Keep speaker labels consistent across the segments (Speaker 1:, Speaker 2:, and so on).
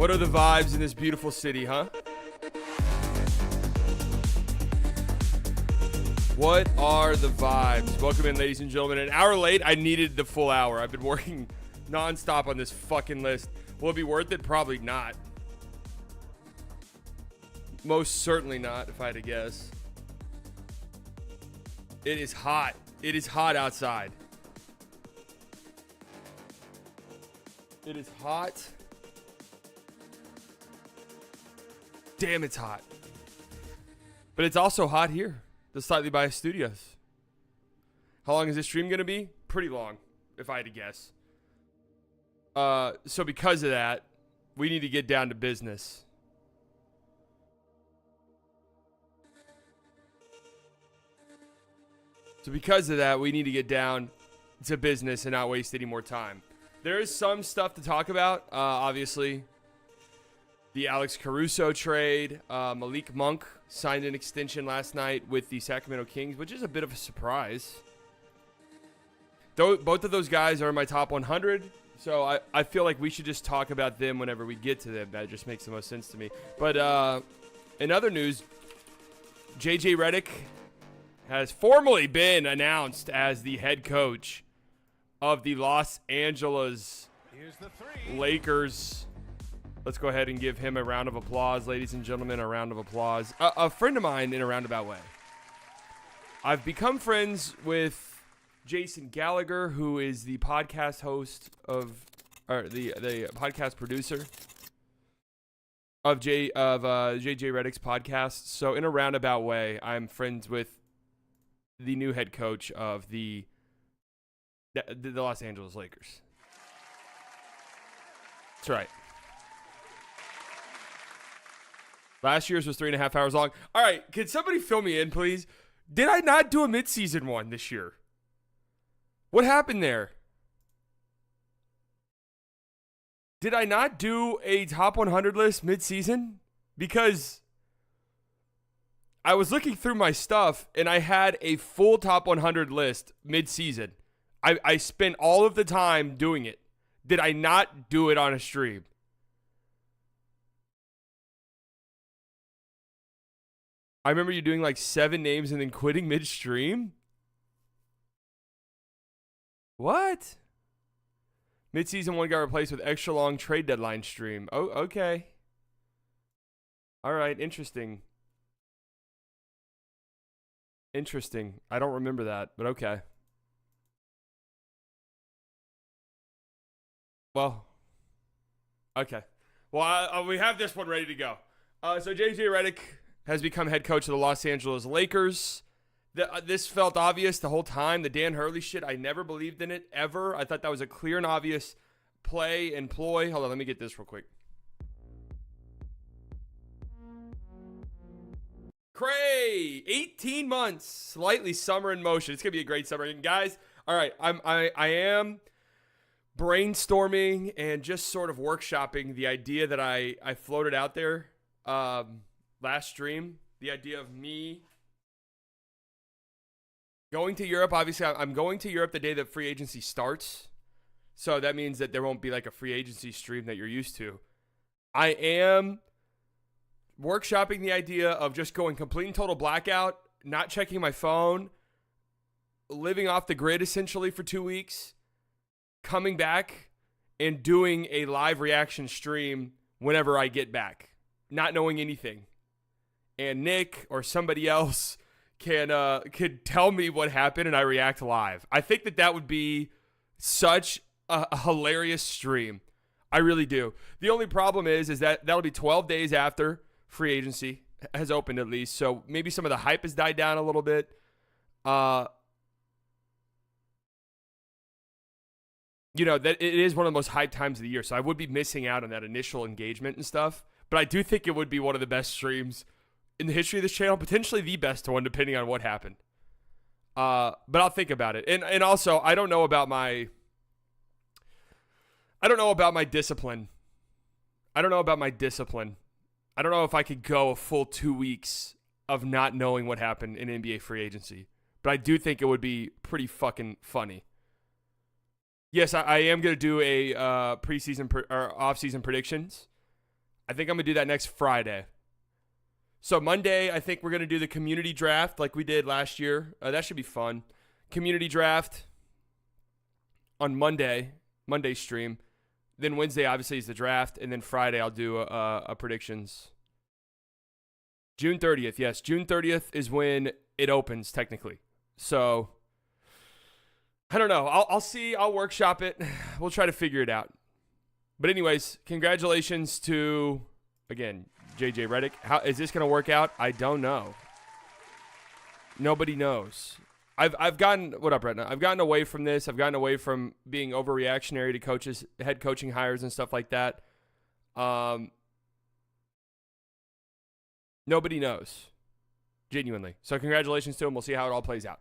Speaker 1: What are the vibes in this beautiful city, huh? What are the vibes? Welcome in, ladies and gentlemen. An hour late. I needed the full hour. I've been working nonstop on this fucking list. Will it be worth it? Probably not. Most certainly not, if I had to guess. It is hot. It is hot outside. It is hot. Damn, it's hot. But it's also hot here. The Slightly Biased Studios. How long is this stream going to be? Pretty long, if I had to guess. So because of that, we need to get down to business. So because of that, we need to get down to business and not waste any more time. There is some stuff to talk about, obviously. The Alex Caruso trade. Malik Monk signed an extension last night with the Sacramento Kings, which is a bit of a surprise. Both of those guys are in my top 100, so I feel like we should just talk about them whenever we get to them. That just makes the most sense to me. But in other news, JJ Redick has formally been announced as the head coach of the Los Angeles Lakers. Let's go ahead and give him a round of applause, ladies and gentlemen, a round of applause. A friend of mine in a roundabout way. I've become friends with Jason Gallagher, who is the podcast host of, or the podcast producer of JJ Redick's podcast. So in a roundabout way, I'm friends with the new head coach of the Los Angeles Lakers. That's right. Last year's was 3.5 hours long. All right, can somebody fill me in, please? Did I not do a midseason one this year? What happened there? Did I not do a top 100 list midseason? Because I was looking through my stuff, and I had a full top 100 list midseason. I spent all of the time doing it. Did I not do it on a stream? I remember you doing like 7 names and then quitting midstream. What? Midseason one got replaced with extra long trade deadline stream. Oh, okay. All right, interesting. Interesting. I don't remember that, but okay. Well, okay. Well, we have this one ready to go. So JJ Redick has become head coach of the Los Angeles Lakers. This felt obvious the whole time. The Dan Hurley shit, I never believed in it, ever. I thought that was a clear and obvious play and ploy. Hold on, let me get this real quick. Cray, 18 months, slightly summer in motion. It's going to be a great summer. And guys, all right, I am brainstorming and just sort of workshopping the idea that I floated out there last stream, the idea of me going to Europe. Obviously, I'm going to Europe the day that free agency starts. So that means that there won't be like a free agency stream that you're used to. I am workshopping the idea of just going complete and total blackout, not checking my phone, living off the grid essentially for 2 weeks, coming back and doing a live reaction stream whenever I get back, not knowing anything. And Nick or somebody else could tell me what happened and I react live. I think that would be such a hilarious stream. I really do. The only problem is that that'll be 12 days after free agency has opened at least. So maybe some of the hype has died down a little bit. That it is one of the most hyped times of the year. So I would be missing out on that initial engagement and stuff. But I do think it would be one of the best streams in the history of this channel, potentially the best one, depending on what happened. But I'll think about it. And also, I don't know about my discipline. I don't know if I could go a full 2 weeks of not knowing what happened in NBA free agency. But I do think it would be pretty fucking funny. Yes, I am going to do a preseason or off-season predictions. I think I'm going to do that next Friday. So Monday, I think we're going to do the community draft like we did last year. That should be fun. Community draft on Monday stream. Then Wednesday, obviously, is the draft. And then Friday, I'll do a predictions. June 30th. Yes, June 30th is when it opens, technically. So, I don't know. I'll see. I'll workshop it. We'll try to figure it out. But anyways, congratulations to, again, JJ Redick. How is this going to work out? I don't know. Nobody knows. I've gotten, what up, Retna? I've gotten away from this. I've gotten away from being overreactionary to coaches, head coaching hires and stuff like that. Nobody knows. Genuinely. So congratulations to him. We'll see how it all plays out.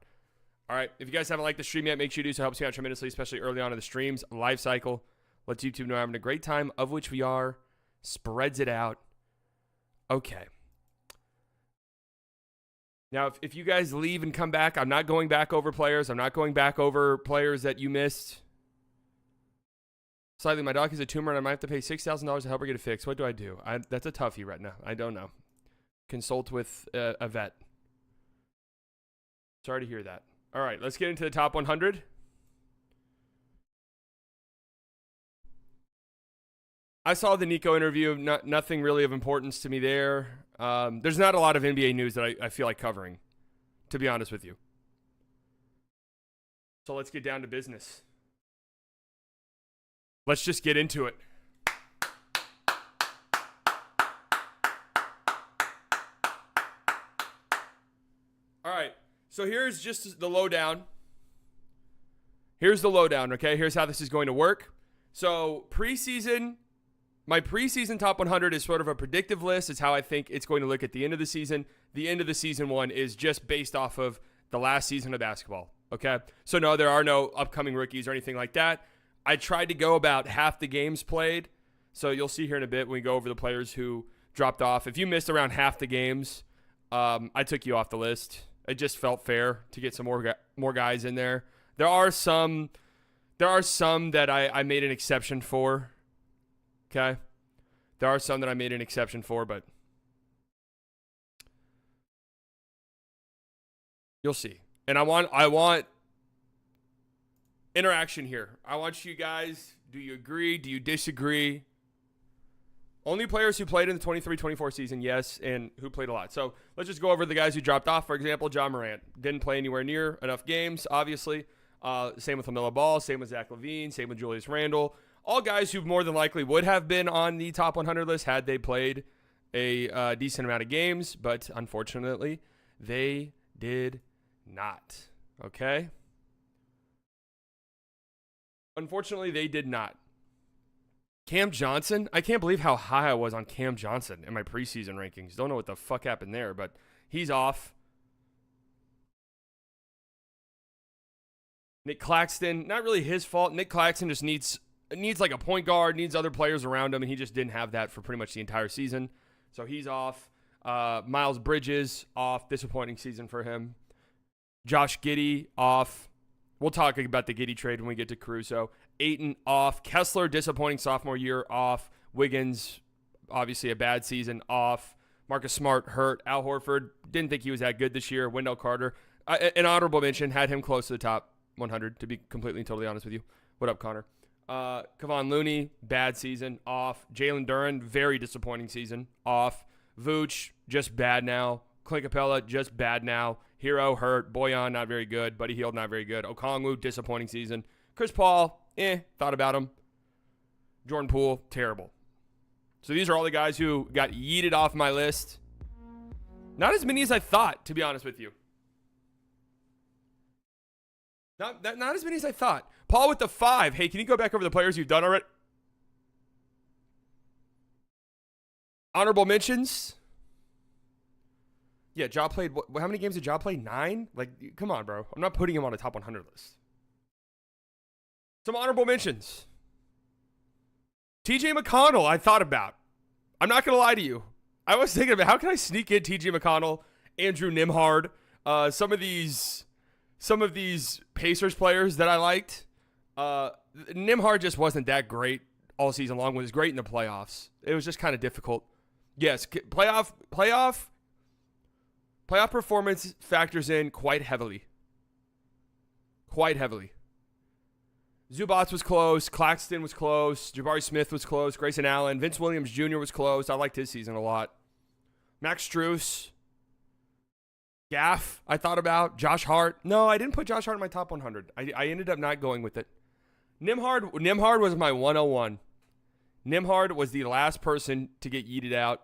Speaker 1: All right. If you guys haven't liked the stream yet, make sure you do so. It helps me out tremendously, especially early on in the streams. Live cycle. Lets YouTube know I'm having a great time, of which we are. Spreads it out. Okay. Now, if you guys leave and come back, I'm not going back over players. I'm not going back over players that you missed. Slightly, my dog has a tumor, and I might have to pay $6,000 to help her get it fixed. What do I do? That's a toughie, Retina. I don't know. Consult with a vet. Sorry to hear that. All right, let's get into the top 100. I saw the Nico interview. Nothing really of importance to me there. There's not a lot of NBA news that I feel like covering, to be honest with you. So let's get down to business. Let's just get into it. All right. So here's just the lowdown. Here's the lowdown, okay? Here's how this is going to work. So preseason, my preseason top 100 is sort of a predictive list. It's how I think it's going to look at the end of the season. The end of the season one is just based off of the last season of basketball, okay? So no, there are no upcoming rookies or anything like that. I tried to go about half the games played. So you'll see here in a bit when we go over the players who dropped off. If you missed around half the games, I took you off the list. It just felt fair to get some more guys in there. There are some that I made an exception for. Okay? There are some that I made an exception for, but you'll see. And I want interaction here. I want you guys, do you agree? Do you disagree? Only players who played in the 23-24 season, yes, and who played a lot. So let's just go over the guys who dropped off. For example, Ja Morant. Didn't play anywhere near enough games, obviously. Same with LaMelo Ball. Same with Zach LaVine. Same with Julius Randle. All guys who more than likely would have been on the top 100 list had they played a decent amount of games. But unfortunately, they did not. Okay? Unfortunately, they did not. Cam Johnson, I can't believe how high I was on Cam Johnson in my preseason rankings. Don't know what the fuck happened there, but he's off. Nick Claxton, not really his fault. Nick Claxton just needs like a point guard, needs other players around him, and he just didn't have that for pretty much the entire season. So he's off. Miles Bridges, off. Disappointing season for him. Josh Giddey, off. We'll talk about the Giddey trade when we get to Caruso. Ayton, off. Kessler, disappointing sophomore year, off. Wiggins, obviously a bad season, off. Marcus Smart, hurt. Al Horford, didn't think he was that good this year. Wendell Carter, an honorable mention, had him close to the top 100, to be completely and totally honest with you. What up, Connor? Kevon Looney, bad season, off. Jalen Duren, very disappointing season, off. Vooch, just bad now. Clint Capella, just bad now. Hero, hurt. Boyan, not very good. Buddy Hield, not very good. Okongwu, disappointing season. Chris Paul, thought about him. Jordan Poole, terrible. So these are all the guys who got yeeted off my list. Not as many as I thought, to be honest with you. Not as many as I thought. Paul with the 5. Hey, can you go back over the players you've done already? Honorable mentions. Yeah, Ja played. How many games did Ja play? 9? Like, come on, bro. I'm not putting him on a top 100 list. Some honorable mentions. TJ McConnell, I thought about. I'm not going to lie to you. I was thinking about how can I sneak in TJ McConnell, Andrew Nimhard, some of these Pacers players that I liked. Nimhard just wasn't that great all season long. Was great in the playoffs. It was just kind of difficult. Yes, playoff performance factors in quite heavily. Quite heavily. Zubats was close. Claxton was close. Jabari Smith was close. Grayson Allen. Vince Williams Jr. was close. I liked his season a lot. Max Strus. Gaff, I thought about. Josh Hart. No, I didn't put Josh Hart in my top 100. I ended up not going with it. Nimhard was my 101. Nimhard was the last person to get yeeted out.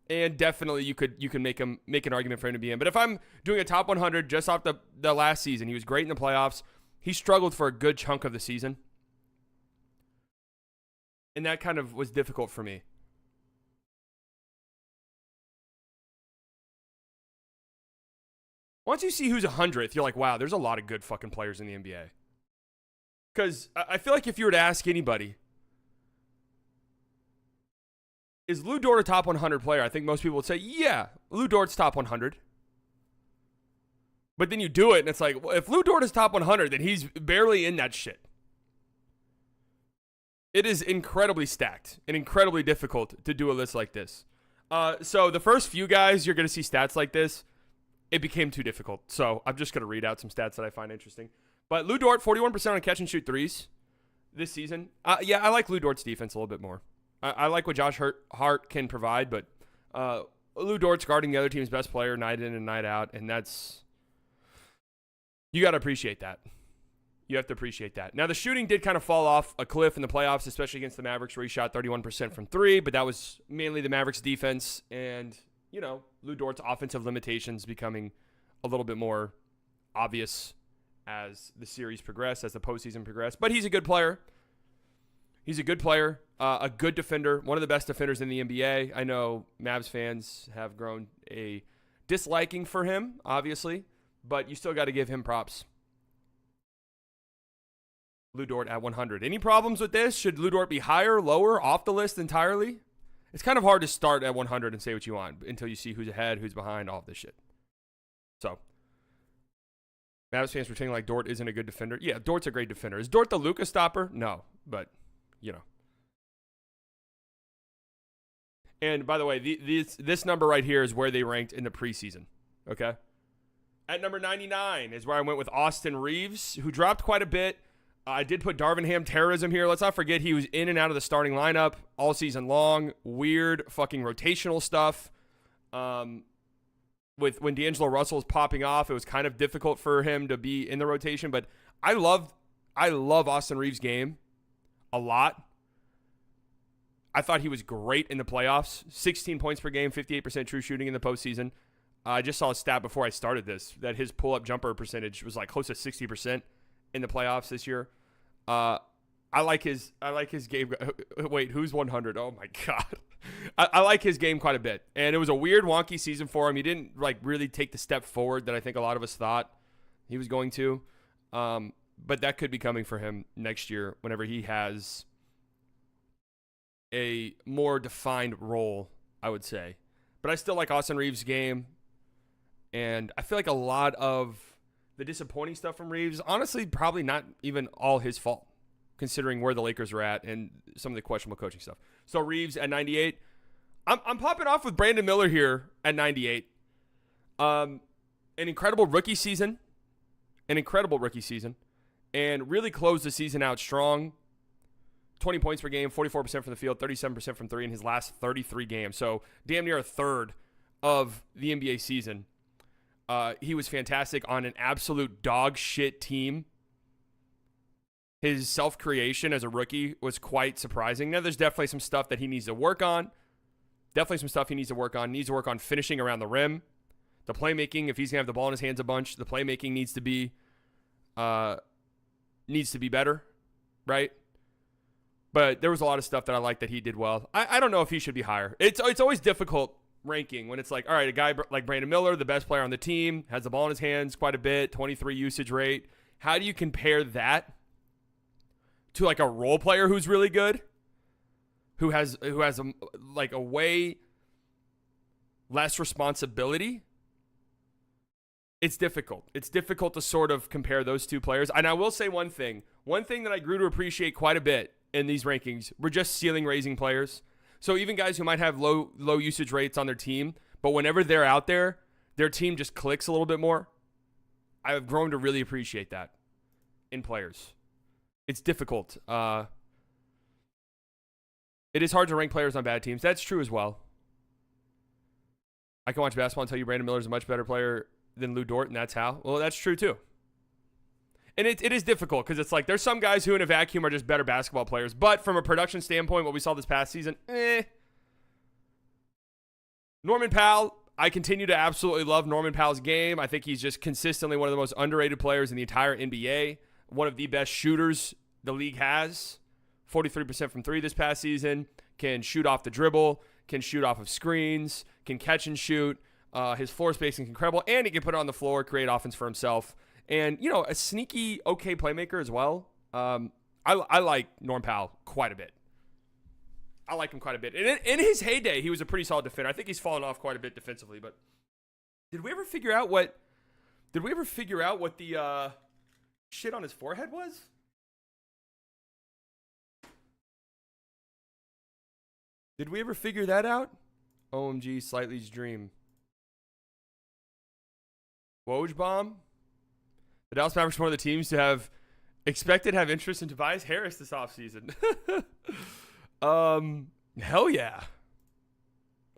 Speaker 1: And definitely you can make an argument for him to be in. But if I'm doing a top 100 just off the last season, he was great in the playoffs. He struggled for a good chunk of the season. And that kind of was difficult for me. Once you see who's 100th, you're like, wow, there's a lot of good fucking players in the NBA. Because I feel like if you were to ask anybody, is Lou Dort a top 100 player? I think most people would say, yeah, Lou Dort's top 100. But then you do it, and it's like, well, if Lou Dort is top 100, then he's barely in that shit. It is incredibly stacked and incredibly difficult to do a list like this. So the first few guys, you're going to see stats like this. It became too difficult. So I'm just going to read out some stats that I find interesting. But Lou Dort, 41% on catch and shoot threes this season. Yeah, I like Lou Dort's defense a little bit more. I like what Josh Hart can provide, but Lou Dort's guarding the other team's best player night in and night out, and that's... You got to appreciate that. You have to appreciate that. Now, the shooting did kind of fall off a cliff in the playoffs, especially against the Mavericks, where he shot 31% from three, but that was mainly the Mavericks' defense and, Lou Dort's offensive limitations becoming a little bit more obvious as the series progressed, as the postseason progressed. But he's a good player. He's a good player, a good defender, one of the best defenders in the NBA. I know Mavs fans have grown a disliking for him, obviously, but you still got to give him props. Lou Dort at 100. Any problems with this? Should Lou Dort be higher, lower, off the list entirely? It's kind of hard to start at 100 and say what you want until you see who's ahead, who's behind, all of this shit. So, Mavs fans pretending like Dort isn't a good defender. Yeah, Dort's a great defender. Is Dort the Luka stopper? No, but, And by the way, this number right here is where they ranked in the preseason, okay? At number 99 is where I went with Austin Reeves, who dropped quite a bit. I did put Darvin Ham terrorism here. Let's not forget he was in and out of the starting lineup all season long. Weird fucking rotational stuff. With when D'Angelo Russell was popping off, it was kind of difficult for him to be in the rotation. But I love Austin Reeves' game a lot. I thought he was great in the playoffs. 16 points per game, 58% true shooting in the postseason. I just saw a stat before I started this that his pull-up jumper percentage was like close to 60% in the playoffs this year. I like his game. Wait, who's 100? Oh my God. I like his game quite a bit. And it was a weird, wonky season for him. He didn't really take the step forward that I think a lot of us thought he was going to. But that could be coming for him next year whenever he has a more defined role, I would say. But I still like Austin Reeves' game. And I feel like a lot of the disappointing stuff from Reeves, honestly, probably not even all his fault, considering where the Lakers are at and some of the questionable coaching stuff. So Reeves at 98. I'm popping off with Brandon Miller here at 98. An incredible rookie season. And really closed the season out strong. 20 points per game, 44% from the field, 37% from three in his last 33 games. So damn near a third of the NBA season. He was fantastic on an absolute dog shit team. His self-creation as a rookie was quite surprising. Now, there's definitely some stuff that he needs to work on. He needs to work on finishing around the rim. The playmaking, if he's going to have the ball in his hands a bunch, the playmaking needs to be better, right? But there was a lot of stuff that I liked that he did well. I don't know if he should be higher. It's always difficult ranking when it's like, all right, a guy like Brandon Miller, the best player on the team, has the ball in his hands quite a bit, 23 usage rate. How do you compare that to like a role player who's really good, who has a way less responsibility? It's difficult. It's difficult to sort of compare those two players. And I will say one thing. One thing that I grew to appreciate quite a bit in these rankings were just ceiling raising players. So even guys who might have low usage rates on their team, but whenever they're out there, their team just clicks a little bit more. I've grown to really appreciate that in players. It's difficult. It is hard to rank players on bad teams. That's true as well. I can watch basketball and tell you Brandon Miller is a much better player than Lou Dort, and that's how. Well, that's true too. And it is difficult because it's like there's some guys who in a vacuum are just better basketball players. But from a production standpoint, what we saw this past season, Norman Powell, I continue to absolutely love Norman Powell's game. I think he's just consistently one of the most underrated players in the entire NBA. One of the best shooters the league has. 43% from three this past season. Can shoot off the dribble. Can shoot off of screens. Can catch and shoot. His floor spacing is incredible. And he can put it on the floor, create offense for himself. And, you know, a sneaky, okay playmaker as well. I like Norm Powell quite a bit. I like him quite a bit. And in his heyday, he was a pretty solid defender. I think he's fallen off quite a bit defensively. But did we ever figure out what the shit on his forehead was? Did we ever figure that out? OMG, Slightly's dream. Woj bomb. The Dallas Mavericks are one of the teams to have expected to have interest in Tobias Harris this offseason. Hell yeah.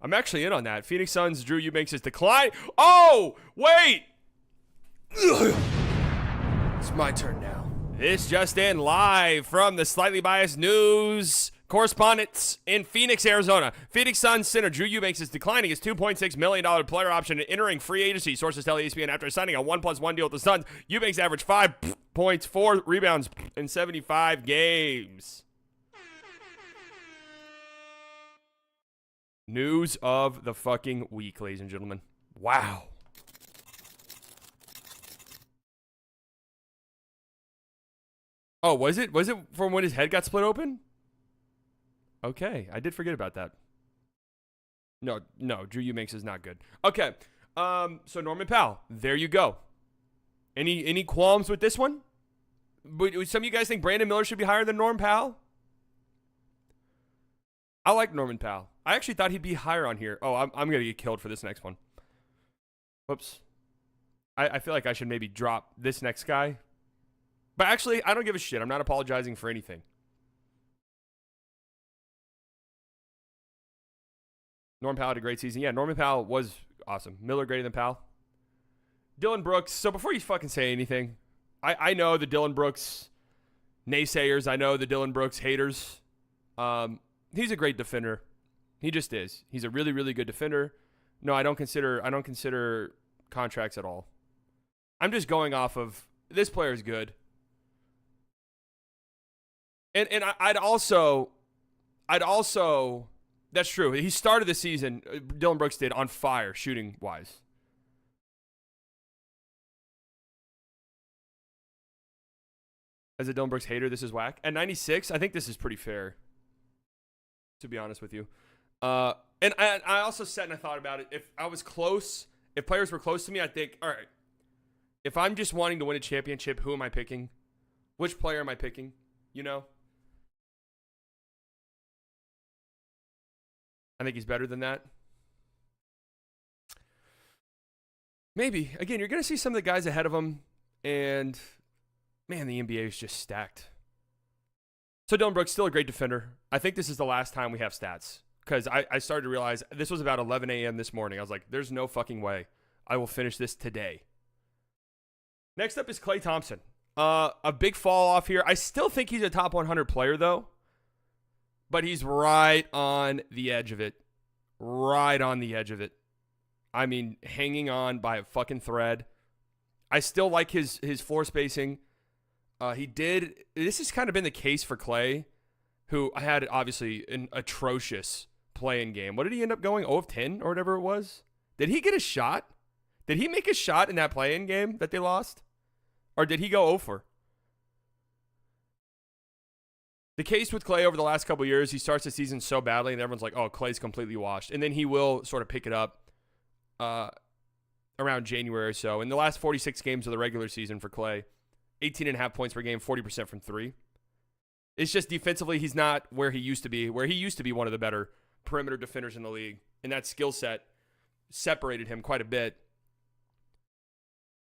Speaker 1: I'm actually in on that. Phoenix Suns, Drew Eubanks is decline. Oh, wait. Ugh. It's my turn now. This just in live from the Slightly Biased News correspondents in Phoenix, Arizona. Phoenix Suns center Drew Eubanks is declining his $2.6 million player option and entering free agency. Sources tell ESPN after signing a 1+1 deal with the Suns, Eubanks averaged 5 points, 4 rebounds in 75 games. News of the fucking week, ladies and gentlemen. Wow. Oh, was it from when his head got split open? Okay, I did forget about that. No, Drew Eubanks is not good. Okay, so Norman Powell, there you go. Any qualms with this one? But some of you guys think Brandon Miller should be higher than Norman Powell? I like Norman Powell. I actually thought he'd be higher on here. Oh, I'm going to get killed for this next one. Whoops. I feel like I should maybe drop this next guy. But actually, I don't give a shit. I'm not apologizing for anything. Norman Powell had a great season. Yeah, Norman Powell was awesome. Miller greater than Powell. Dylan Brooks. So before you fucking say anything, I know the Dylan Brooks naysayers. I know the Dylan Brooks haters. He's a great defender. He just is. He's a really, really good defender. No, I don't consider contracts at all. I'm just going off of this player is good. And I'd also that's true. He started the season, Dylan Brooks did, on fire shooting wise. As a Dylan Brooks hater, this is whack. At 96, I think this is pretty fair, to be honest with you. And I also sat and I thought about it. If I was close, if players were close to me, I think, all right, if I'm just wanting to win a championship, who am I picking? Which player am I picking? You know? I think he's better than that. Maybe. Again, you're going to see some of the guys ahead of him, and, man, the NBA is just stacked. So Dylan Brooks, still a great defender. I think this is the last time we have stats, because I started to realize this was about 11 a.m. this morning. I was like, there's no fucking way I will finish this today. Next up is Klay Thompson. A big fall off here. I still think he's a top 100 player, though. But he's right on the edge of it. Right on the edge of it. I mean, hanging on by a fucking thread. I still like his floor spacing. This has kind of been the case for Klay who had obviously an atrocious play-in game. What did he end up going? 0 of 10 or whatever it was? Did he get a shot? Did he make a shot in that play-in game that they lost? Or did he go 0 for? The case with Klay over the last couple of years, he starts the season so badly and everyone's like, oh, Klay's completely washed. And then he will sort of pick it up around January or so. In the last 46 games of the regular season for Klay, 18.5 points per game, 40% from three. It's just defensively, he's not where he used to be, where he used to be one of the better perimeter defenders in the league. And that skill set separated him quite a bit.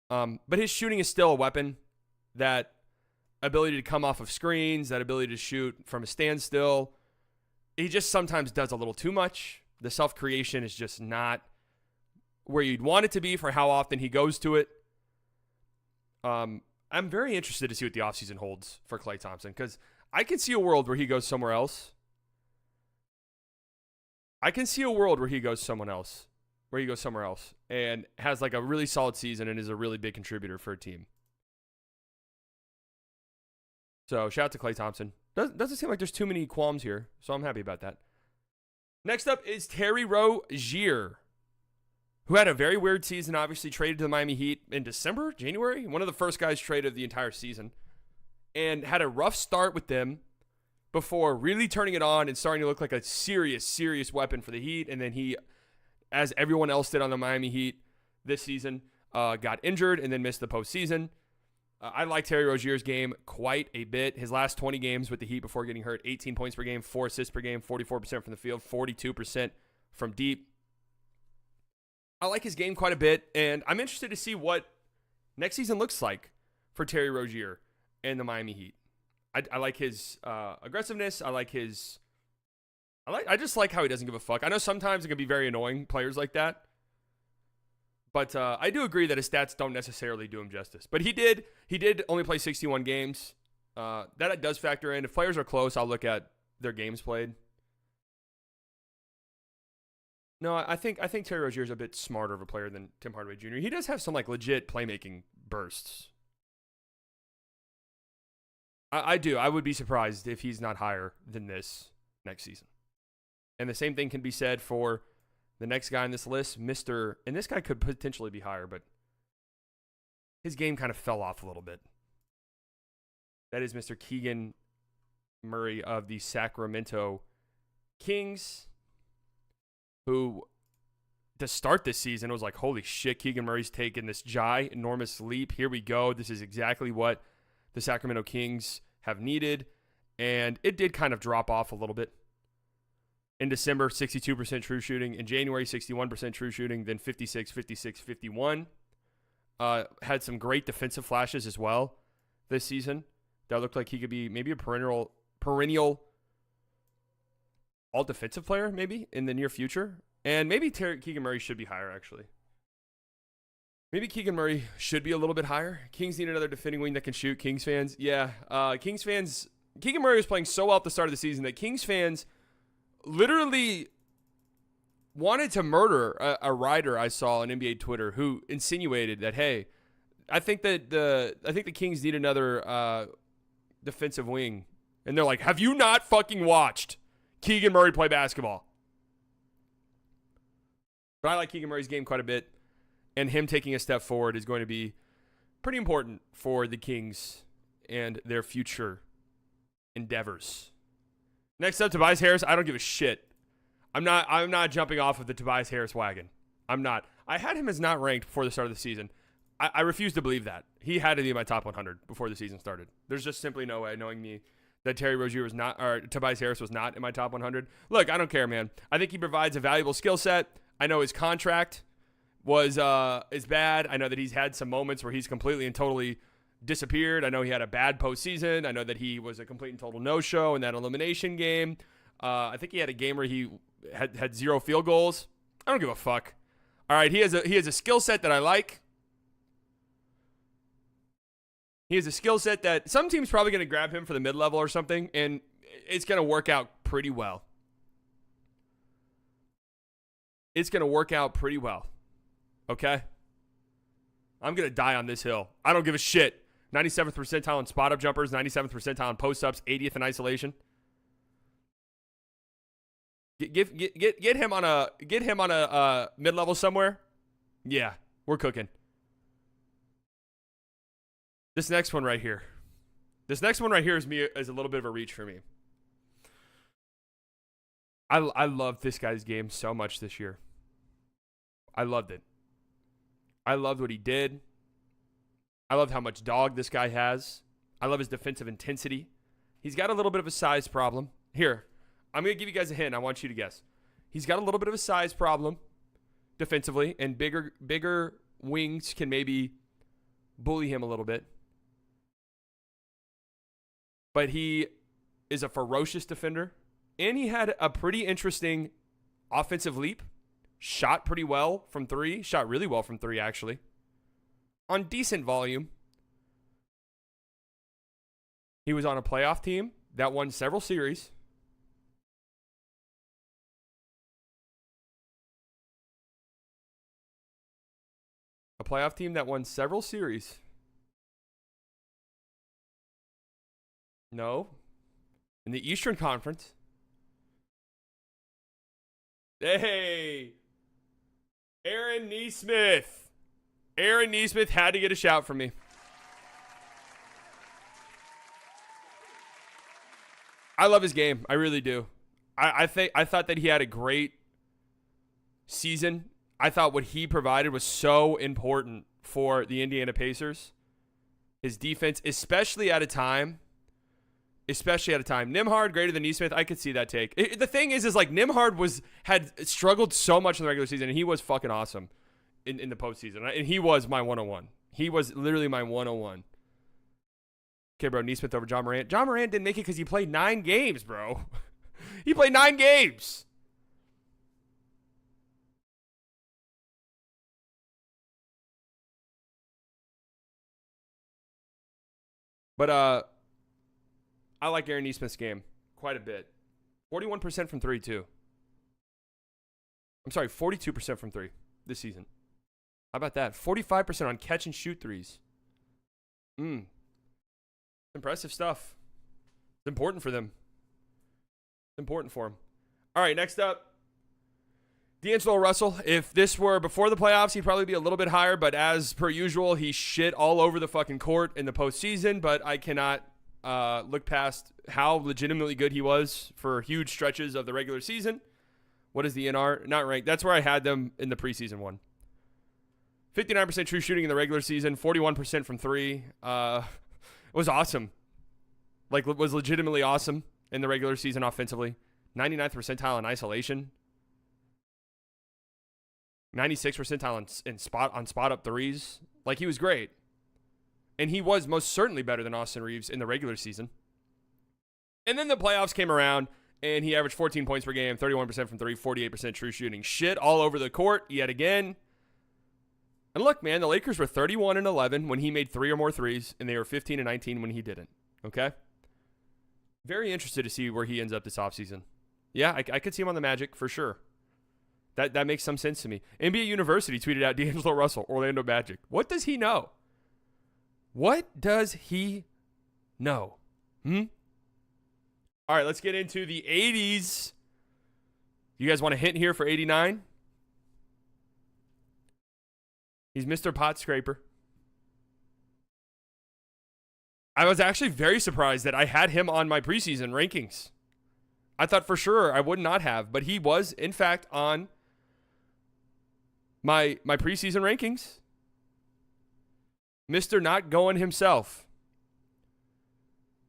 Speaker 1: But his shooting is still a weapon. That ability to come off of screens, that ability to shoot from a standstill. He just sometimes does a little too much. The self-creation is just not where you'd want it to be for how often he goes to it. I'm very interested to see what the offseason holds for Klay Thompson because I can see a world where he goes somewhere else. I can see a world where he goes somewhere else and has like a really solid season and is a really big contributor for a team. So shout out to Klay Thompson. Doesn't seem like there's too many qualms here, so I'm happy about that. Next up is Terry Rozier, who had a very weird season, obviously traded to the Miami Heat in December, January, one of the first guys traded of the entire season, and had a rough start with them before really turning it on and starting to look like a serious weapon for the Heat. And then he, as everyone else did on the Miami Heat this season, got injured and then missed the postseason. I like Terry Rozier's game quite a bit. His last 20 games with the Heat before getting hurt, 18 points per game, 4 assists per game, 44% from the field, 42% from deep. I like his game quite a bit, and I'm interested to see what next season looks like for Terry Rozier and the Miami Heat. I like his aggressiveness. I just like how he doesn't give a fuck. I know sometimes it can be very annoying, players like that. But I do agree that his stats don't necessarily do him justice. But he did only play 61 games. That does factor in. If players are close, I'll look at their games played. No, I think Terry Rozier is a bit smarter of a player than Tim Hardaway Jr. He does have some like legit playmaking bursts. I do. I would be surprised if he's not higher than this next season. And the same thing can be said for the next guy on this list, and this guy could potentially be higher, but his game kind of fell off a little bit. That is Mr. Keegan Murray of the Sacramento Kings, who, to start this season, it was like, holy shit, Keegan Murray's taken this ginormous leap. Here we go. This is exactly what the Sacramento Kings have needed, and it did kind of drop off a little bit. In December, 62% true shooting. In January, 61% true shooting. Then 56, 56, 51. Had some great defensive flashes as well this season. That looked like he could be maybe a perennial all-defensive player maybe in the near future. And maybe Keegan Murray should be higher, actually. Maybe Keegan Murray should be a little bit higher. Kings need another defending wing that can shoot. Kings fans, yeah. Keegan Murray was playing so well at the start of the season that Kings fans literally wanted to murder a writer I saw on NBA Twitter who insinuated that, hey, I think the Kings need another defensive wing. And they're like, have you not fucking watched Keegan Murray play basketball? But I like Keegan Murray's game quite a bit, and him taking a step forward is going to be pretty important for the Kings and their future endeavors. Next up, Tobias Harris. I don't give a shit. I'm not jumping off of the Tobias Harris wagon. I'm not. I had him as not ranked before the start of the season. I refuse to believe that. He had to be in my top 100 before the season started. There's just simply no way, knowing me, that Terry Rozier was not, or Tobias Harris was not in my top 100. Look, I don't care, man. I think he provides a valuable skill set. I know his contract is bad. I know that he's had some moments where he's completely and totally disappeared. I know he had a bad postseason. I know that he was a complete and total no-show in that elimination game. I think he had a game where he had 0 field goals. I don't give a fuck. All right, he has a skill set that I like. He has a skill set that some team's probably going to grab him for the mid-level or something, and it's going to work out pretty well. It's going to work out pretty well. Okay? I'm going to die on this hill. I don't give a shit. 97th percentile in spot-up jumpers, 97th percentile in post-ups, 80th in isolation. Get him on a mid-level somewhere. Yeah, we're cooking. This next one right here. This next one right here is a little bit of a reach for me. I loved this guy's game so much this year. I loved it. I loved what he did. I loved how much dog this guy has. I love his defensive intensity. He's got a little bit of a size problem. Here, I'm going to give you guys a hint. I want you to guess. He's got a little bit of a size problem defensively, and bigger wings can maybe bully him a little bit. But he is a ferocious defender, and he had a pretty interesting offensive leap. Shot pretty well from three. Shot really well from three, actually. On decent volume. He was on a playoff team that won several series. A playoff team that won several series. No. In the Eastern Conference. Hey. Aaron Nesmith. Aaron Nesmith had to get a shout from me. I love his game. I really do. I thought that he had a great season. I thought what he provided was so important for the Indiana Pacers. His defense, especially at a time. Nembhard greater than Nesmith. I could see that take. The thing is like Nembhard had struggled so much in the regular season, and he was fucking awesome in the postseason. And he was my 101. He was literally my 101. Okay, bro, Nesmith over John Morant. John Morant didn't make it because he played 9 games, bro. He played 9 games. But I like Aaron Nesmith's game quite a bit. 41% from 3, too. I'm sorry, 42% from 3 this season. How about that? 45% on catch and shoot threes. Impressive stuff. It's important for them. It's important for him. All right, next up, D'Angelo Russell. If this were before the playoffs, he'd probably be a little bit higher, but as per usual, he shit all over the fucking court in the postseason, but I cannot look past how legitimately good he was for huge stretches of the regular season. What is the NR? Not ranked. That's where I had them in the preseason one. 59% true shooting in the regular season, 41% from 3. It was awesome. Like, it was legitimately awesome in the regular season offensively. 99th percentile in isolation. 96th percentile in spot up threes. Like, he was great. And he was most certainly better than Austin Reeves in the regular season. And then the playoffs came around, and he averaged 14 points per game, 31% from 3, 48% true shooting. Shit all over the court yet again. And look, man, the Lakers were 31-11 when he made 3 or more threes, and they were 15-19 when he didn't. Okay? Very interested to see where he ends up this offseason. Yeah, I could see him on the Magic for sure. That makes some sense to me. NBA University tweeted out D'Angelo Russell, Orlando Magic. What does he know? What does he know? All right, let's get into the 80s. You guys want a hint here for 89? He's Mr. Pot Scraper. I was actually very surprised that I had him on my preseason rankings. I thought for sure I would not have, but he was, in fact, on my preseason rankings. Mr. Not Going himself.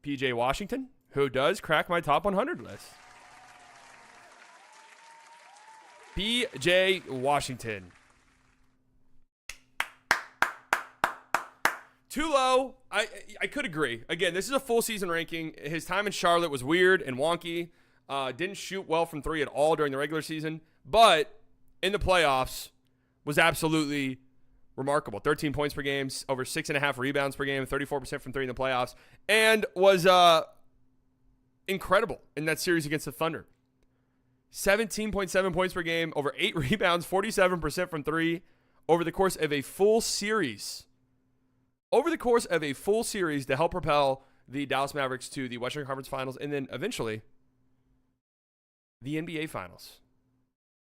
Speaker 1: PJ Washington, who does crack my top 100 list. PJ Washington. Too low. I could agree. Again, this is a full season ranking. His time in Charlotte was weird and wonky. Didn't shoot well from 3 at all during the regular season. But in the playoffs was absolutely remarkable. 13 points per game, over 6.5 rebounds per game, 34% from 3 in the playoffs. And was incredible in that series against the Thunder. 17.7 points per game, over 8 rebounds, 47% from 3 over the course of a full series. Over the course of a full series to help propel the Dallas Mavericks to the Western Conference Finals and then eventually the NBA Finals.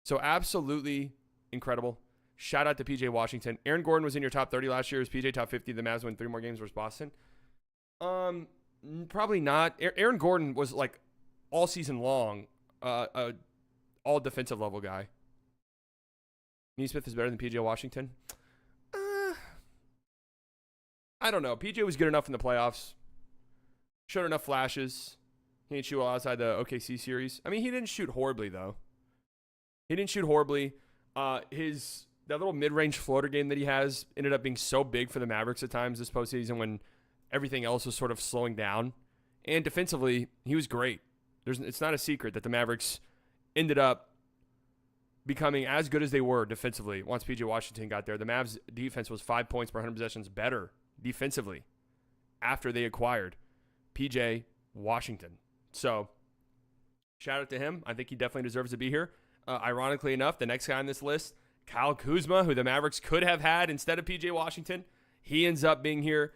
Speaker 1: So absolutely incredible. Shout out to PJ Washington. Aaron Gordon was in your top 30 last year. Was PJ top 50? The Mavs win 3 more games versus Boston. Probably not. Aaron Gordon was like all season long, all defensive level guy. Nesmith is better than PJ Washington. I don't know. PJ was good enough in the playoffs. Showed enough flashes. He didn't shoot well outside the OKC series. I mean, he didn't shoot horribly though. He didn't shoot horribly. That little mid-range floater game that he has ended up being so big for the Mavericks at times this postseason when everything else was sort of slowing down. And defensively, he was great. It's not a secret that the Mavericks ended up becoming as good as they were defensively once PJ Washington got there. The Mavs defense was 5 points per 100 possessions better defensively after they acquired PJ Washington. So, shout out to him. I think he definitely deserves to be here. Ironically enough, the next guy on this list, Kyle Kuzma, who the Mavericks could have had instead of PJ Washington, he ends up being here.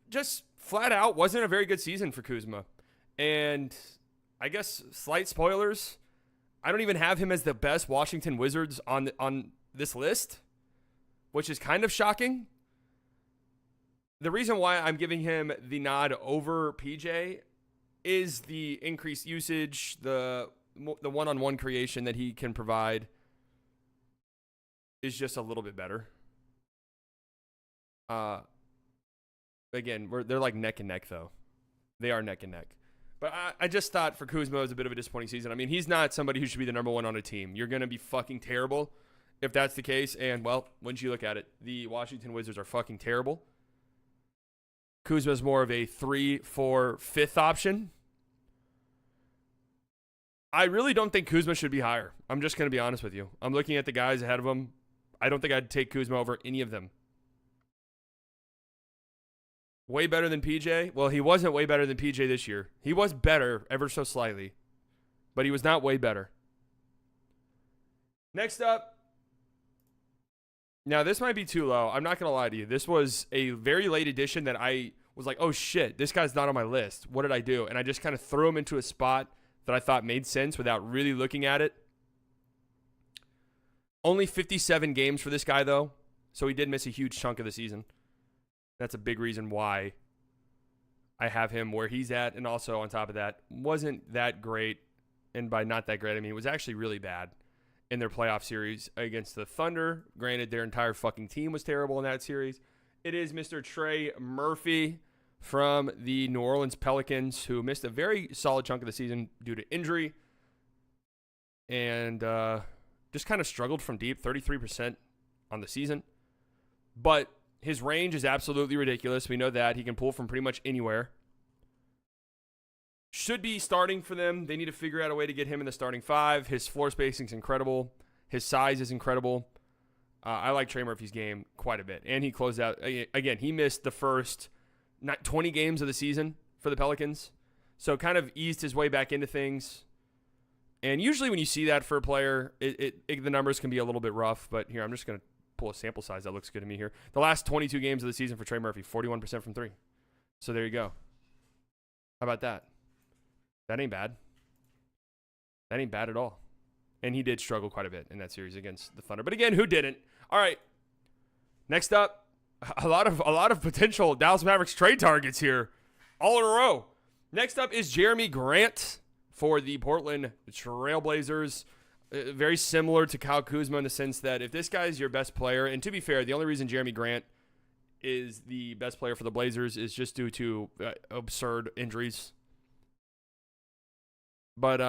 Speaker 1: Just flat out wasn't a very good season for Kuzma. And I guess slight spoilers, I don't even have him as the best Washington Wizards on this list, which is kind of shocking. The reason why I'm giving him the nod over PJ is the increased usage, the one-on-one creation that he can provide is just a little bit better. Again, they're like neck and neck, though. They are neck and neck. But I just thought for Kuzma it was a bit of a disappointing season. I mean, he's not somebody who should be the number one on a team. You're going to be fucking terrible if that's the case. And, well, once you look at it, the Washington Wizards are fucking terrible. Kuzma's more of a 3, 4, 5th option. I really don't think Kuzma should be higher. I'm just going to be honest with you. I'm looking at the guys ahead of him. I don't think I'd take Kuzma over any of them. Way better than PJ? Well, he wasn't way better than PJ this year. He was better ever so slightly, but he was not way better. Next up. Now, this might be too low. I'm not going to lie to you. This was a very late edition that I was like, oh shit, this guy's not on my list. What did I do? And I just kind of threw him into a spot that I thought made sense without really looking at it. Only 57 games for this guy, though, so he did miss a huge chunk of the season. That's a big reason why I have him where he's at, and also on top of that, wasn't that great, and by not that great, I mean it was actually really bad in their playoff series against the Thunder. Granted, their entire fucking team was terrible in that series. It is Mr. Trey Murphy from the New Orleans Pelicans, who missed a very solid chunk of the season due to injury, and just kind of struggled from deep, 33% on the season. But his range is absolutely ridiculous. We know that. He can pull from pretty much anywhere. Should be starting for them. They need to figure out a way to get him in the starting 5. His floor spacing is incredible. His size is incredible. I like Trey Murphy's game quite a bit. And he closed out. Again, he missed the first 20 games of the season for the Pelicans. So kind of eased his way back into things. And usually when you see that for a player, the numbers can be a little bit rough. But here, I'm just going to pull a sample size that looks good to me here. The last 22 games of the season for Trey Murphy, 41% from 3. So there you go. How about that? That ain't bad. That ain't bad at all. And he did struggle quite a bit in that series against the Thunder. But again, who didn't? All right. Next up, a lot of potential Dallas Mavericks trade targets here, all in a row. Next up is Jeremy Grant for the Portland Trailblazers. Very similar to Kyle Kuzma in the sense that if this guy is your best player, and to be fair, the only reason Jeremy Grant is the best player for the Blazers is just due to absurd injuries. But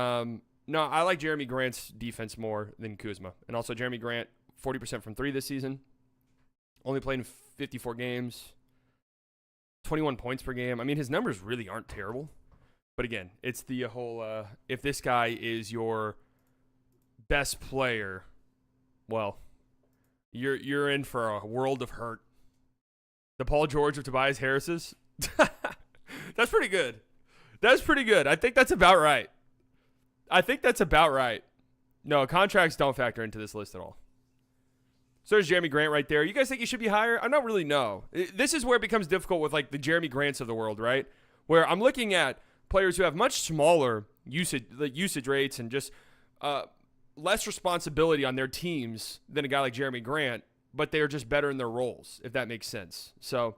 Speaker 1: no, I like Jeremy Grant's defense more than Kuzma. And also Jeremy Grant, 40% from 3 this season. Only played in 54 games. 21 points per game. I mean, his numbers really aren't terrible. But again, it's the whole, if this guy is your best player, well, you're in for a world of hurt. The Paul George of Tobias Harris's. That's pretty good. That's pretty good. I think that's about right. No, contracts don't factor into this list at all. So there's Jeremy Grant right there. You guys think he should be higher? I don't really know. This is where it becomes difficult with like the Jeremy Grants of the world, right? Where I'm looking at players who have much smaller usage rates and just less responsibility on their teams than a guy like Jeremy Grant, but they are just better in their roles, if that makes sense. So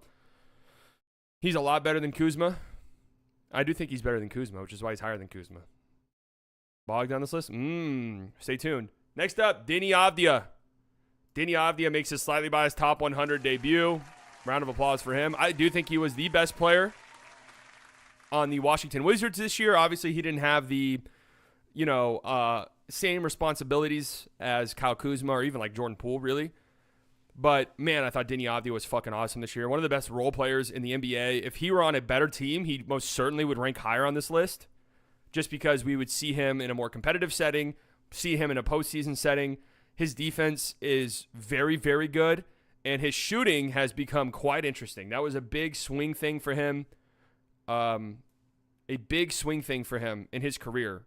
Speaker 1: he's a lot better than Kuzma. I do think he's better than Kuzma, which is why he's higher than Kuzma. Bog down this list? Stay tuned. Next up, Deni Avdija. Deni Avdija makes his slightly biased top 100 debut. Round of applause for him. I do think he was the best player on the Washington Wizards this year. Obviously, he didn't have the, same responsibilities as Kyle Kuzma or even like Jordan Poole, really. But, man, I thought Deni Avdija was fucking awesome this year. One of the best role players in the NBA. If he were on a better team, he most certainly would rank higher on this list just because we would see him in a more competitive setting, see him in a postseason setting. His defense is very, very good, and his shooting has become quite interesting. That was a big swing thing for him. A big swing thing for him in his career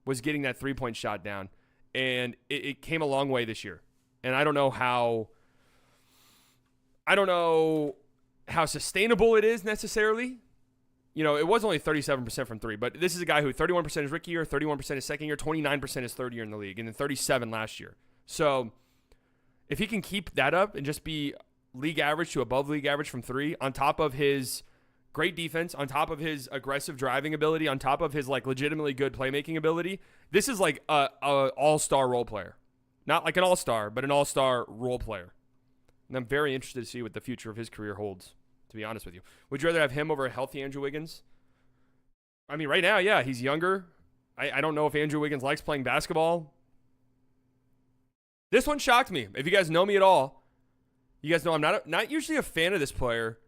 Speaker 1: was getting that three-point shot down, and it came a long way this year. And I don't know how sustainable it is necessarily. It was only 37% from three, but this is a guy who 31% his rookie year, 31% his second year, 29% his third year in the league, and then 37 last year. So if he can keep that up and just be league average to above league average from three, on top of his great defense, on top of his aggressive driving ability, on top of his like legitimately good playmaking ability, this is like a all-star role player. Not like an all-star, but an all-star role player. And I'm very interested to see what the future of his career holds, to be honest with you. Would you rather have him over a healthy Andrew Wiggins? I mean, right now, yeah, he's younger. I don't know if Andrew Wiggins likes playing basketball. This one shocked me. If you guys know me at all, you guys know I'm not usually a fan of this player.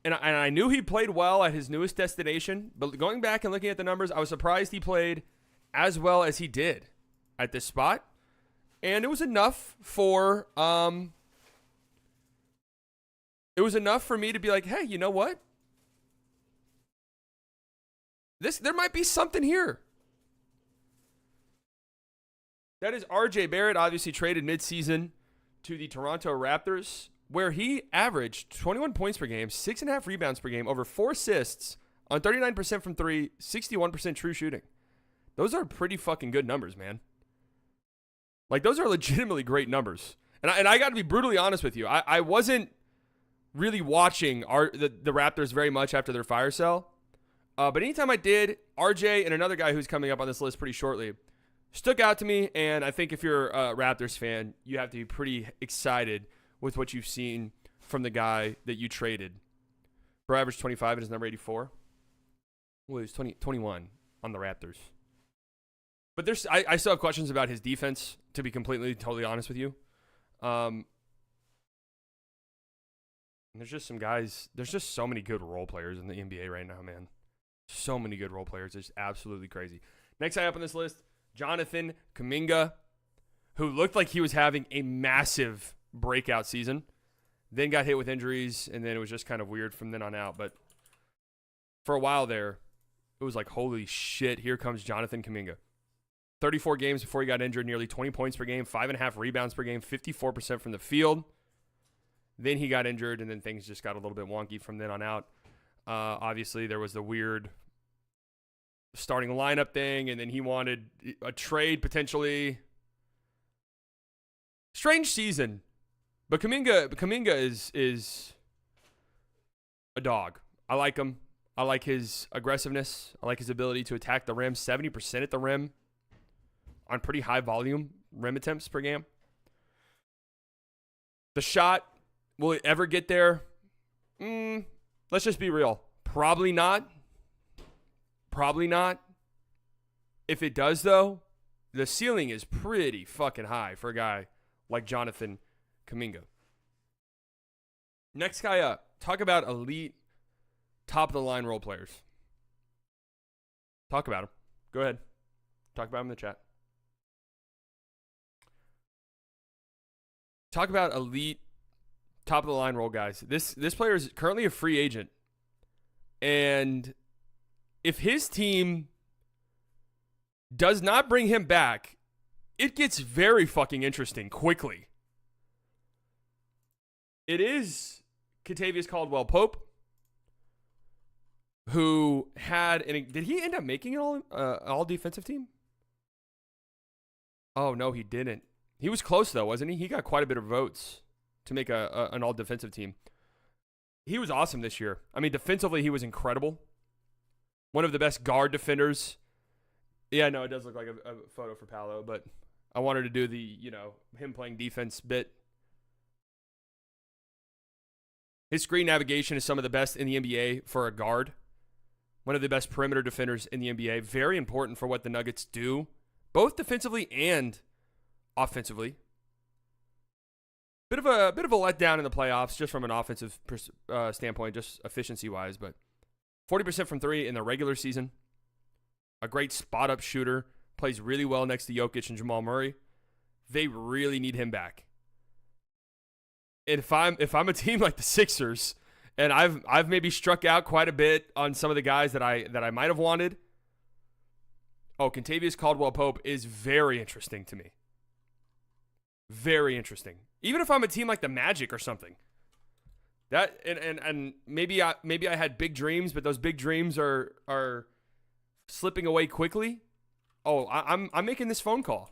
Speaker 1: And I knew he played well at his newest destination. But going back and looking at the numbers, I was surprised he played as well as he did at this spot. And it was enough for me to be like, hey, you know what? There might be something here. That is RJ Barrett, obviously traded midseason to the Toronto Raptors, where he averaged 21 points per game, 6.5 rebounds per game, over 4 assists on 39% from three, 61% true shooting. Those are pretty fucking good numbers, man. Like, those are legitimately great numbers. And I got to be brutally honest with you. I wasn't really watching the Raptors very much after their fire sale. But anytime I did, RJ and another guy who's coming up on this list pretty shortly stuck out to me. And I think if you're a Raptors fan, you have to be pretty excited with what you've seen from the guy that you traded. For average 25 and his number 84. Well, he was 21 on the Raptors. But I still have questions about his defense, to be totally honest with you. There's just some guys. There's just so many good role players in the NBA right now, man. So many good role players. It's absolutely crazy. Next guy up on this list, Jonathan Kuminga, who looked like he was having a massive breakout season. Then got hit with injuries, and then it was just kind of weird from then on out. But for a while there, it was like, holy shit, here comes Jonathan Kuminga. 34 games before he got injured, nearly 20 points per game, 5.5 rebounds per game, 54% from the field. Then he got injured, and then things just got a little bit wonky from then on out. Obviously, there was the weird starting lineup thing, and then he wanted a trade potentially. Strange season. But Kuminga is a dog. I like him. I like his aggressiveness. I like his ability to attack the rim. 70% at the rim on pretty high volume rim attempts per game. The shot, will it ever get there? Let's just be real. Probably not. Probably not. If it does, though, the ceiling is pretty fucking high for a guy like Jonathan Kuminga. Next guy up. Talk about elite, top-of-the-line role players. Talk about him. Go ahead. Talk about him in the chat. Talk about elite, top-of-the-line role guys. This player is currently a free agent. And if his team does not bring him back, it gets very fucking interesting quickly. It is Kentavious Caldwell-Pope. who did he end up making an all defensive team? Oh no, he didn't. He was close though, wasn't he? He got quite a bit of votes to make an all defensive team. He was awesome this year. I mean, defensively, he was incredible. One of the best guard defenders. Yeah, no, it does look like a photo for Paolo, but I wanted to do the, him playing defense bit. His screen navigation is some of the best in the NBA for a guard. One of the best perimeter defenders in the NBA. Very important for what the Nuggets do, both defensively and offensively. Bit of a letdown in the playoffs, just from an offensive standpoint, just efficiency-wise, but 40% from three in the regular season. A great spot-up shooter. Plays really well next to Jokic and Jamal Murray. They really need him back. And if I'm a team like the Sixers, and I've maybe struck out quite a bit on some of the guys that I might have wanted. Oh, Kentavious Caldwell-Pope is very interesting to me. Very interesting. Even if I'm a team like the Magic or something. That and maybe I had big dreams, but those big dreams are slipping away quickly. Oh, I'm making this phone call.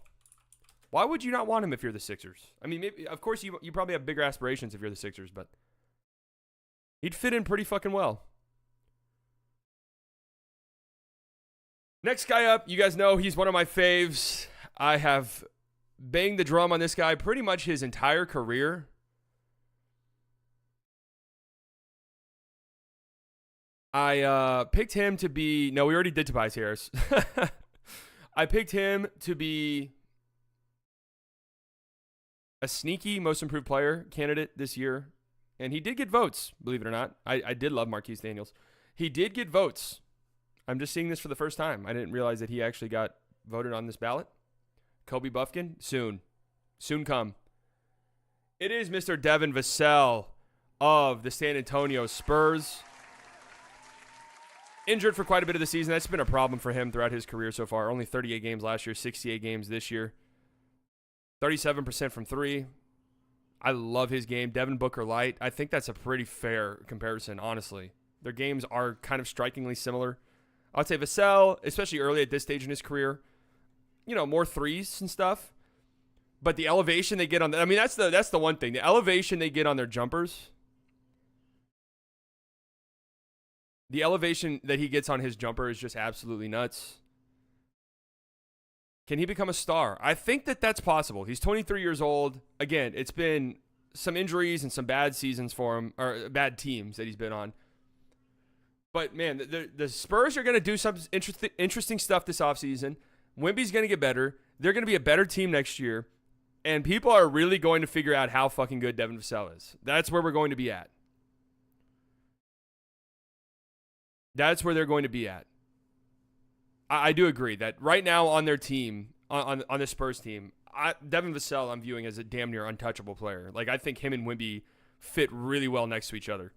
Speaker 1: Why would you not want him if you're the Sixers? I mean, maybe of course you probably have bigger aspirations if you're the Sixers, but he'd fit in pretty fucking well. Next guy up, you guys know he's one of my faves. I have banged the drum on this guy pretty much his entire career. I picked him to be... No, we already did Tobias Harris. I picked him to be a sneaky most improved player candidate this year. And he did get votes, believe it or not. I did love Marquise Daniels. He did get votes. I'm just seeing this for the first time. I didn't realize that he actually got voted on this ballot. Kobe Buffkin, soon. Soon come. It is Mr. Devin Vassell of the San Antonio Spurs. Injured for quite a bit of the season. That's been a problem for him throughout his career so far. Only 38 games last year, 68 games this year. 37% from three. I love his game. Devin Booker light. I think that's a pretty fair comparison, honestly. Their games are kind of strikingly similar. I would say Vassell, especially early at this stage in his career, more threes and stuff. But the elevation they get on that's the one thing. The elevation they get on their jumpers. The elevation that he gets on his jumper is just absolutely nuts. Can he become a star? I think that's possible. He's 23 years old. Again, it's been some injuries and some bad seasons for him, or bad teams that he's been on. But, man, the Spurs are going to do some interesting stuff this offseason. Wemby's going to get better. They're going to be a better team next year. And people are really going to figure out how fucking good Devin Vassell is. That's where we're going to be at. That's where they're going to be at. I do agree that right now on their team, on the Spurs team, Devin Vassell I'm viewing as a damn near untouchable player. Like, I think him and Wemby fit really well next to each other.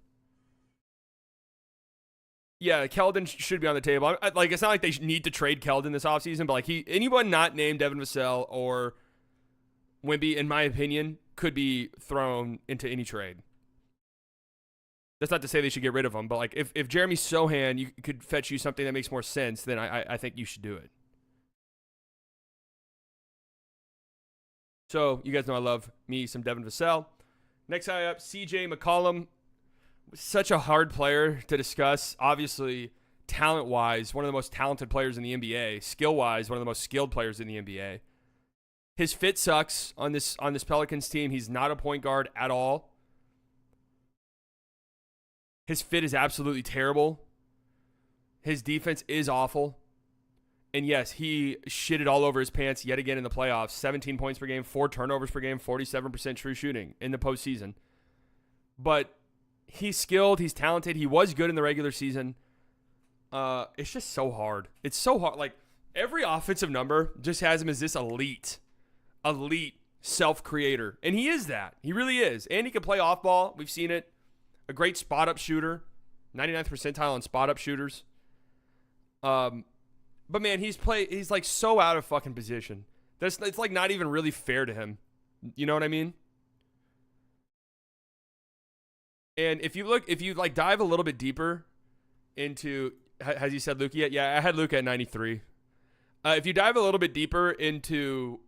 Speaker 1: Yeah, Keldon should be on the table. It's not like they need to trade Keldon this offseason, but anyone not named Devin Vassell or Wemby, in my opinion, could be thrown into any trade. That's not to say they should get rid of him, but if Jeremy Sohan could fetch you something that makes more sense, then I think you should do it. So you guys know I love me some Devin Vassell. Next guy up, CJ McCollum. Such a hard player to discuss. Obviously, talent-wise, one of the most talented players in the NBA. Skill-wise, one of the most skilled players in the NBA. His fit sucks on this Pelicans team. He's not a point guard at all. His fit is absolutely terrible. His defense is awful. And yes, he shitted all over his pants yet again in the playoffs. 17 points per game, 4 turnovers per game, 47% true shooting in the postseason. But he's skilled. He's talented. He was good in the regular season. It's just so hard. It's so hard. Every offensive number just has him as this elite self-creator. And he is that. He really is. And he can play off ball. We've seen it. A great spot-up shooter. 99th percentile on spot-up shooters. But, man, he's so out of fucking position. It's not even really fair to him. You know what I mean? And if you dive a little bit deeper into, has he said Luka yet? Yeah, I had Luka at 93. If you dive a little bit deeper into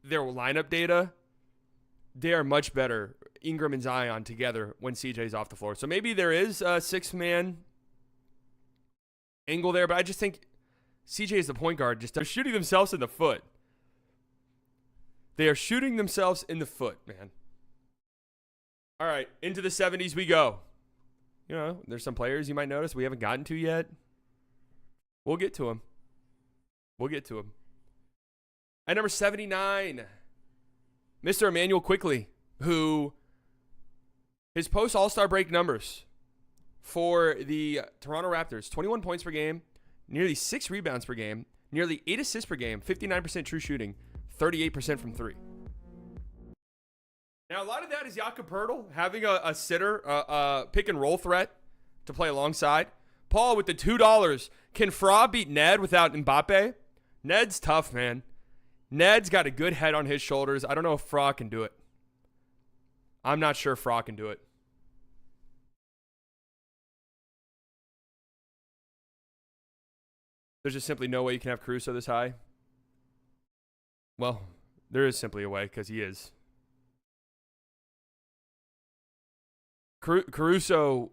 Speaker 1: their lineup data, they are much better, Ingram and Zion together, when CJ's off the floor. So maybe there is a six-man angle there, but I just think CJ is the point guard. They're shooting themselves in the foot. They are shooting themselves in the foot, man. All right, into the 70s we go. You know, there's some players you might notice we haven't gotten to yet. We'll get to them. At number 79, Mr. Emmanuel Quickley, who his post-All-Star break numbers for the Toronto Raptors, 21 points per game, nearly 6 rebounds per game, nearly 8 assists per game, 59% true shooting, 38% from 3. Now, a lot of that is Jakob Poeltl having a sitter, pick and roll threat to play alongside. Paul with the $2. Can Fra beat Ned without Mbappe? Ned's tough, man. Ned's got a good head on his shoulders. I don't know if Fra can do it. I'm not sure Fra can do it. There's just simply no way you can have Caruso this high. Well, there is simply a way because he is. Caruso,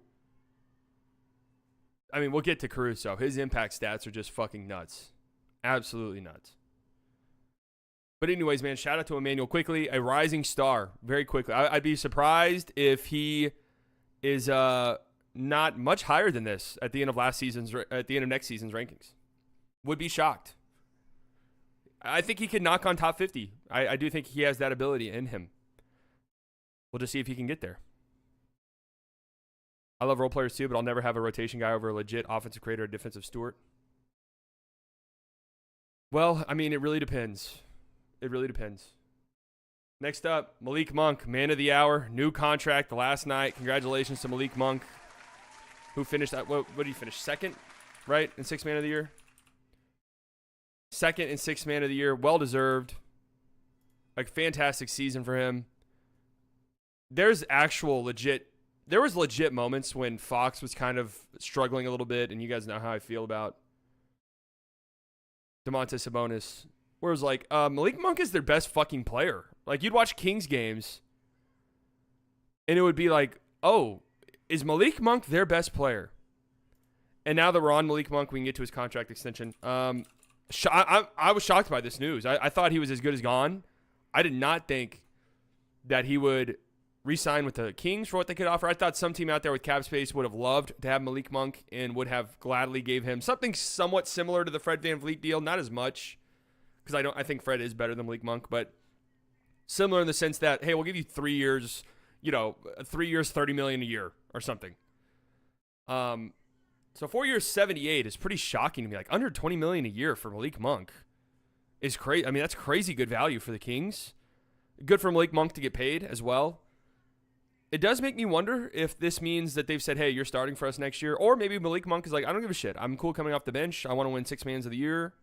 Speaker 1: I mean, we'll get to Caruso. His impact stats are just fucking nuts. Absolutely nuts. But anyways, man, shout out to Emmanuel Quickley, a rising star very quickly. I'd be surprised if he is not much higher than this at the end of next season's rankings. Would be shocked. I think he could knock on top 50. I do think he has that ability in him. We'll just see if he can get there. I love role players too, but I'll never have a rotation guy over a legit offensive creator or defensive steward. Well, I mean, it really depends. It really depends. Next up, Malik Monk, man of the hour, new contract last night. Congratulations to Malik Monk, who finished at, what did he finish? Second, right, in sixth man of the year? Second and sixth man of the year. Well deserved. Like, fantastic season for him. There was legit moments when Fox was kind of struggling a little bit, and you guys know how I feel about Domantas Sabonis. Where it was like, Malik Monk is their best fucking player. Like, you'd watch Kings games, and it would be like, oh, is Malik Monk their best player? And now that we're on Malik Monk, we can get to his contract extension. I was shocked by this news. I thought he was as good as gone. I did not think that he would re-sign with the Kings for what they could offer. I thought some team out there with cap space would have loved to have Malik Monk and would have gladly gave him something somewhat similar to the Fred VanVleet deal. Not as much, because I think Fred is better than Malik Monk, but similar in the sense that, hey, we'll give you 3 years, 3 years, $30 million a year or something. So 4 years, 78 is pretty shocking to me. Like, under $20 million a year for Malik Monk is crazy. I mean, that's crazy good value for the Kings. Good for Malik Monk to get paid as well. It does make me wonder if this means that they've said, hey, you're starting for us next year. Or maybe Malik Monk is like, I don't give a shit. I'm cool coming off the bench. I want to win 6 mans of the year.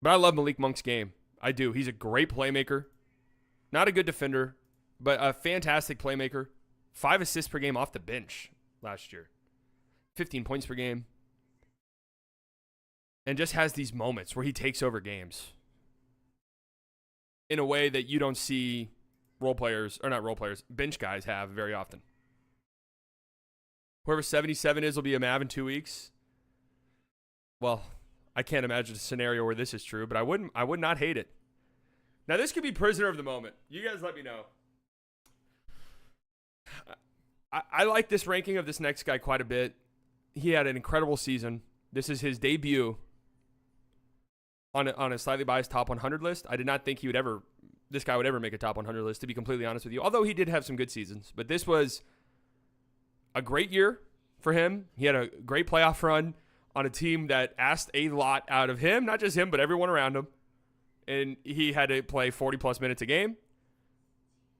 Speaker 1: But I love Malik Monk's game. I do. He's a great playmaker. Not a good defender, but a fantastic playmaker. 5 assists per game off the bench last year. 15 points per game. And just has these moments where he takes over games in a way that you don't see bench guys have very often. Whoever 77 is will be a Mav in 2 weeks. Well, I can't imagine a scenario where this is true, but I would not hate it. Now, this could be prisoner of the moment. You guys let me know. I like this ranking of this next guy quite a bit. He had an incredible season. This is his debut on a slightly biased top 100 list. I did not think this guy would ever make a top 100 list, to be completely honest with you. Although he did have some good seasons. But this was a great year for him. He had a great playoff run on a team that asked a lot out of him. Not just him, but everyone around him. And he had to play 40-plus minutes a game.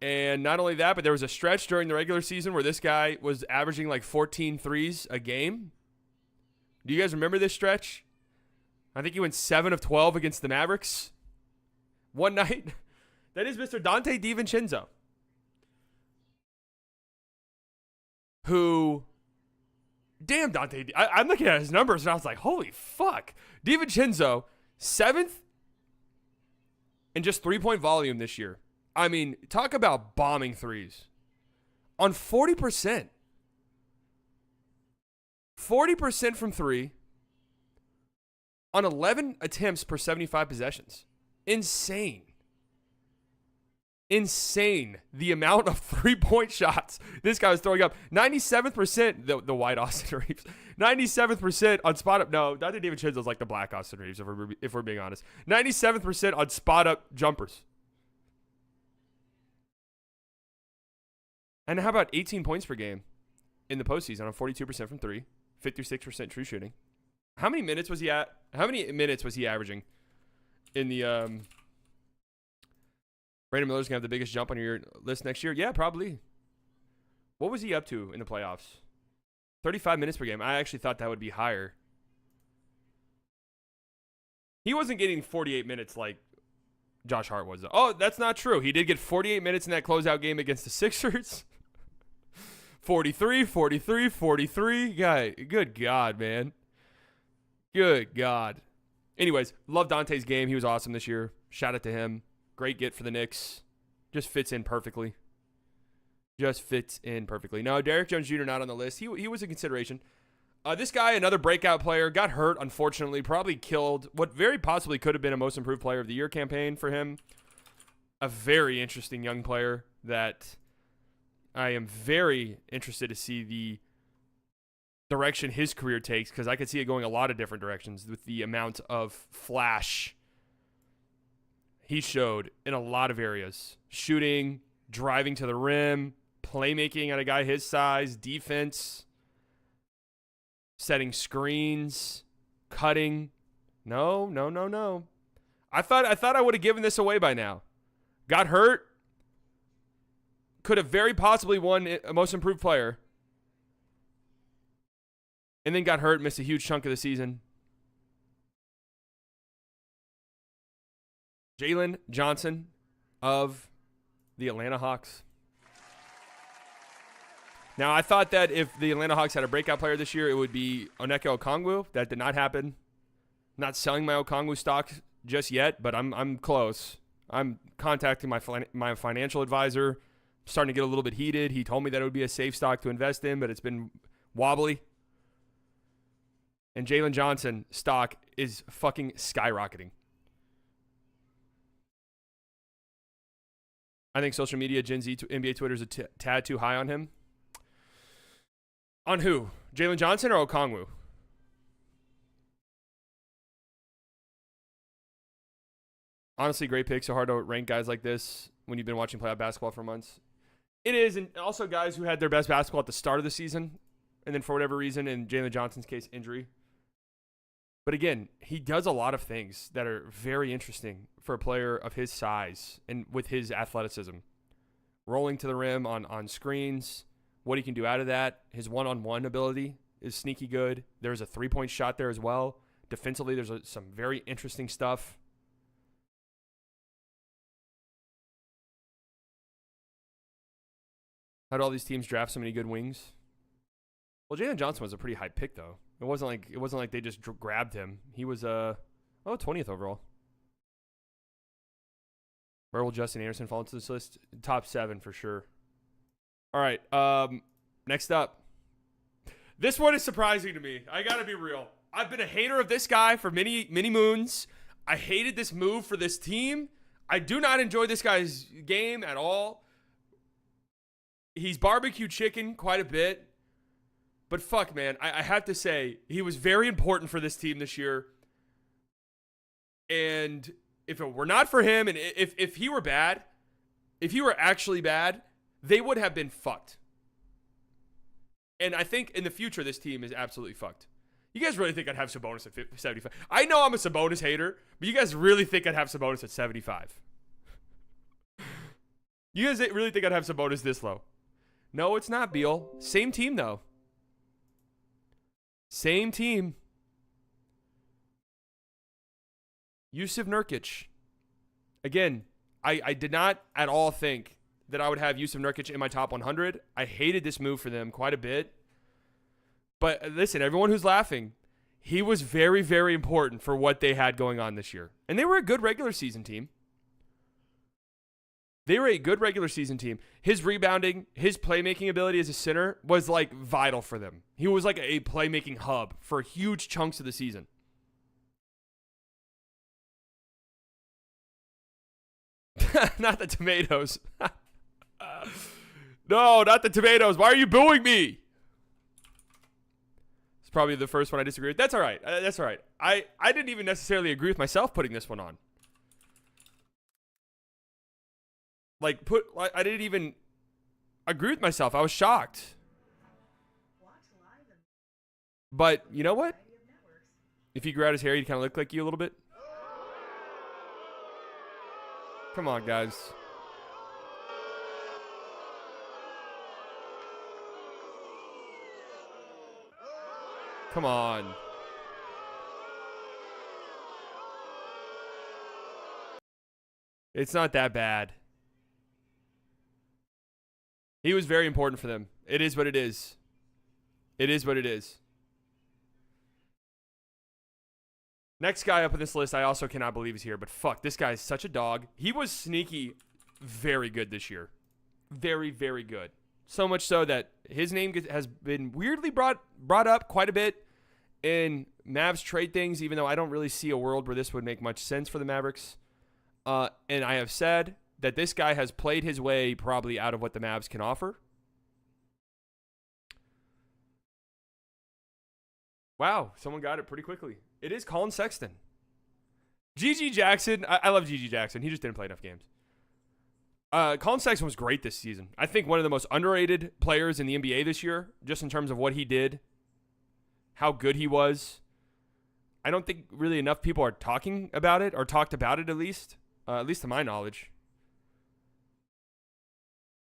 Speaker 1: And not only that, but there was a stretch during the regular season where this guy was averaging like 14 threes a game. Do you guys remember this stretch? I think he went 7 of 12 against the Mavericks one night. That is Mr. Dante DiVincenzo. who, damn, Dante. I'm looking at his numbers and I was like, holy fuck. DiVincenzo, 7th in just 3-point volume this year. I mean, talk about bombing threes on 40%. 40% from three on 11 attempts per 75 possessions. Insane. Insane the amount of 3-point shots this guy was throwing up. 97%, the white Austin Reeves. 97% on spot up. No, Dante DiVincenzo's like the black Austin Reeves, if we're being honest. 97% on spot up jumpers. And how about 18 points per game in the postseason on 42% from three, 56% true shooting? How many minutes was he at? How many minutes was he averaging in the Brandon Miller's going to have the biggest jump on your list next year? Yeah, probably. What was he up to in the playoffs? 35 minutes per game. I actually thought that would be higher. He wasn't getting 48 minutes like Josh Hart was. Oh, that's not true. He did get 48 minutes in that closeout game against the Sixers. 43, 43, 43. Guy, good God, man. Good God. Anyways, love Dante's game. He was awesome this year. Shout out to him. Great get for the Knicks. Just fits in perfectly. Just fits in perfectly. No, Derrick Jones Jr. not on the list. He was a consideration. This guy, another breakout player, got hurt, unfortunately. Probably killed what very possibly could have been a Most Improved Player of the Year campaign for him. A very interesting young player that I am very interested to see the direction his career takes, because I could see it going a lot of different directions with the amount of flash he showed in a lot of areas. Shooting, driving to the rim, playmaking at a guy his size, defense, setting screens, cutting. No. I thought I would have given this away by now. Got hurt. Could have very possibly won a Most Improved Player. And then got hurt, missed a huge chunk of the season. Jalen Johnson of the Atlanta Hawks. Now, I thought that if the Atlanta Hawks had a breakout player this year, it would be Onyeka Okongwu. That did not happen. Not selling my Okongwu stock just yet, but I'm close. I'm contacting my financial advisor. Starting to get a little bit heated. He told me that it would be a safe stock to invest in, but it's been wobbly. And Jalen Johnson stock is fucking skyrocketing. I think social media, Gen Z, NBA Twitter is a tad too high on him. On who? Jalen Johnson or Okongwu? Honestly, great pick. So hard to rank guys like this when you've been watching playoff basketball for months. It is, and also guys who had their best basketball at the start of the season, and then for whatever reason, in Jalen Johnson's case, injury. But again, he does a lot of things that are very interesting for a player of his size and with his athleticism. Rolling to the rim on screens, what he can do out of that. His one-on-one ability is sneaky good. There's a three-point shot there as well. Defensively, there's some very interesting stuff. How do all these teams draft so many good wings? Well, Jalen Johnson was a pretty high pick, though. It wasn't like they just grabbed him. He was 20th overall. Where will Justin Anderson fall into this list? Top 7 for sure. All right. Next up. This one is surprising to me. I gotta be real. I've been a hater of this guy for many moons. I hated this move for this team. I do not enjoy this guy's game at all. He's barbecue chicken quite a bit. But fuck, man, I have to say, he was very important for this team this year. And if it were not for him, and if he were bad, if he were actually bad, they would have been fucked. And I think in the future, this team is absolutely fucked. You guys really think I'd have Sabonis at 75? I know I'm a Sabonis hater, but you guys really think I'd have Sabonis at 75? You guys really think I'd have Sabonis this low? No, it's not, Beal. Same team, though. Same team. Jusuf Nurkic. Again, I did not at all think that I would have Yusuf Nurkic in my top 100. I hated this move for them quite a bit. But listen, everyone who's laughing, he was very, very important for what they had going on this year. And they were a good regular season team. They were a good regular season team. His rebounding, his playmaking ability as a center was like vital for them. He was like a playmaking hub for huge chunks of the season. Not the tomatoes. No, not the tomatoes. Why are you booing me? It's probably the first one I disagree with. That's all right. That's all right. I didn't even necessarily agree with myself putting this one on. I didn't even agree with myself. I was shocked. But you know what? If he grew out his hair, he'd kind of look like you a little bit. Come on, guys. Come on. It's not that bad. He was very important for them. It is what it is. It is what it is. Next guy up on this list, I also cannot believe is here, but fuck, this guy is such a dog. He was sneaky very good this year. Very, very good. So much so that his name has been weirdly brought up quite a bit in Mavs trade things, even though I don't really see a world where this would make much sense for the Mavericks. And I have said that this guy has played his way probably out of what the Mavs can offer. Wow, someone got it pretty quickly. It is Colin Sexton. G.G. Jackson. I love G.G. Jackson. He just didn't play enough games. Colin Sexton was great this season. I think one of the most underrated players in the NBA this year, just in terms of what he did, how good he was. I don't think really enough people are talking about it, or talked about it at least to my knowledge.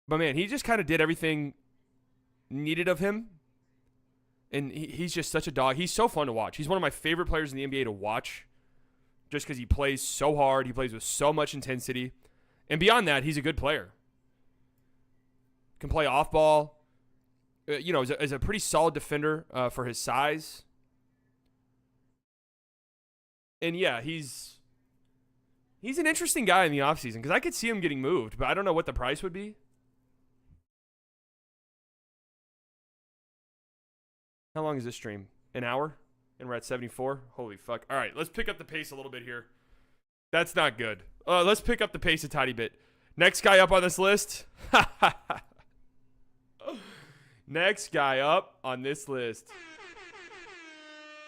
Speaker 1: But man, he just kind of did everything needed of him. And he's just such a dog. He's so fun to watch. He's one of my favorite players in the NBA to watch just because he plays so hard. He plays with so much intensity. And beyond that, he's a good player. Can play off ball. Is a pretty solid defender for his size. And yeah, he's an interesting guy in the offseason because I could see him getting moved, but I don't know what the price would be. How long is this stream? An hour? And we're at 74? Holy fuck. All right, let's pick up the pace a little bit here. That's not good. Let's pick up the pace a tiny bit. Next guy up on this list. Next guy up on this list.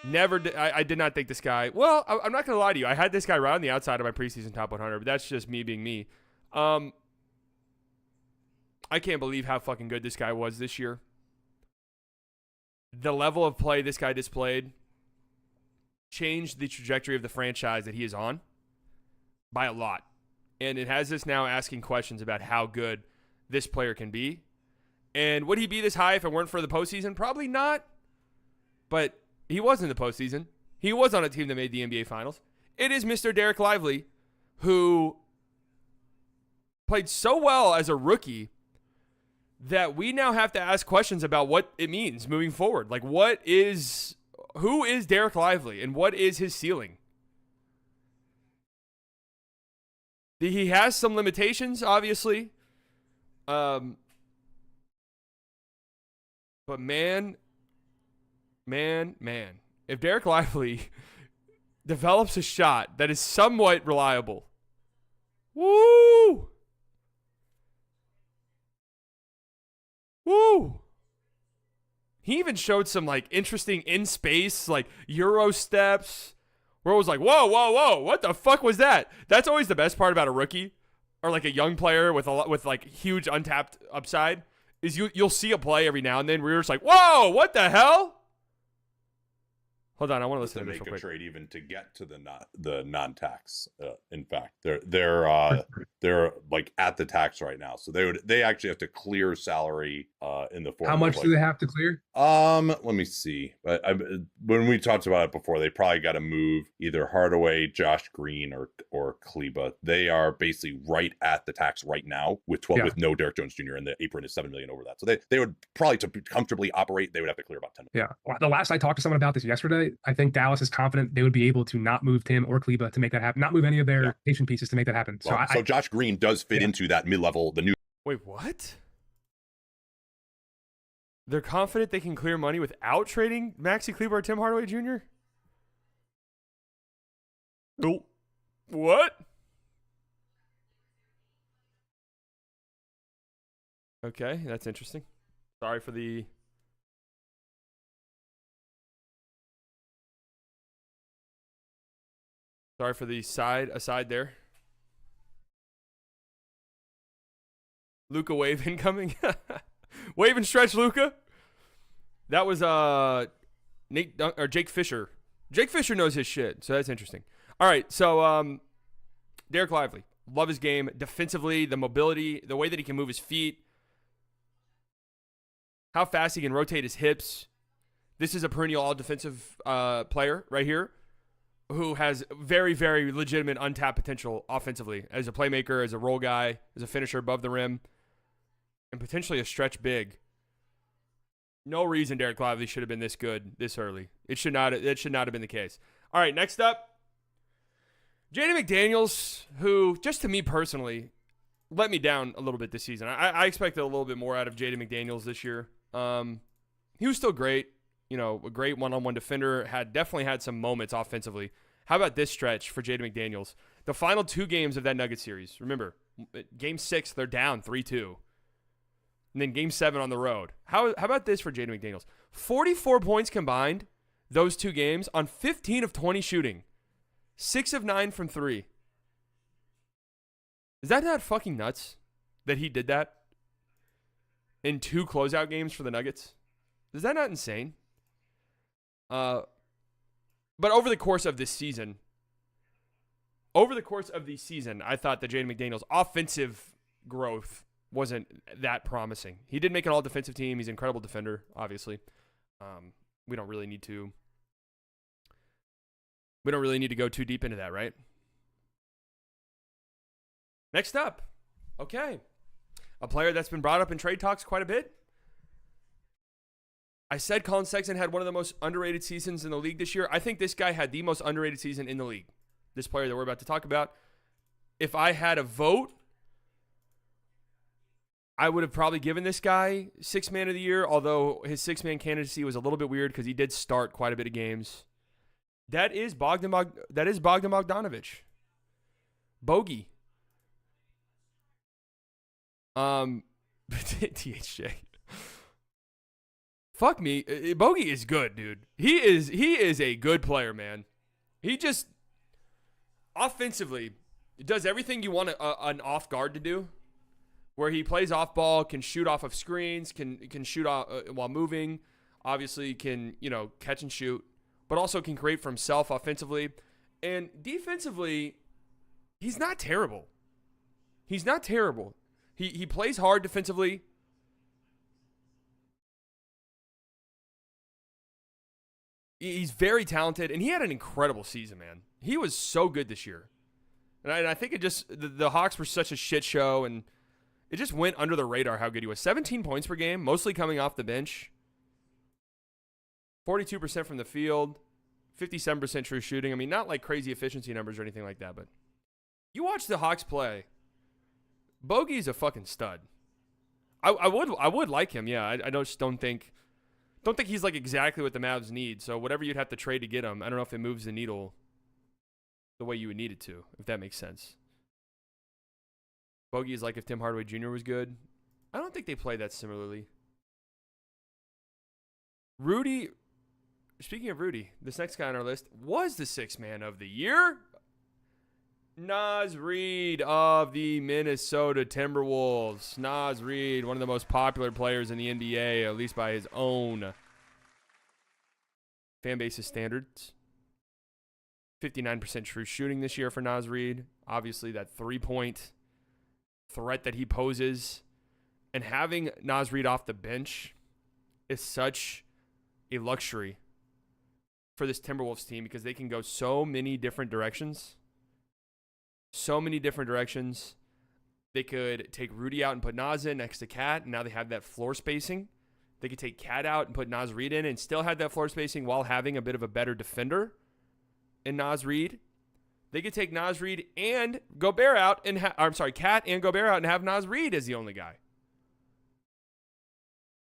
Speaker 1: I did not think this guy. Well, I'm not going to lie to you. I had this guy right on the outside of my preseason top 100, but that's just me being me. I can't believe how fucking good this guy was this year. The level of play this guy displayed changed the trajectory of the franchise that he is on by a lot. And it has us now asking questions about how good this player can be. And would he be this high if it weren't for the postseason? Probably not. But he was in the postseason. He was on a team that made the NBA Finals. It is Mr. Derek Lively, who played so well as a rookie that we now have to ask questions about what it means moving forward. Like, who is Derek Lively and what is his ceiling? He has some limitations, obviously. But man. If Derek Lively develops a shot that is somewhat reliable, woo! He even showed some interesting in space Euro steps where it was like, whoa, what the fuck was that? That's always the best part about a rookie or a young player with huge untapped upside is you'll see a play every now and then where you're just like, whoa, what the hell? Hold on, I want to
Speaker 2: To
Speaker 1: listen to this
Speaker 2: make
Speaker 1: real
Speaker 2: a
Speaker 1: quick.
Speaker 2: trade even to get to the non-tax. In fact, they're like at the tax right now, so they actually have to clear salary in the
Speaker 3: How
Speaker 2: form of
Speaker 3: much do
Speaker 2: like
Speaker 3: they have to clear?
Speaker 2: let me see. When we talked about it before, they probably got to move either Hardaway, Josh Green, or Kleba. They are basically right at the tax right now with 12
Speaker 3: Yeah.
Speaker 2: with no Derek Jones Jr. and the apron is $7 million over that. So they would probably to comfortably operate. They would have to clear about 10.
Speaker 3: Yeah. Well, the last I talked to someone about this yesterday, I think Dallas is confident they would be able to not move Tim or Kleba to make that happen, not move any of their rotation pieces to make that happen. So,
Speaker 2: Well, so Josh Green does fit into that mid-level, the new.
Speaker 1: Wait, what? They're confident they can clear money without trading Maxi Kleber or Tim Hardaway Jr.? No. What? Okay, that's interesting. Sorry for the... Sorry for the aside there. Luka wave incoming. Wave and stretch, Luka. That was Jake Fisher. Jake Fisher knows his shit, so that's interesting. All right, so Derek Lively. Love his game. Defensively, the mobility, the way that he can move his feet, how fast he can rotate his hips. This is a perennial all-defensive player right here who has very, very legitimate untapped potential offensively as a playmaker, as a role guy, as a finisher above the rim, and potentially a stretch big. No reason Derek Lively should have been this good this early. It should not have been the case. All right, next up, Jaden McDaniels, who, just to me personally, let me down a little bit this season. I expected a little bit more out of Jaden McDaniels this year. He was still great. You know, a great one-on-one defender. Definitely had some moments offensively. How about this stretch for Jaden McDaniels? The final 2 games of that Nuggets series. Remember, Game 6, they're down 3-2. And then Game 7 on the road. How about this for Jaden McDaniels? 44 points combined, those 2 games, on 15 of 20 shooting. 6 of 9 from 3. Is that not fucking nuts that he did that in 2 closeout games for the Nuggets? Is that not insane? But over the course of this season, I thought that Jaden McDaniels' offensive growth wasn't that promising. He did make an all-defensive team. He's an incredible defender, obviously. We don't really need to go too deep into that, right? Next up, okay, a player that's been brought up in trade talks quite a bit. I said Colin Sexton had one of the most underrated seasons in the league this year. I think this guy had the most underrated season in the league. This player that we're about to talk about. If I had a vote, I would have probably given this guy 6th man of the year, although his 6th man candidacy was a little bit weird because he did start quite a bit of games. That is Bogdan Bogdanovic. Bogey. THJ. Fuck me. Bogey is good, dude. He is a good player, man. He just offensively does everything you want an off guard to do, where he plays off ball, can shoot off of screens, can shoot while moving, obviously can, catch and shoot, but also can create for himself offensively. And defensively, he's not terrible. He plays hard defensively. He's very talented, and he had an incredible season, man. He was so good this year. And I think it just, the Hawks were such a shit show, and it just went under the radar how good he was. 17 points per game, mostly coming off the bench. 42% from the field, 57% true shooting. I mean, not like crazy efficiency numbers or anything like that, but you watch the Hawks play, Bogey's a fucking stud. I would like him, yeah. I just don't think he's like exactly what the Mavs need. So whatever you'd have to trade to get him, I don't know if it moves the needle the way you would need it to, if that makes sense. Bogey is like if Tim Hardaway Jr. was good. I don't think they play that similarly. Rudy, speaking of Rudy, this next guy on our list was the 6th man of the year. Naz Reid of the Minnesota Timberwolves. Naz Reid, one of the most popular players in the NBA, at least by his own fan base's standards. 59% true shooting this year for Naz Reid. Obviously, that 3-point threat that he poses. And having Naz Reid off the bench is such a luxury for this Timberwolves team because they can go so many different directions. So many different directions. They could take Rudy out and put Naz in next to Cat, and now they have that floor spacing. They could take Cat out and put Naz Reid in and still have that floor spacing while having a bit of a better defender in Naz Reid. They could take Naz Reid and Gobert out and Cat and Gobert out and have Naz Reid as the only guy.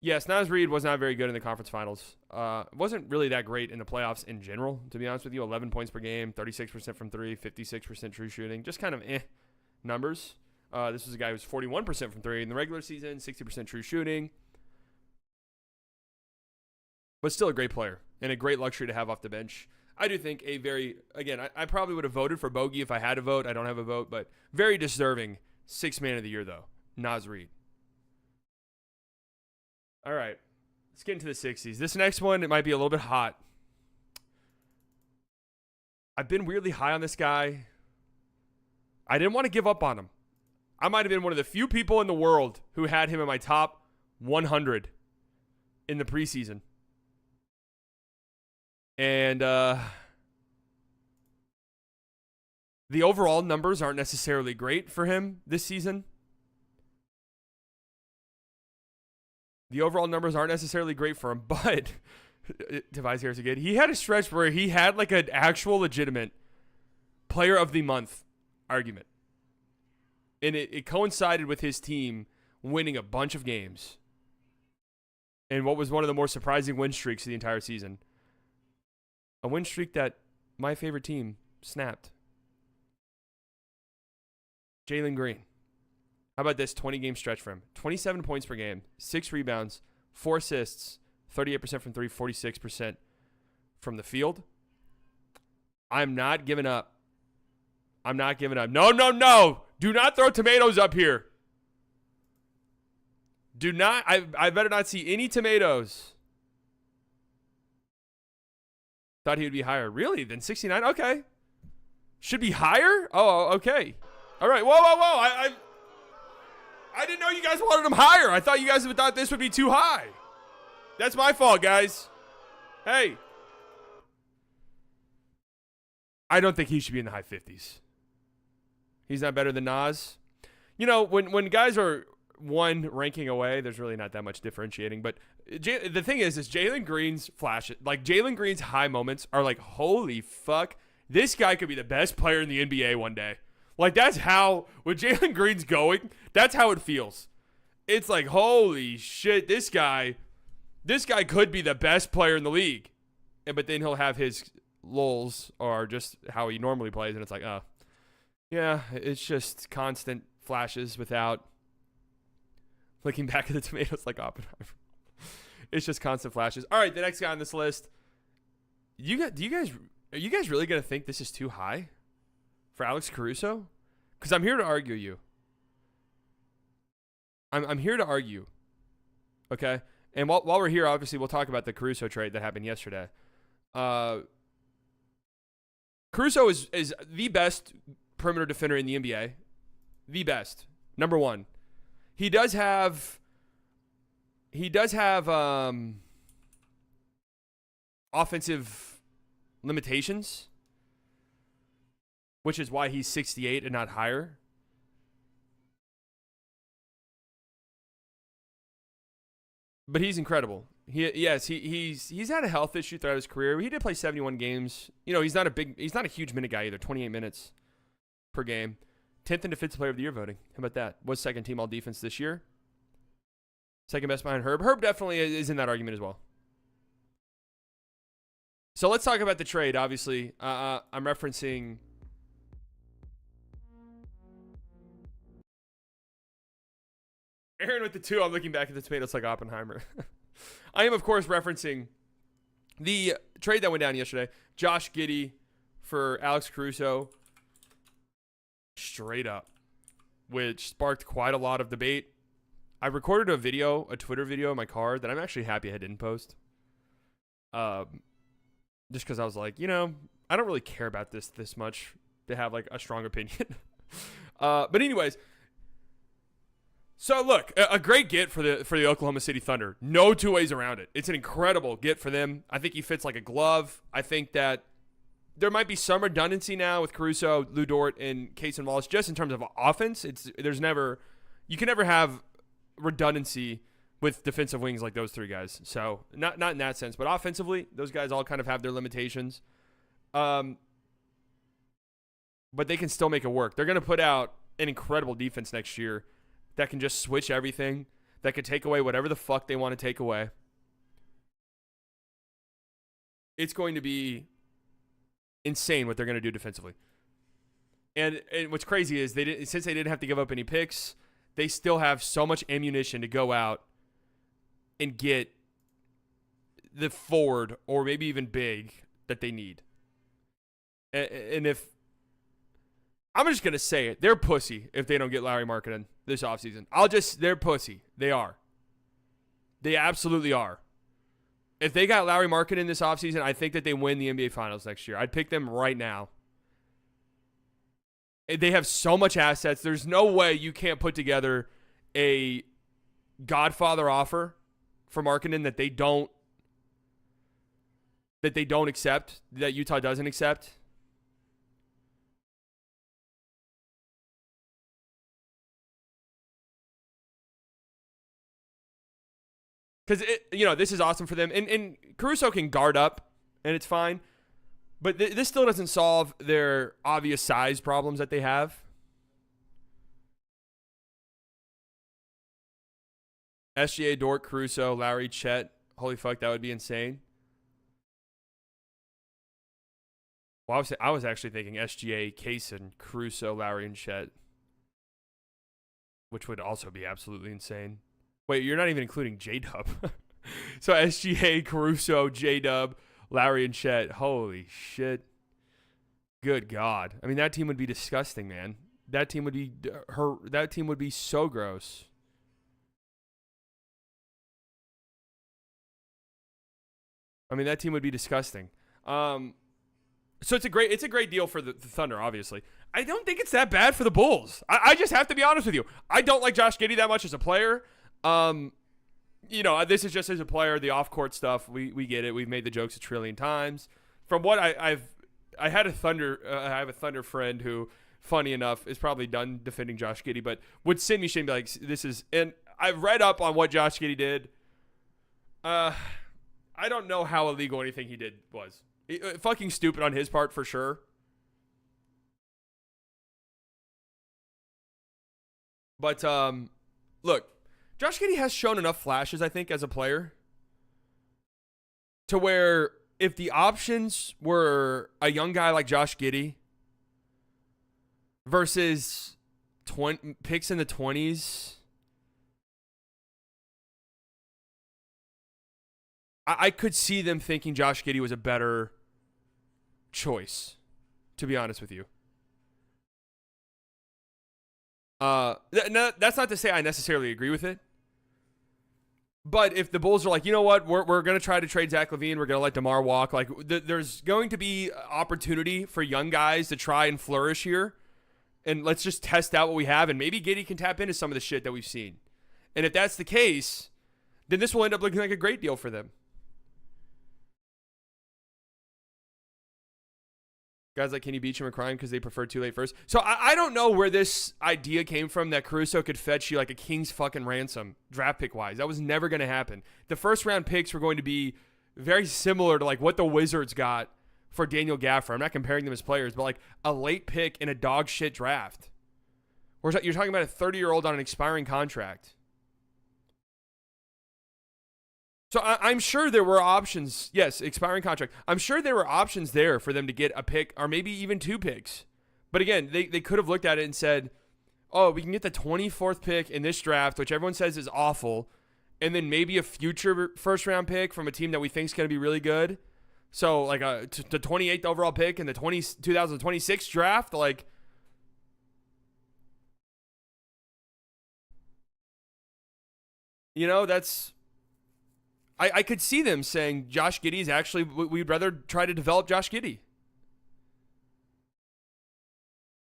Speaker 1: Yes, Naz Reid was not very good in the conference finals. Wasn't really that great in the playoffs in general, to be honest with you. 11 points per game, 36% from three, 56% true shooting. Just kind of numbers. This was a guy who was 41% from three in the regular season, 60% true shooting. But still a great player and a great luxury to have off the bench. I do think I probably would have voted for Bogey if I had a vote. I don't have a vote, but very deserving sixth man of the year, though. Naz Reid. All right. Let's get into the 60s. This next one, it might be a little bit hot. I've been weirdly high on this guy. I didn't want to give up on him. I might have been one of the few people in the world who had him in my top 100 in the preseason. And the overall numbers aren't necessarily great for him this season. The overall numbers aren't necessarily great for him, but Tobias Harris again. He had a stretch where he had like an actual legitimate player of the month argument. And it coincided with his team winning a bunch of games. And what was one of the more surprising win streaks of the entire season. A win streak that my favorite team snapped. Jalen Green. How about this 20-game stretch for him? 27 points per game, 6 rebounds, 4 assists, 38% from 3, 46% from the field. I'm not giving up. I'm not giving up. No, no, no. Do not throw tomatoes up here. Do not. I better not see any tomatoes. Thought he would be higher. Really? Than 69? Okay. Should be higher? Oh, okay. All right. Whoa, whoa, whoa. I didn't know you guys wanted him higher. I thought you guys thought this would be too high. That's my fault, guys. Hey. I don't think he should be in the high 50s. He's not better than Naz. You know, when guys are one ranking away, there's really not that much differentiating. But the thing is Jalen Green's flashes, like Jalen Green's high moments are like, holy fuck, this guy could be the best player in the NBA one day. Like, that's how, when Jalen Green's going, that's how it feels. It's like, holy shit, this guy could be the best player in the league. But then he'll have his lulls or just how he normally plays, and it's like, oh, yeah, it's just constant flashes without looking back at the tomatoes like Oppenheimer. It's just constant flashes. All right, the next guy on this list. Are you guys really going to think this is too high for Alex Caruso? Because I'm here to argue you. I'm here to argue. Okay? And while we're here, obviously, we'll talk about the Caruso trade that happened yesterday. Caruso is the best perimeter defender in the NBA. The best. Number one. He does have offensive limitations, which is why he's 68 and not higher. But he's incredible. He's had a health issue throughout his career. He did play 71 games. You know, he's not a huge minute guy either. 28 minutes per game. 10th in defensive player of the year voting. How about that? Was second team all defense this year. Second best behind Herb. Herb definitely is in that argument as well. So let's talk about the trade. Obviously, I'm referencing Aaron with the 2. I'm looking back at the tomatoes like Oppenheimer. I am, of course, referencing the trade that went down yesterday. Josh Giddey for Alex Caruso. Straight up. Which sparked quite a lot of debate. I recorded a Twitter video in my car that I'm actually happy I didn't post. just because I was like, I don't really care about this much to have like a strong opinion. But anyways, so look, a great get for the Oklahoma City Thunder. No two ways around it. It's an incredible get for them. I think he fits like a glove. I think that there might be some redundancy now with Caruso, Lou Dort, and Cason Wallace just in terms of offense. You can never have redundancy with defensive wings like those three guys. So not in that sense, but offensively, those guys all kind of have their limitations. But they can still make it work. They're going to put out an incredible defense next year that can just switch everything, that can take away whatever the fuck they want to take away. It's going to be insane what they're going to do defensively. And what's crazy is since they didn't have to give up any picks, they still have so much ammunition to go out and get the forward or maybe even big that they need. And if I'm just going to say it, they're pussy if they don't get Lauri Markkanen this offseason. They're pussy. They are. They absolutely are. If they got Lauri Markkanen this offseason, I think that they win the NBA Finals next year. I'd pick them right now. They have so much assets. There's no way you can't put together a Godfather offer for Markkanen that they don't accept, that Utah doesn't accept. Because, this is awesome for them. And Caruso can guard up, and it's fine. But this still doesn't solve their obvious size problems that they have. SGA, Dort, Caruso, Lowry, Chet. Holy fuck, that would be insane. Well, I was actually thinking SGA, Cason, Caruso, Lowry, and Chet. Which would also be absolutely insane. Wait, you're not even including J-Dub. So SGA, Caruso, J-Dub, Lowry, and Chet. Holy shit. Good God. I mean, that team would be disgusting, man. That team would be so gross. I mean, that team would be disgusting. So it's a great deal for the Thunder, obviously. I don't think it's that bad for the Bulls. I just have to be honest with you. I don't like Josh Giddey that much as a player. This is just as a player, the off-court stuff. We get it. We've made the jokes a trillion times. From what I have a Thunder friend who, funny enough, is probably done defending Josh Giddey, but would send me shit and be like, and I've read up on what Josh Giddey did. I don't know how illegal anything he did was. Fucking stupid on his part for sure. But look, Josh Giddey has shown enough flashes, I think, as a player to where if the options were a young guy like Josh Giddey versus picks in the 20s, I could see them thinking Josh Giddey was a better choice, to be honest with you. That's not to say I necessarily agree with it. But if the Bulls are like, you know what, we're going to try to trade Zach LaVine, we're going to let DeMar walk, like there's going to be opportunity for young guys to try and flourish here. And let's just test out what we have, and maybe Giddey can tap into some of the shit that we've seen. And if that's the case, then this will end up looking like a great deal for them. Guys like Kenny Beecham are crying because they prefer too late first. So I don't know where this idea came from that Caruso could fetch you like a king's fucking ransom draft pick wise. That was never going to happen. The first round picks were going to be very similar to like what the Wizards got for Daniel Gafford. I'm not comparing them as players, but like a late pick in a dog shit draft. You're talking about a 30-year-old on an expiring contract. So I'm sure there were options. Yes, expiring contract. I'm sure there were options there for them to get a pick or maybe even 2 picks. But again, they could have looked at it and said, oh, we can get the 24th pick in this draft, which everyone says is awful, and then maybe a future first-round pick from a team that we think is going to be really good. So like the 28th overall pick in the 2026 draft, like that's I could see them saying Josh Giddey is actually, we'd rather try to develop Josh Giddey.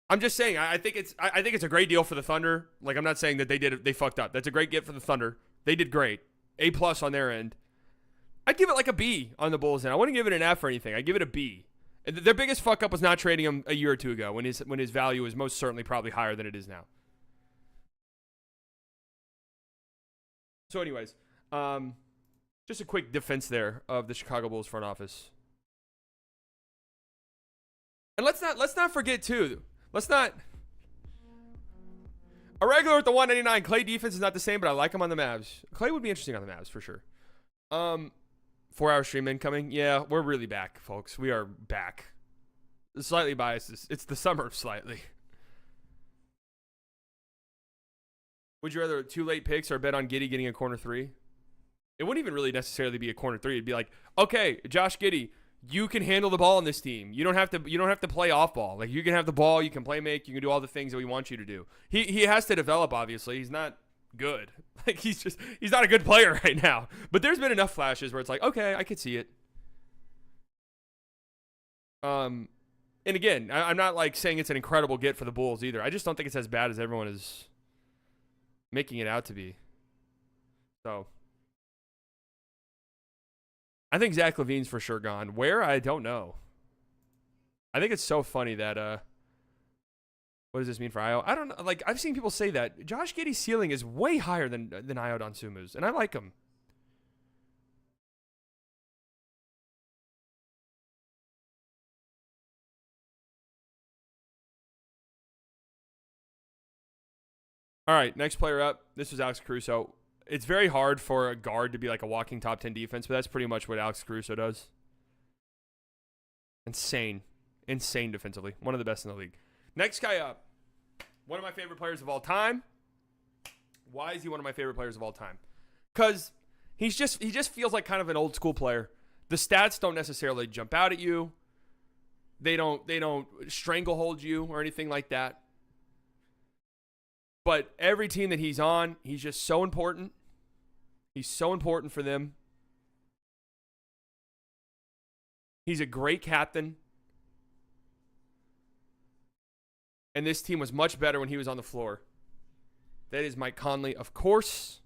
Speaker 1: I'm just saying, I think it's a great deal for the Thunder. Like, I'm not saying that they fucked up. That's a great get for the Thunder. They did great. A+ on their end. I'd give it like a B on the Bulls, and I wouldn't give it an F or anything. I'd give it a B. Their biggest fuck up was not trading him a year or two ago when his value was most certainly probably higher than it is now. So, anyways, just a quick defense there of the Chicago Bulls front office. And let's not forget too. A regular at the 199. Clay defense is not the same, but I like him on the Mavs. Clay would be interesting on the Mavs for sure. 4-hour stream incoming. Yeah, we're really back, folks. We are back. Slightly biased. It's the summer slightly. Would you rather 2 late picks or bet on Giddey getting a corner 3? It wouldn't even really necessarily be a corner 3. It'd be like, okay, Josh Giddey, you can handle the ball in this team. You don't have to play off ball. Like, you can have the ball, you can play make, you can do all the things that we want you to do. He has to develop, obviously. He's not good. Like, he's not a good player right now. But there's been enough flashes where it's like, okay, I could see it. And again, I'm not like saying it's an incredible get for the Bulls either. I just don't think it's as bad as everyone is making it out to be. So I think Zach LaVine's for sure gone. Where? I don't know. I think it's so funny that what does this mean for Ayo? I don't know. Like, I've seen people say that Josh Giddey's ceiling is way higher than Ayo Dosunmu's, and I like him. All right, next player up. This was Alex Caruso. It's very hard for a guard to be like a walking top 10 defense, but that's pretty much what Alex Caruso does. Insane defensively. One of the best in the league. Next guy up. One of my favorite players of all time. Why is he one of my favorite players of all time? Because he just feels like kind of an old school player. The stats don't necessarily jump out at you. They don't stranglehold you or anything like that. But every team that he's on, he's just so important. He's so important for them. He's a great captain. And this team was much better when he was on the floor. That is Mike Conley, of course,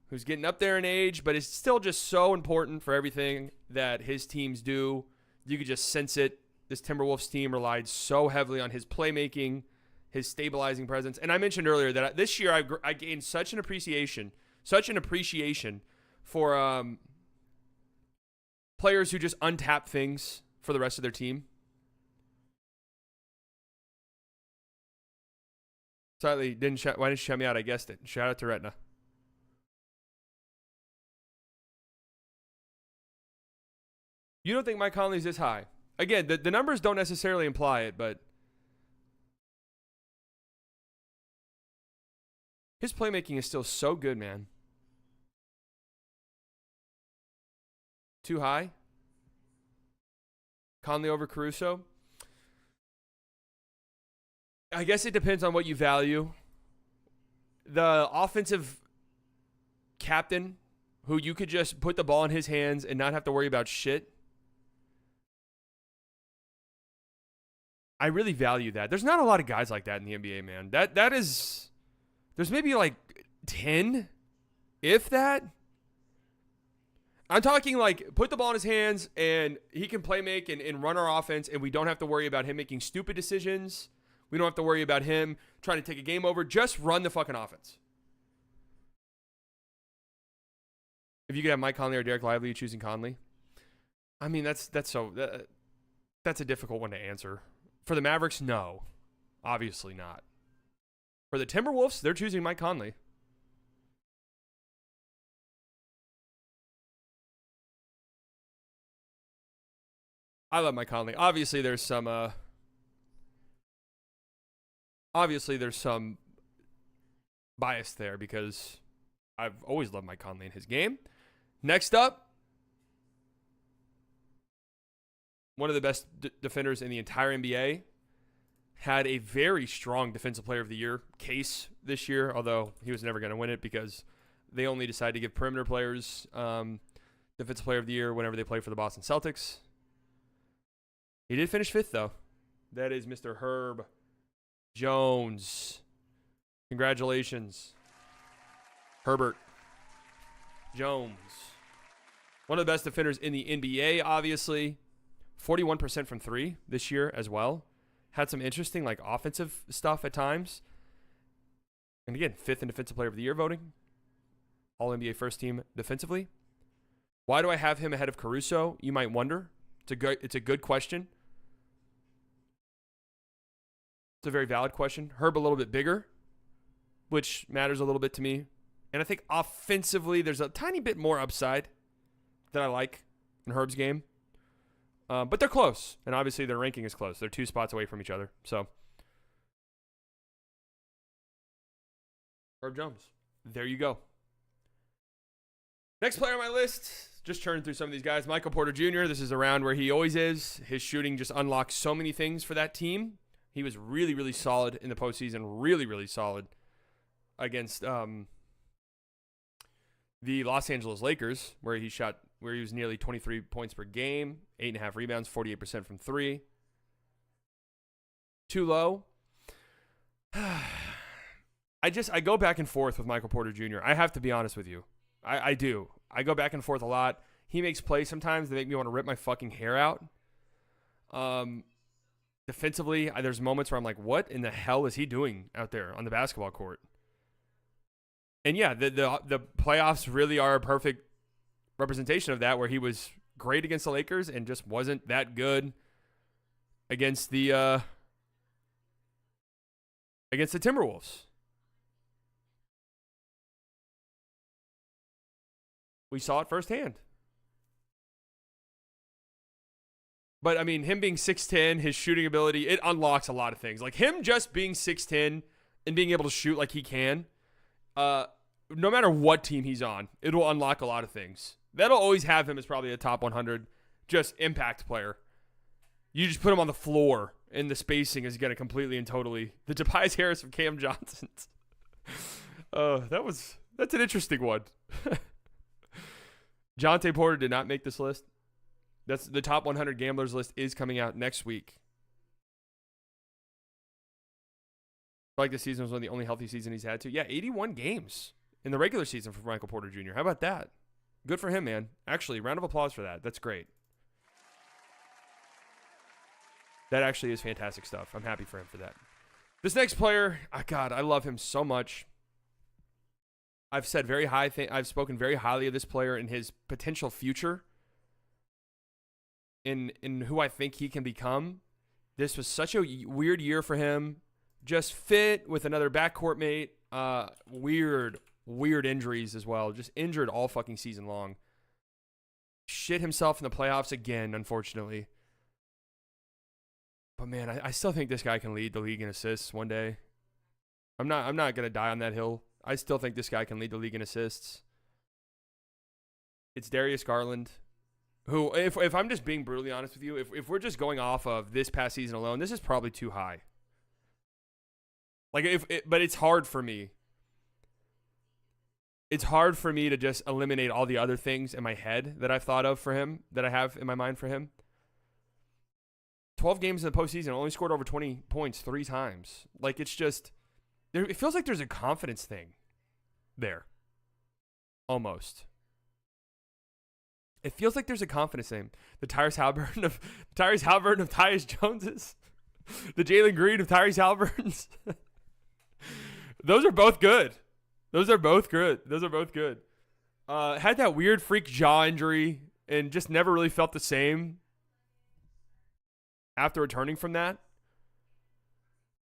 Speaker 1: who's getting up there in age, but is still just so important for everything that his teams do. You could just sense it. This Timberwolves team relied so heavily on his playmaking, his stabilizing presence. And I mentioned earlier that this year I gained such an appreciation for players who just untap things for the rest of their team. Slightly why didn't you shout me out? I guessed it. Shout out to Retina. You don't think Mike Conley's this high? Again, the numbers don't necessarily imply it, but his playmaking is still so good, man. Too high? Conley over Caruso? I guess it depends on what you value. The offensive captain who you could just put the ball in his hands and not have to worry about shit. I really value that. There's not a lot of guys like that in the NBA, man. That is, there's maybe like 10, if that. I'm talking like put the ball in his hands and he can play make and run our offense, and we don't have to worry about him making stupid decisions. We don't have to worry about him trying to take a game over. Just run the fucking offense. If you could have Mike Conley or Derek Lively, you choosing Conley? I mean, that's a difficult one to answer. For the Mavericks, no. Obviously not. For the Timberwolves, they're choosing Mike Conley. I love Mike Conley. Obviously, there's some bias there because I've always loved Mike Conley in his game. Next up, one of the best defenders in the entire NBA, had a very strong Defensive Player of the Year case this year, although he was never going to win it because they only decide to give perimeter players Defensive Player of the Year whenever they play for the Boston Celtics. He did finish 5th, though. That is Mr. Herb Jones. Congratulations, Herbert Jones. One of the best defenders in the NBA, obviously. 41% from 3 this year as well. Had some interesting offensive stuff at times. And again, 5th in Defensive Player of the Year voting. All-NBA first team defensively. Why do I have him ahead of Caruso? You might wonder. It's a good question. It's a very valid question. Herb a little bit bigger, which matters a little bit to me. And I think offensively, there's a tiny bit more upside that I like in Herb's game. But they're close. And obviously, their ranking is close. They're 2 spots away from each other. So, Herb Jones. There you go. Next player on my list. Just churning through some of these guys. Michael Porter Jr. This is a round where he always is. His shooting just unlocks so many things for that team. He was really, really solid in the postseason. Really, really solid against the Los Angeles Lakers, where he was nearly 23 points per game, 8.5 rebounds, 48% from 3. Too low. I go back and forth with Michael Porter Jr. I have to be honest with you. I do. I go back and forth a lot. He makes plays sometimes that make me want to rip my fucking hair out. Defensively, there's moments where I'm like, what in the hell is he doing out there on the basketball court? And yeah, the playoffs really are a perfect representation of that, where he was great against the Lakers and just wasn't that good against the Timberwolves. We saw it firsthand. But, I mean, him being 6'10", his shooting ability, it unlocks a lot of things. Like, him just being 6'10", and being able to shoot like he can, no matter what team he's on, it'll unlock a lot of things. That'll always have him as probably a top 100 just impact player. You just put him on the floor, and the spacing is going to completely and totally. The Tobias Harris of Cam Johnson. That's an interesting one. Jonte Porter did not make this list. That's the top 100 gamblers list is coming out next week. I feel like this season was one of the only healthy season he's had to. Yeah, 81 games in the regular season for Michael Porter Jr. How about that? Good for him, man. Actually, round of applause for that. That's great. That actually is fantastic stuff. I'm happy for him for that. This next player, God, I love him so much. I've said I've spoken very highly of this player and his potential future. In who I think he can become. This was such a weird year for him. Just fit with another backcourt mate. Weird injuries as well. Just injured all fucking season long. Shit himself in the playoffs again, unfortunately. But man, I still think this guy can lead the league in assists one day. I'm not gonna die on that hill. I still think this guy can lead the league in assists. It's Darius Garland, who, if I'm just being brutally honest with you, if we're just going off of this past season alone, this is probably too high. But it's hard for me. It's hard for me to just eliminate all the other things in my head that I've thought of for him, that I have in my mind for him. 12 games in the postseason, only scored over 20 points 3 times. It's just, it feels like there's a confidence thing there. Almost. It feels like there's a confidence thing. The Tyrese Halliburton of Tyus Joneses. The Jalen Green of Tyrese Halliburton's. Those are both good. Had that weird freak jaw injury and just never really felt the same after returning from that.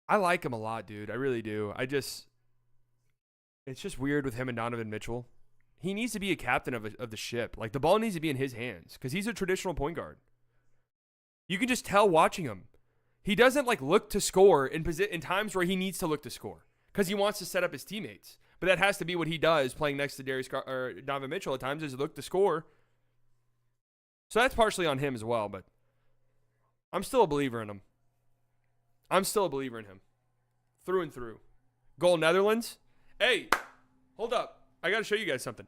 Speaker 1: I like him a lot, dude. I really do. It's just weird with him and Donovan Mitchell. He needs to be a captain of the ship. The ball needs to be in his hands because he's a traditional point guard. You can just tell watching him. He doesn't look to score in times where he needs to look to score because he wants to set up his teammates. But that has to be what he does playing next to Donovan Mitchell at times, is look to score. So that's partially on him as well, but I'm still a believer in him. Through and through. Goal Netherlands. Hey, hold up. I got to show you guys something.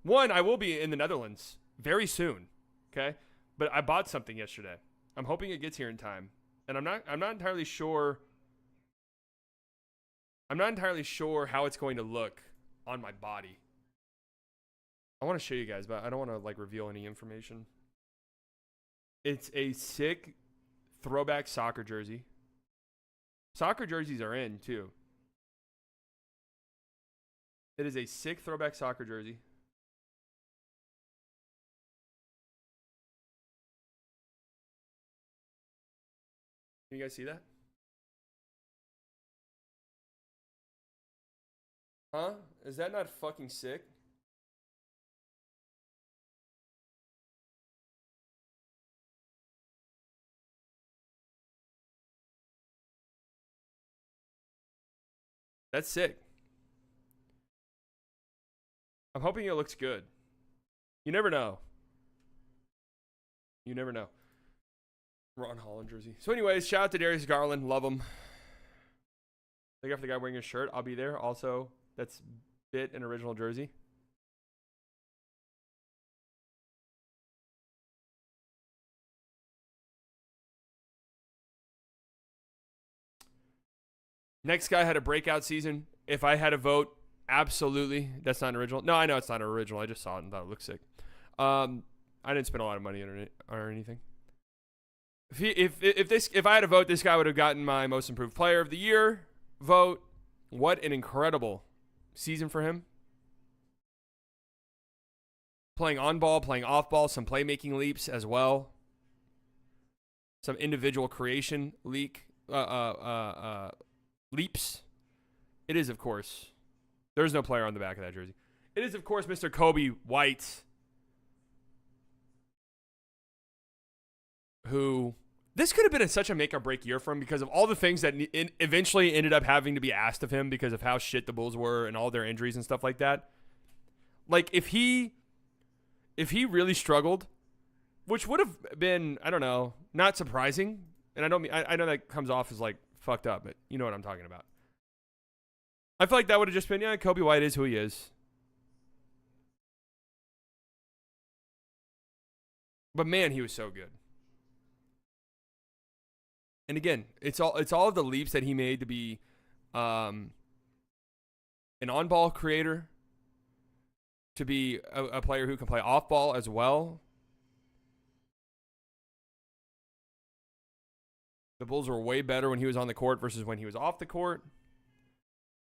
Speaker 1: One, I will be in the Netherlands very soon. Okay, but I bought something yesterday. I'm hoping it gets here in time, and I'm not entirely sure. I'm not entirely sure how it's going to look on my body. I want to show you guys, but I don't want to like reveal any information. It's a sick throwback soccer jersey. Soccer jerseys are in too. It is a sick throwback soccer jersey. Can you guys see that? Huh? Is that not fucking sick? That's sick. I'm hoping it looks good. You never know. You never know. Ron Holland jersey. So anyways, shout out to Darius Garland. Love him. Look after the guy wearing his shirt. I'll be there. Also, that's Bit an original jersey. Next guy had a breakout season. If I had a vote, absolutely. That's not an original. No, I know it's not an original. I just saw it and thought it looked sick. I didn't spend a lot of money on it or anything. If I had a vote, this guy would have gotten my most improved player of the year vote. What an incredible season for him. Playing on ball, playing off ball, some playmaking leaps as well. Some individual creation leaps. It is, of course. There's no player on the back of that jersey. It is, of course, Mr. Kobe White. Who, this could have been such a make or break year for him because of all the things that eventually ended up having to be asked of him because of how shit the Bulls were and all their injuries and stuff like that. Like, if he really struggled, which would have been, I don't know, not surprising. And I know that comes off as like fucked up, but you know what I'm talking about. I feel like that would have just been, yeah, Kobe White is who he is. But man, he was so good. And again, it's all of the leaps that he made to be an on-ball creator, to be a player who can play off-ball as well. The Bulls were way better when he was on the court versus when he was off the court.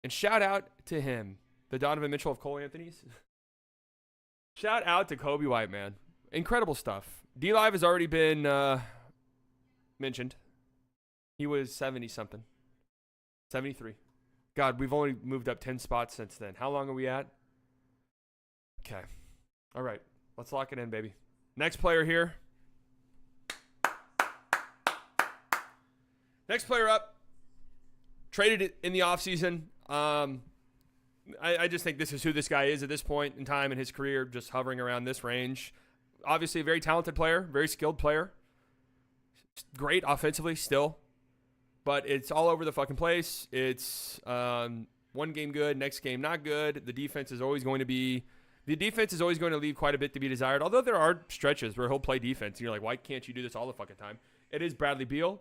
Speaker 1: And shout out to him, the Donovan Mitchell of Cole Anthony's. Shout out to Kobe White, man. Incredible stuff. D-Live has already been mentioned. He was 70-something. 73. God, we've only moved up 10 spots since then. How long are we at? Okay. All right. Let's lock it in, baby. Next player here. Next player up. Traded it in the offseason. I just think this is who this guy is at this point in time in his career, just hovering around this range. Obviously a very talented player, very skilled player. Great offensively still. But it's all over the fucking place. It's one game good, next game not good. The defense is always going to leave quite a bit to be desired. Although there are stretches where he'll play defense. And you're like, why can't you do this all the fucking time? It is Bradley Beal.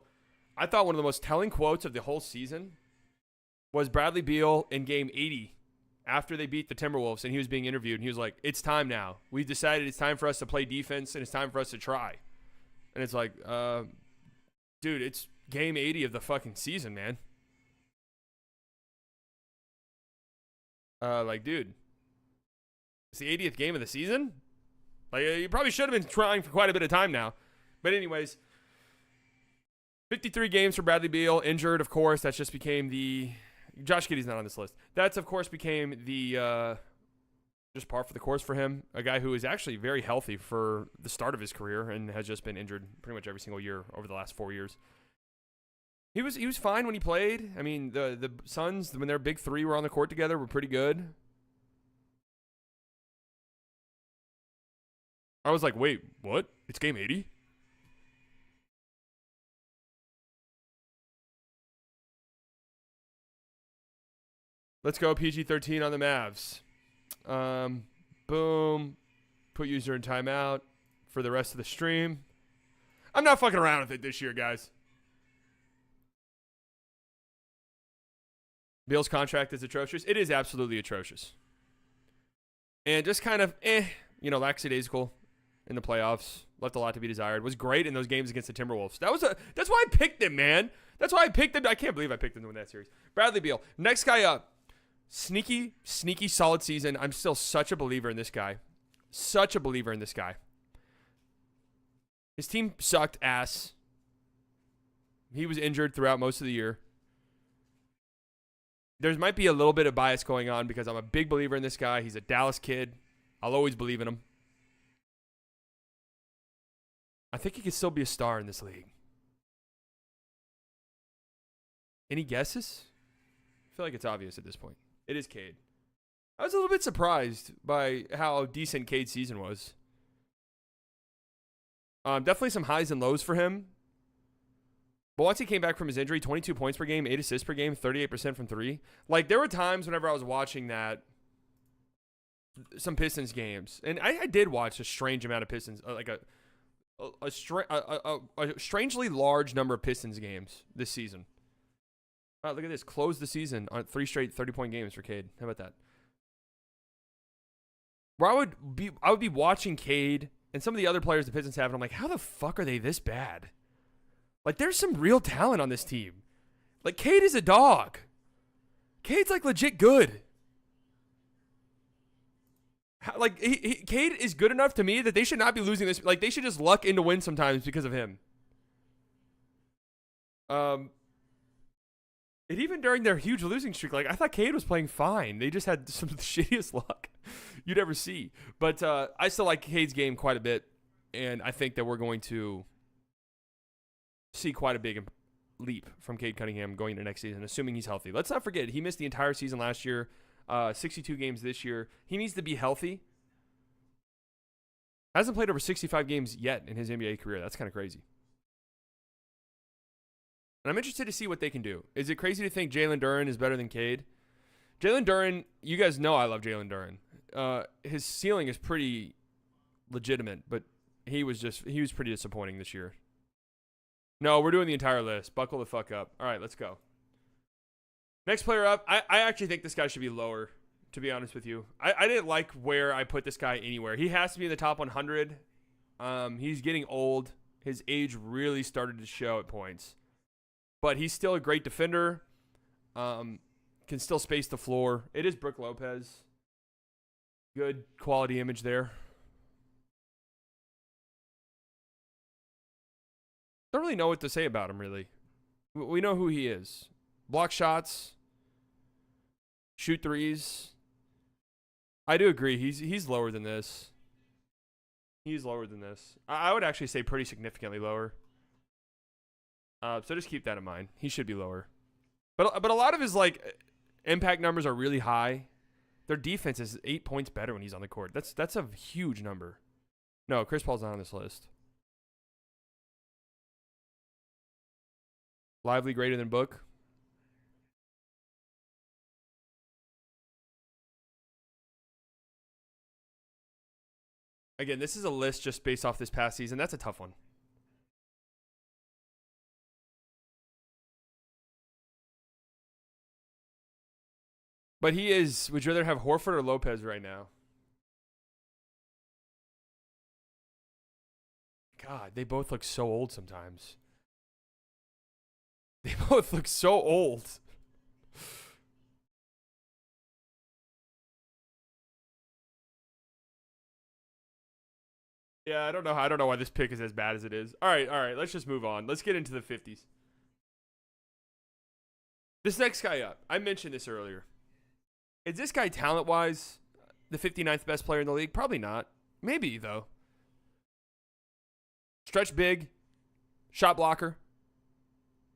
Speaker 1: I thought one of the most telling quotes of the whole season was Bradley Beal in game 80 after they beat the Timberwolves, and he was being interviewed, and he was like, it's time now. We've decided it's time for us to play defense, and it's time for us to try. And it's like, dude, it's game 80 of the fucking season, man. Dude, it's the 80th game of the season? Like, you probably should have been trying for quite a bit of time now. But anyways, 53 games for Bradley Beal. Injured, of course. That's just became the... Josh Giddey's not on this list. That's, of course, became the just par for the course for him. A guy who is actually very healthy for the start of his career and has just been injured pretty much every single year over the last 4 years. He was fine when he played. I mean, the Suns, when their big three were on the court together, were pretty good. I was like, wait, what? It's game 80? Let's go PG-13 on the Mavs. Boom. Put user in timeout for the rest of the stream. I'm not fucking around with it this year, guys. Beal's contract is atrocious. It is absolutely atrocious. And just kind of, lackadaisical in the playoffs. Left a lot to be desired. Was great in those games against the Timberwolves. That's why I picked him, man. That's why I picked him. I can't believe I picked him to win that series. Bradley Beal. Next guy up. Sneaky, solid season. I'm still such a believer in this guy. Such a believer in this guy. His team sucked ass. He was injured throughout most of the year. There might be a little bit of bias going on because I'm a big believer in this guy. He's a Dallas kid. I'll always believe in him. I think he could still be a star in this league. Any guesses? I feel like it's obvious at this point. It is Cade. I was a little bit surprised by how decent Cade's season was. Definitely some highs and lows for him. But once he came back from his injury, 22 points per game, 8 assists per game, 38% from 3. Like, there were times whenever I was watching some Pistons games, and I did watch a strange amount of Pistons, like a strangely large number of Pistons games this season. Wow, look at this. Close the season on 3 straight 30-point games for Cade. How about that? Where I would be watching Cade and some of the other players the Pistons have, and I'm like, how the fuck are they this bad? Like, there's some real talent on this team. Like, Cade is a dog. Cade's, like, legit good. Like, Cade is good enough to me that they should not be losing this. Like, they should just luck into wins sometimes because of him. And even during their huge losing streak, like, I thought Cade was playing fine. They just had some of the shittiest luck you'd ever see. But I still like Cade's game quite a bit, and I think that we're going to see quite a big leap from Cade Cunningham going into next season, assuming he's healthy. Let's not forget, he missed the entire season last year, 62 games this year. He needs to be healthy. Hasn't played over 65 games yet in his NBA career. That's kind of crazy. And I'm interested to see what they can do. Is it crazy to think Jalen Duren is better than Cade? Jalen Duren, you guys know I love Jalen Duren. His ceiling is pretty legitimate, but he was pretty disappointing this year. No, we're doing the entire list. Buckle the fuck up. All right, let's go. Next player up. I actually think this guy should be lower, to be honest with you. I didn't like where I put this guy anywhere. He has to be in the top 100. He's getting old. His age really started to show at points. But he's still a great defender. Can still space the floor. It is Brook Lopez. Good quality image there. Don't really know what to say about him, really. We know who he is. Block shots. Shoot threes. I do agree. He's lower than this. He's lower than this. I would actually say pretty significantly lower. So just keep that in mind. He should be lower. But a lot of his impact numbers are really high. Their defense is 8 points better when he's on the court. That's a huge number. No, Chris Paul's not on this list. Lively greater than Book. Again, this is a list just based off this past season. That's a tough one. But would you rather have Horford or Lopez right now? God, they both look so old sometimes. They both look so old. Yeah, I don't know why this pick is as bad as it is. All right, let's just move on. Let's get into the 50s. This next guy up, I mentioned this earlier. Is this guy talent-wise the 59th best player in the league? Probably not. Maybe, though. Stretch big. Shot blocker.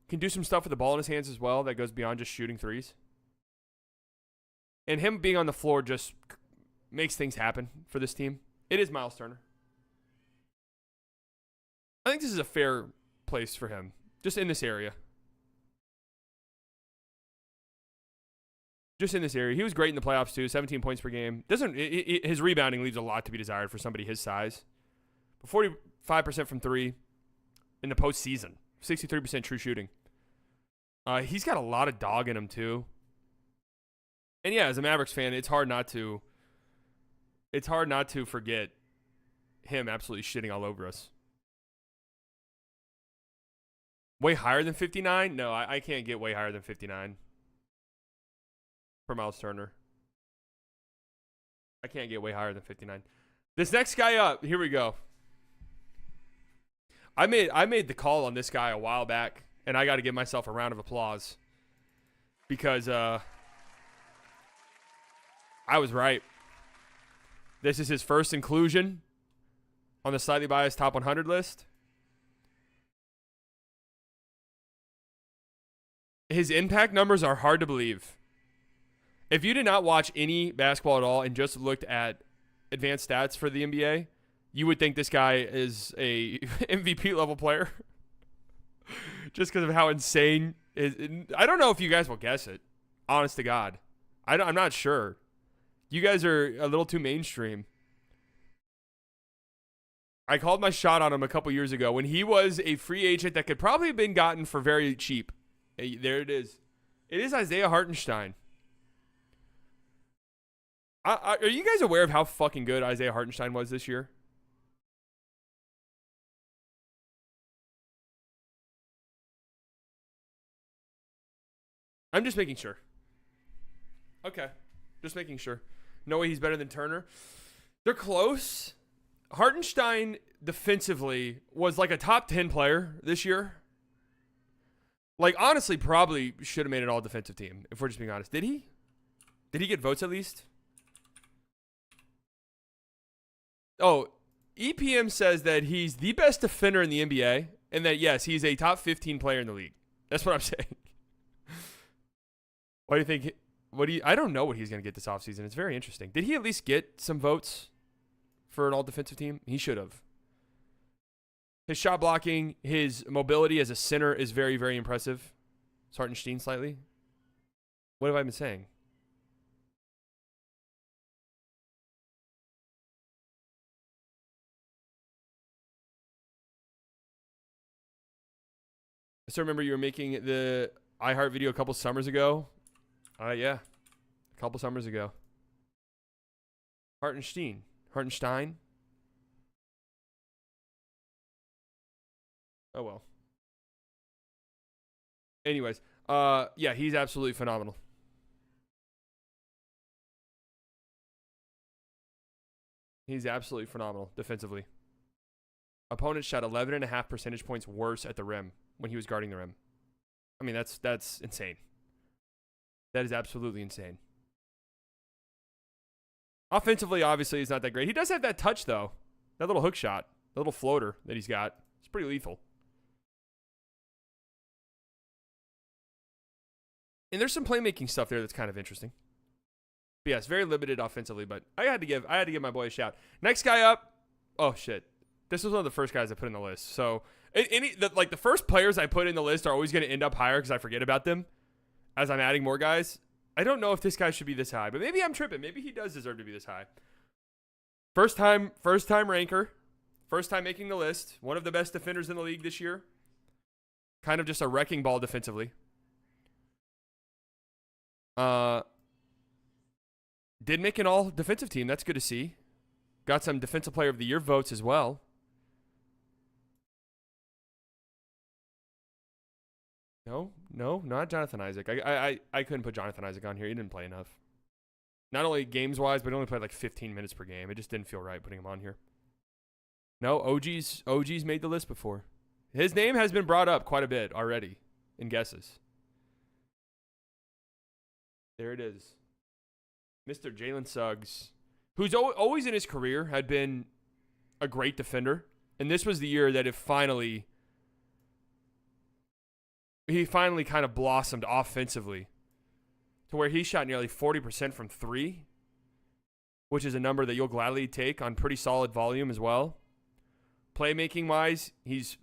Speaker 1: Can do some stuff with the ball in his hands as well that goes beyond just shooting threes. And him being on the floor just makes things happen for this team. It is Miles Turner. I think this is a fair place for him, just in this area. Just in this area. He was great in the playoffs too. 17 points per game. His rebounding leaves a lot to be desired for somebody his size. But 45% from three in the postseason. 63% true shooting. He's got a lot of dog in him too. And yeah, as a Mavericks fan, it's hard not to forget him absolutely shitting all over us. Way higher than 59? No, I can't get way higher than 59 for Miles Turner. I can't get way higher than 59. This next guy up, here we go. I made the call on this guy a while back, and I got to give myself a round of applause because I was right. This is his first inclusion on the Slightly Biased Top 100 list. His impact numbers are hard to believe. If you did not watch any basketball at all and just looked at advanced stats for the NBA, you would think this guy is a MVP level player. Just because of how insane I don't know if you guys will guess it. Honest to God. I'm not sure. You guys are a little too mainstream. I called my shot on him a couple years ago when he was a free agent that could probably have been gotten for very cheap. Hey, there it is. It is Isaiah Hartenstein. Are you guys aware of how fucking good Isaiah Hartenstein was this year? I'm just making sure. Okay. Just making sure. No way he's better than Turner. They're close. Hartenstein defensively was like a top 10 player this year. Like, honestly, probably should have made an all-defensive team, if we're just being honest. Did he? Did he get votes at least? Oh, EPM says that he's the best defender in the NBA, and that, yes, he's a top 15 player in the league. That's what I'm saying. What do you think? I don't know what he's going to get this offseason. It's very interesting. Did he at least get some votes for an all-defensive team? He should have. His shot blocking, his mobility as a center is very, very impressive. Hartenstein slightly. What have I been saying? I still remember you were making the iHeart video a couple summers ago. Yeah. A couple summers ago. Hartenstein. Oh, well. Anyways. Yeah, he's absolutely phenomenal. He's absolutely phenomenal defensively. Opponents shot 11.5 percentage points worse at the rim when he was guarding the rim. I mean, that's insane. That is absolutely insane. Offensively, obviously, he's not that great. He does have that touch, though. That little hook shot. The little floater that he's got. It's pretty lethal. And there's some playmaking stuff there that's kind of interesting. But yes, very limited offensively, but I had to give my boy a shout. Next guy up. Oh, shit. This was one of the first guys I put in the list. So, the first players I put in the list are always going to end up higher because I forget about them as I'm adding more guys. I don't know if this guy should be this high, but maybe I'm tripping. Maybe he does deserve to be this high. First time ranker. First time making the list. One of the best defenders in the league this year. Kind of just a wrecking ball defensively. Did make an all defensive team. That's good to see. Got some defensive player of the year votes as well. No, not Jonathan Isaac. I couldn't put Jonathan Isaac on here. He didn't play enough. Not only games-wise, but he only played like 15 minutes per game. It just didn't feel right putting him on here. No, OG's made the list before. His name has been brought up quite a bit already in guesses. There it is. Mr. Jalen Suggs, who's always in his career had been a great defender. And this was the year that he finally kind of blossomed offensively to where he shot nearly 40% from three, which is a number that you'll gladly take on pretty solid volume as well. Playmaking-wise, he's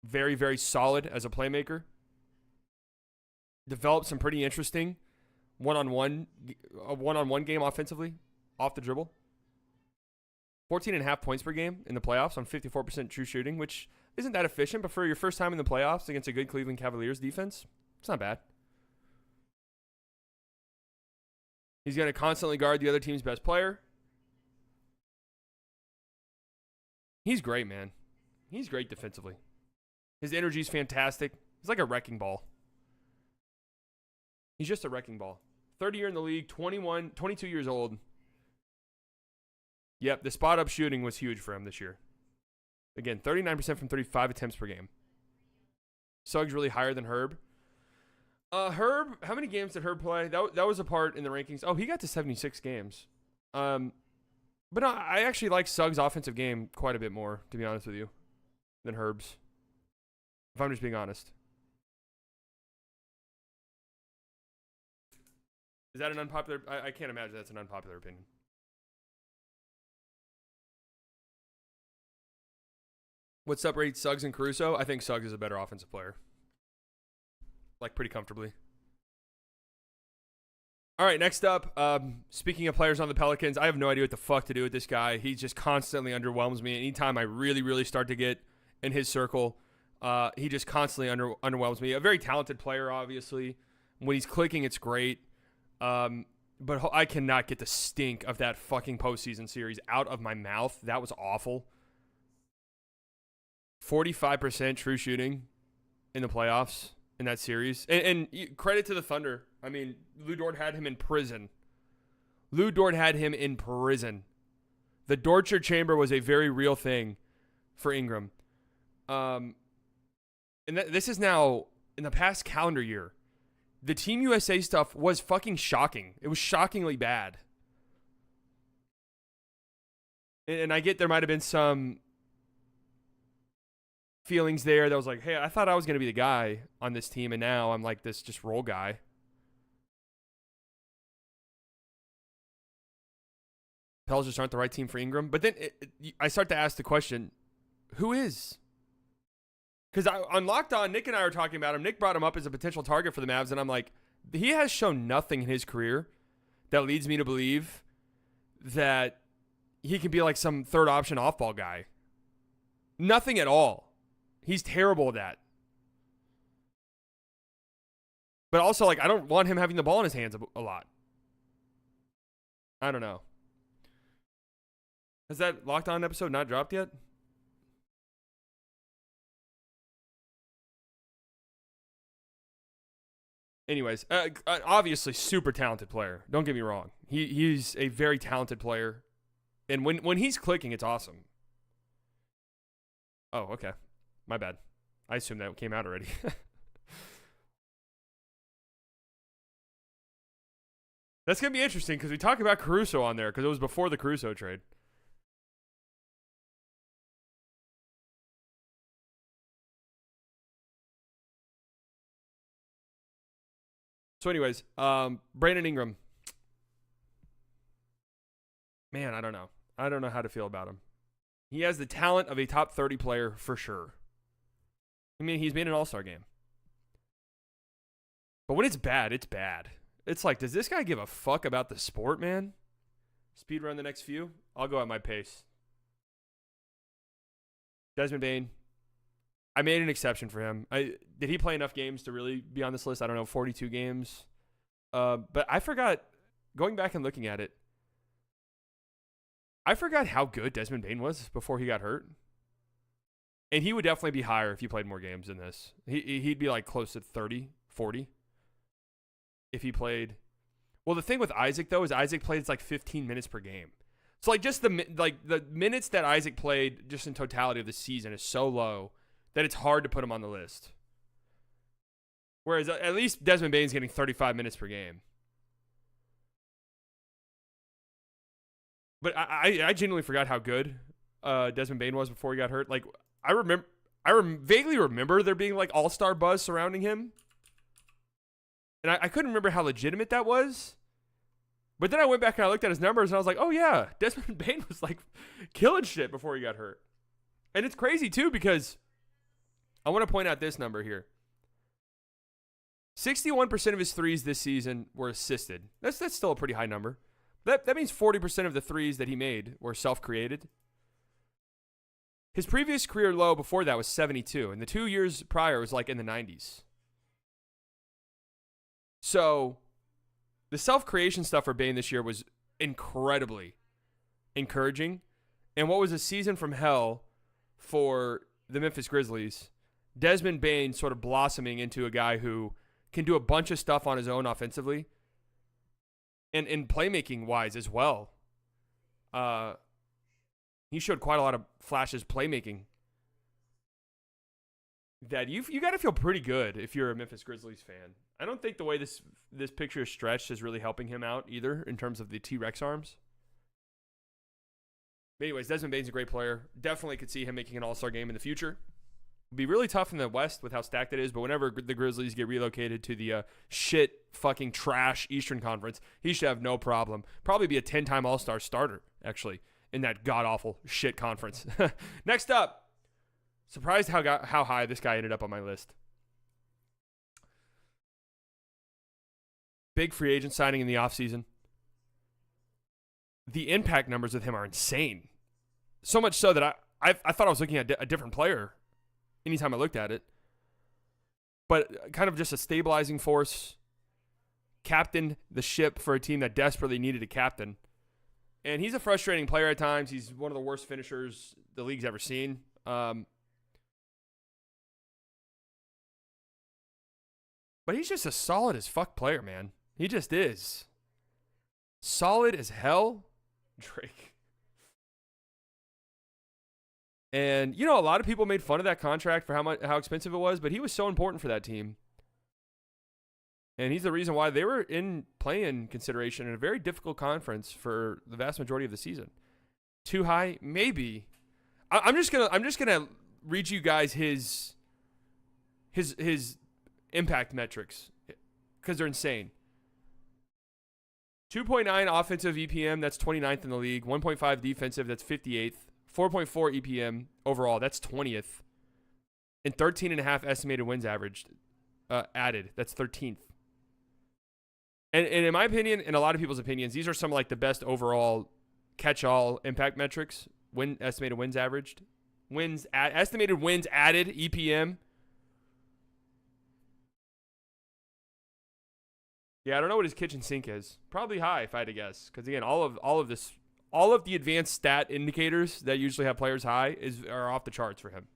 Speaker 1: very, very solid as a playmaker. Developed some pretty interesting one-on-one game offensively, off the dribble. 14.5 points per game in the playoffs on 54% true shooting, which isn't that efficient, but for your first time in the playoffs against a good Cleveland Cavaliers defense, it's not bad. He's going to constantly guard the other team's best player. He's great, man. He's great defensively. His energy is fantastic. He's like a wrecking ball. He's just a wrecking ball. 30 year in the league, 22 years old. Yep, the spot-up shooting was huge for him this year. Again, 39% from 35 attempts per game. Suggs really higher than Herb. Herb, how many games did Herb play? That was a part in the rankings. Oh, he got to 76 games. But no, I actually like Suggs' offensive game quite a bit more, to be honest with you, than Herb's. If I'm just being honest. Is that an unpopular? I can't imagine that's an unpopular opinion. What separates Suggs and Caruso? I think Suggs is a better offensive player. Like, pretty comfortably. All right, next up, speaking of players on the Pelicans, I have no idea what the fuck to do with this guy. He just constantly underwhelms me. Anytime I really, really start to get in his circle, he just constantly underwhelms me. A very talented player, obviously. When he's clicking, it's great. But I cannot get the stink of that fucking postseason series out of my mouth. That was awful. 45% true shooting in the playoffs in that series. And credit to the Thunder. I mean, Lou Dort had him in prison. The Dortcher chamber was a very real thing for Ingram. And this is now in the past calendar year. The Team USA stuff was fucking shocking. It was shockingly bad. And I get there might have been some feelings there that was like, hey, I thought I was going to be the guy on this team, and now I'm like this just role guy. Pels just aren't the right team for Ingram. But then I start to ask the question, who is? Because on Locked On, Nick and I were talking about him. Nick brought him up as a potential target for the Mavs, and I'm like, he has shown nothing in his career that leads me to believe that he can be like some third option off-ball guy. Nothing at all. He's terrible at that. But also, like, I don't want him having the ball in his hands a lot. I don't know. Has that Locked On episode not dropped yet? Anyways, obviously super talented player. Don't get me wrong. He's a very talented player. And when he's clicking, it's awesome. Oh, okay. My bad. I assumed that came out already. That's going to be interesting because we talk about Caruso on there because it was before the Caruso trade. So anyways, Brandon Ingram. Man, I don't know. I don't know how to feel about him. He has the talent of a top 30 player for sure. I mean, he's made an all-star game. But when it's bad, it's bad. It's like, does this guy give a fuck about the sport, man? Speed run the next few? I'll go at my pace. Desmond Bane. I made an exception for him. Did he play enough games to really be on this list? I don't know, 42 games. But I forgot, going back and looking at it, I forgot how good Desmond Bane was before he got hurt. And he would definitely be higher if he played more games than this. He'd be like close to 30, 40 if he played. Well, the thing with Isaac, though, is Isaac played like 15 minutes per game. So like just the minutes that Isaac played just in totality of the season is so low that it's hard to put him on the list. Whereas at least Desmond Bane's getting 35 minutes per game. But I genuinely forgot how good Desmond Bane was before he got hurt. Like I vaguely remember there being like all-star buzz surrounding him. And I couldn't remember how legitimate that was. But then I went back and I looked at his numbers and I was like, oh yeah, Desmond Bane was like killing shit before he got hurt. And it's crazy too because I want to point out this number here. 61% of his threes this season were assisted. That's still a pretty high number. That means 40% of the threes that he made were self-created. His previous career low before that was 72, and the 2 years prior was like in the 90s. So the self-creation stuff for Bane this year was incredibly encouraging. And what was a season from hell for the Memphis Grizzlies, Desmond Bane sort of blossoming into a guy who can do a bunch of stuff on his own offensively and in playmaking wise as well. He showed quite a lot of flashes playmaking that you got to feel pretty good if you're a Memphis Grizzlies fan. I don't think the way this picture is stretched is really helping him out either in terms of the T-Rex arms. But anyways, Desmond Bane's a great player. Definitely could see him making an all-star game in the future. It'd be really tough in the West with how stacked it is, but whenever the Grizzlies get relocated to the shit fucking trash Eastern Conference, he should have no problem. Probably be a 10-time all-star starter, actually, in that god-awful shit conference. Next up, surprised how high this guy ended up on my list. Big free agent signing in the offseason. The impact numbers with him are insane. So much so that I thought I was looking at a different player anytime I looked at it. But kind of just a stabilizing force. Captained the ship for a team that desperately needed a captain. And he's a frustrating player at times. He's one of the worst finishers the league's ever seen. But he's just a solid as fuck player, man. He just is. Solid as hell. Drake. And, you know, a lot of people made fun of that contract for how expensive it was, but he was so important for that team. And he's the reason why they were in play-in consideration in a very difficult conference for the vast majority of the season. Too high? Maybe. I'm just gonna read you guys his impact metrics because they're insane. 2.9 offensive EPM, that's 29th in the league. 1.5 defensive, that's 58th. 4.4 EPM overall, that's 20th. And 13.5 estimated wins averaged added, that's 13th. And in my opinion, in a lot of people's opinions, these are some of like the best overall catch-all impact metrics. Estimated wins averaged. Estimated wins added, EPM. Yeah, I don't know what his kitchen sink is. Probably high, if I had to guess. Because again, all of the advanced stat indicators that usually have players high are off the charts for him.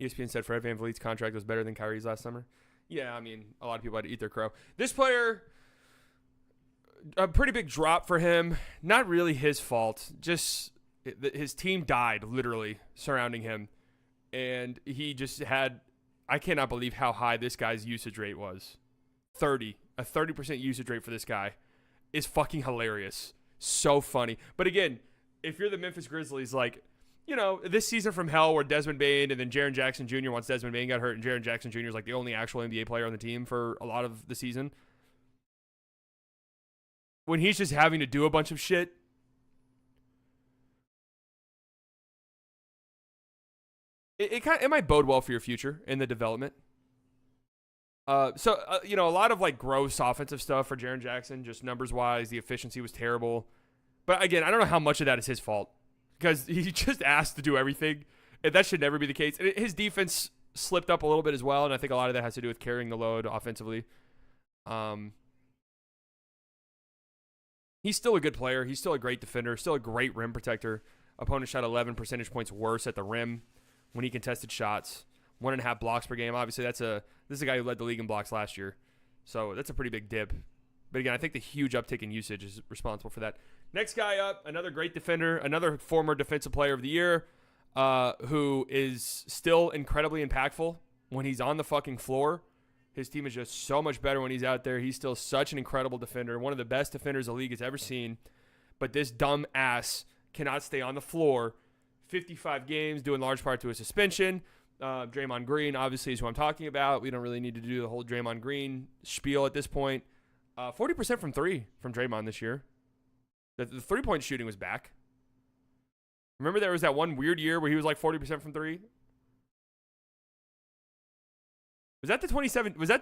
Speaker 1: ESPN said Fred VanVleet's contract was better than Kyrie's last summer. Yeah, I mean, a lot of people had to eat their crow. This player, a pretty big drop for him. Not really his fault. Just his team died, literally, surrounding him. And he just had, I cannot believe how high this guy's usage rate was. 30. A 30% usage rate for this guy is fucking hilarious. So funny. But again, if you're the Memphis Grizzlies, like, you know, this season from hell where Desmond Bane and then Jaren Jackson Jr. once Desmond Bane got hurt and Jaren Jackson Jr. is like the only actual NBA player on the team for a lot of the season. When he's just having to do a bunch of shit. It might bode well for your future in the development. You know, a lot of like gross offensive stuff for Jaren Jackson, just numbers wise, the efficiency was terrible. But again, I don't know how much of that is his fault because he just asked to do everything, and that should never be the case. And his defense slipped up a little bit as well, and I think a lot of that has to do with carrying the load offensively. He's still a good player. He's still a great defender, still a great rim protector. Opponent shot 11 percentage points worse at the rim when he contested shots. 1.5 blocks per game. Obviously, this is a guy who led the league in blocks last year. So that's a pretty big dip. But again, I think the huge uptick in usage is responsible for that. Next guy up, another great defender, another former defensive player of the year, who is still incredibly impactful when he's on the fucking floor. His team is just so much better when he's out there. He's still such an incredible defender, one of the best defenders the league has ever seen. But this dumb ass cannot stay on the floor 55 games, due in large part to a suspension. Draymond Green, obviously, is who I'm talking about. We don't really need to do the whole Draymond Green spiel at this point. 40% from three from Draymond this year. The three-point shooting was back. Remember there was that one weird year where he was like 40% from three? Was that the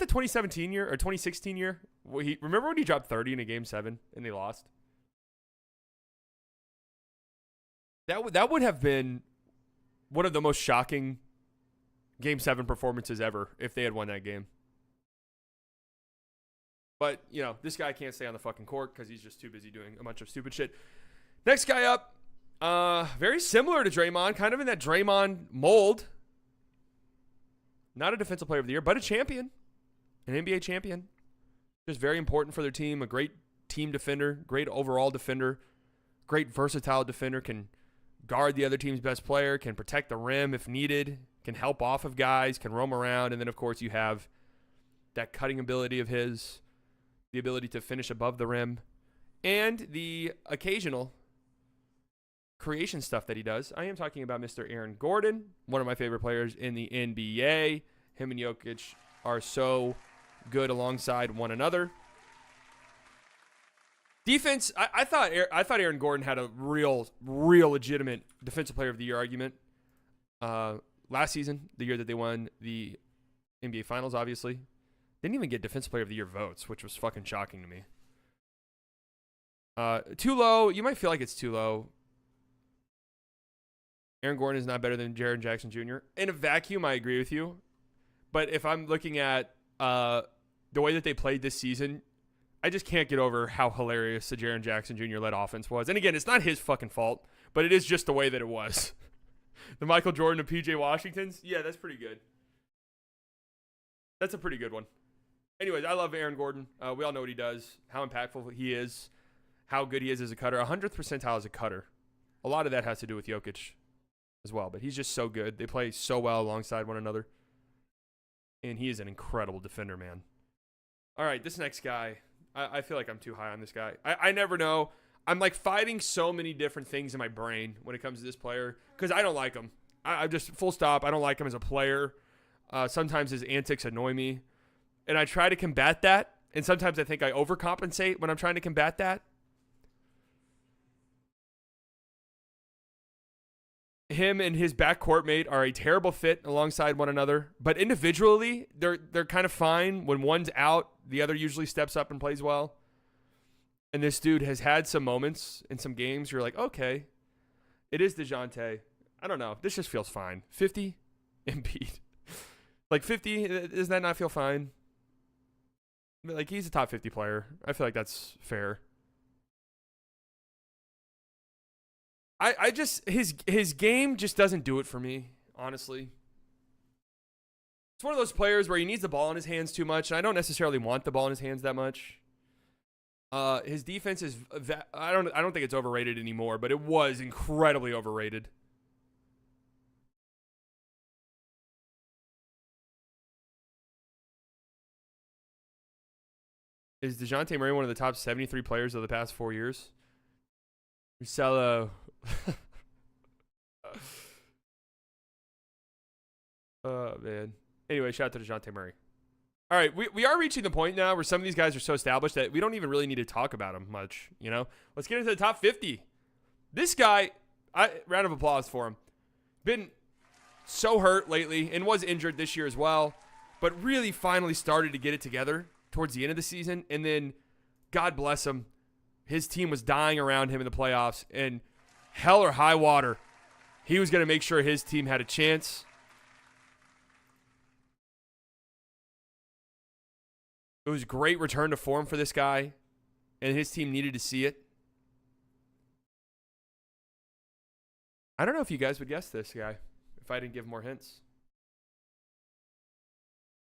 Speaker 1: 2017 year or 2016 year? Remember when he dropped 30 in a game 7 and they lost? That would have been one of the most shocking game 7 performances ever if they had won that game. But, this guy can't stay on the fucking court because he's just too busy doing a bunch of stupid shit. Next guy up, very similar to Draymond, kind of in that Draymond mold. Not a defensive player of the year, but a champion, an NBA champion. Just very important for their team, a great team defender, great overall defender, great versatile defender, can guard the other team's best player, can protect the rim if needed, can help off of guys, can roam around. And then, of course, you have that cutting ability of his, the ability to finish above the rim, and the occasional creation stuff that he does. I am talking about Mr. Aaron Gordon, one of my favorite players in the NBA. Him and Jokic are so good alongside one another. Defense, I thought Aaron Gordon had a real legitimate defensive player of the year argument last season, the year that they won the NBA Finals, obviously. Didn't even get defensive player of the year votes, which was fucking shocking to me. Too low. You might feel like it's too low. Aaron Gordon is not better than Jaren Jackson Jr. In a vacuum, I agree with you. But if I'm looking at the way that they played this season, I just can't get over how hilarious the Jaren Jackson Jr. led offense was. And again, it's not his fucking fault, but it is just the way that it was. The Michael Jordan of PJ Washington's, yeah, that's pretty good. That's a pretty good one. Anyways, I love Aaron Gordon. We all know what he does, how impactful he is, how good he is as a cutter. 100th percentile as a cutter. A lot of that has to do with Jokic as well, but he's just so good. They play so well alongside one another. And he is an incredible defender, man. All right, this next guy, I feel like I'm too high on this guy. I never know. I'm like fighting so many different things in my brain when it comes to this player because I don't like him. I just, full stop, I don't like him as a player. Sometimes his antics annoy me. And I try to combat that. And sometimes I think I overcompensate when I'm trying to combat that. Him and his backcourt mate are a terrible fit alongside one another. But individually, they're kind of fine. When one's out, the other usually steps up and plays well. And this dude has had some moments in some games where you're like, okay, it is DeJounte. I don't know. This just feels fine. 50? Embiid. Like 50, does that not feel fine? Like, he's a top 50 player. I feel like that's fair. I just, his game just doesn't do it for me, honestly. It's one of those players where he needs the ball in his hands too much, and I don't necessarily want the ball in his hands that much. His defense is, I don't think it's overrated anymore, but it was incredibly overrated. Is DeJounte Murray one of the top 73 players of the past 4 years? Marcelo. Oh, man. Anyway, shout out to DeJounte Murray. All right, we are reaching the point now where some of these guys are so established that we don't even really need to talk about them much, you know? Let's get into the top 50. This guy, round of applause for him. Been so hurt lately and was injured this year as well, but really finally started to get it together towards the end of the season. And then, God bless him, his team was dying around him in the playoffs. And hell or high water, he was going to make sure his team had a chance. It was a great return to form for this guy, and his team needed to see it. I don't know if you guys would guess this guy if I didn't give more hints.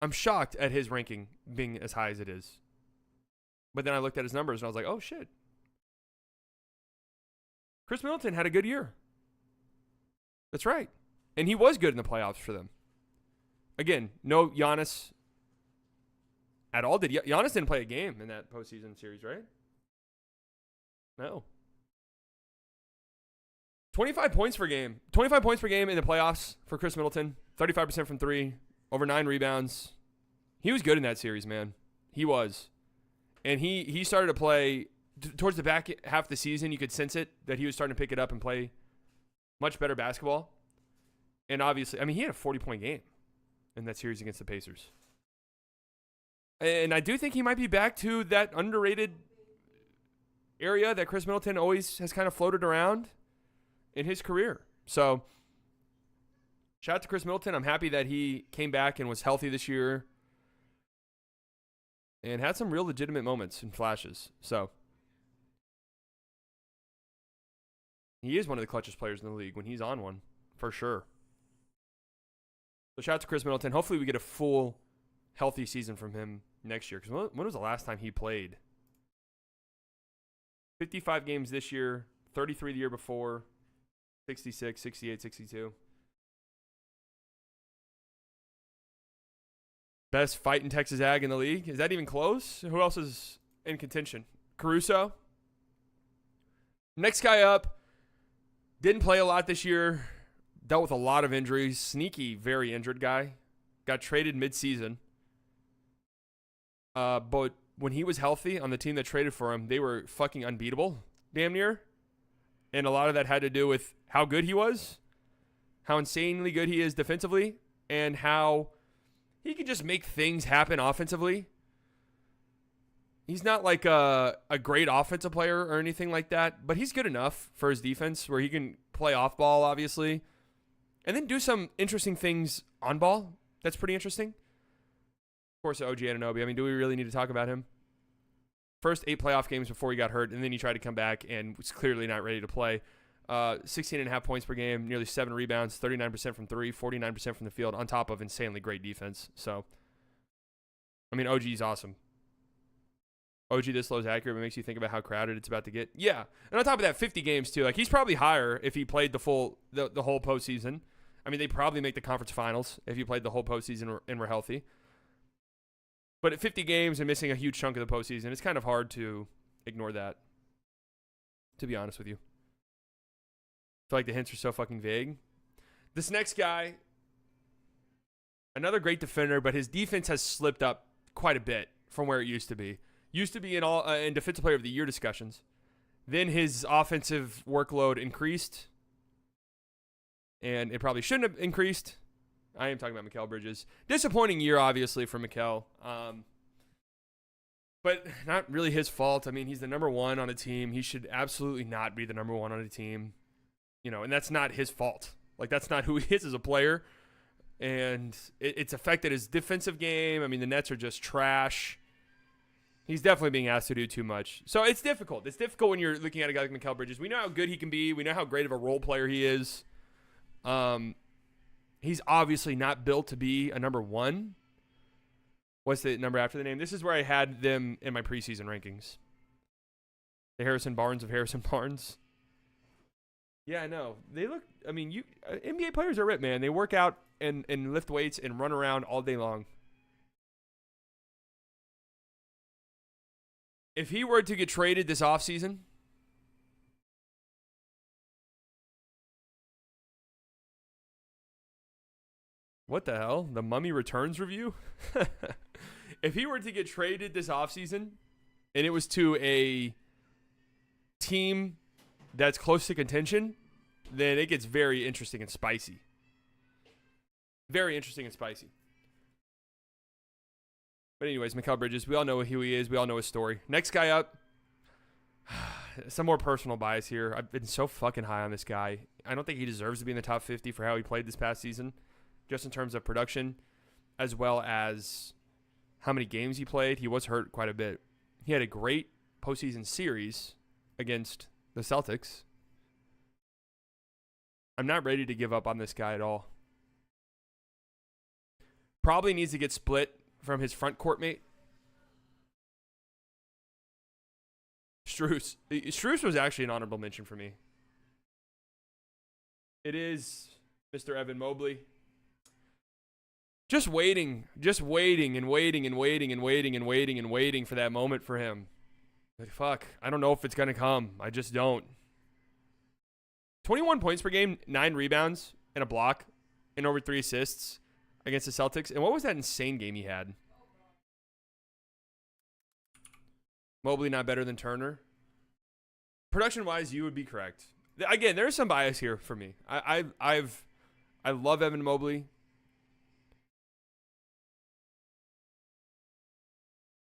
Speaker 1: I'm shocked at his ranking being as high as it is. But then I looked at his numbers, and I was like, oh, shit. Chris Middleton had a good year. That's right. And he was good in the playoffs for them. Again, no Giannis at all. Giannis didn't play a game in that postseason series, right? No. 25 points per game. 25 points per game in the playoffs for Chris Middleton. 35% from three. Over 9 rebounds. He was good in that series, man. He was. And he started to play towards the back half of the season. You could sense it that he was starting to pick it up and play much better basketball. And obviously, I mean, he had a 40-point game in that series against the Pacers. And I do think he might be back to that underrated area that Chris Middleton always has kind of floated around in his career. So, shout out to Chris Middleton. I'm happy that he came back and was healthy this year and had some real legitimate moments and flashes. So, he is one of the clutchest players in the league when he's on one, for sure. So, shout out to Chris Middleton. Hopefully, we get a full, healthy season from him next year. Because when was the last time he played? 55 games this year, 33 the year before, 66, 68, 62. Best fight in Texas Ag in the league. Is that even close? Who else is in contention? Caruso. Next guy up. Didn't play a lot this year. Dealt with a lot of injuries. Sneaky, very injured guy. Got traded midseason. But when he was healthy on the team that traded for him, they were fucking unbeatable, damn near. And a lot of that had to do with how good he was, how insanely good he is defensively, and how he can just make things happen offensively. He's not like a great offensive player or anything like that, but he's good enough for his defense where he can play off ball, obviously, and then do some interesting things on ball. That's pretty interesting. Of course, OG Anunoby. I mean, do we really need to talk about him? First 8 playoff games before he got hurt, and then he tried to come back and was clearly not ready to play. 16.5 points per game, nearly 7 rebounds, 39% from 3, 49% from the field, on top of insanely great defense. So, I mean, OG's awesome. OG this low is accurate, but makes you think about how crowded it's about to get. Yeah, and on top of that, 50 games too. Like, he's probably higher if he played the whole postseason. I mean, they probably make the conference finals if you played the whole postseason and were healthy. But at 50 games and missing a huge chunk of the postseason, it's kind of hard to ignore that, to be honest with you. I feel like the hints are so fucking vague. This next guy, another great defender, but his defense has slipped up quite a bit from where it used to be. Used to be in Defensive Player of the Year discussions. Then his offensive workload increased, and it probably shouldn't have increased. I am talking about Mikal Bridges. Disappointing year, obviously, for Mikal. But not really his fault. I mean, he's the number one on a team. He should absolutely not be the number one on a team. You know, and that's not his fault. Like, that's not who he is as a player. And it's affected his defensive game. I mean, the Nets are just trash. He's definitely being asked to do too much. So it's difficult. It's difficult when you're looking at a guy like Mikal Bridges. We know how good he can be. We know how great of a role player he is. He's obviously not built to be a number one. What's the number after the name? This is where I had them in my preseason rankings. The Harrison Barnes of Harrison Barnes. Yeah, I know. They look, I mean, NBA players are ripped, man. They work out and lift weights and run around all day long. If he were to get traded this offseason, what the hell? The Mummy Returns review? If he were to get traded this offseason and it was to a team that's close to contention, then it gets very interesting and spicy. Very interesting and spicy. But anyways, Mikal Bridges, we all know who he is. We all know his story. Next guy up. Some more personal bias here. I've been so fucking high on this guy. I don't think he deserves to be in the top 50 for how he played this past season, just in terms of production, as well as how many games he played. He was hurt quite a bit. He had a great postseason series against the Celtics. I'm not ready to give up on this guy at all. Probably needs to get split from his front court mate. Strus. Strus was actually an honorable mention for me. It is Mr. Evan Mobley. Just waiting and waiting for that moment for him. Like, fuck, I don't know if it's going to come. I just don't. 21 points per game, 9 rebounds, and a block, and over 3 assists against the Celtics. And what was that insane game he had? Mobley not better than Turner. Production-wise, you would be correct. Again, there's some bias here for me. I love Evan Mobley.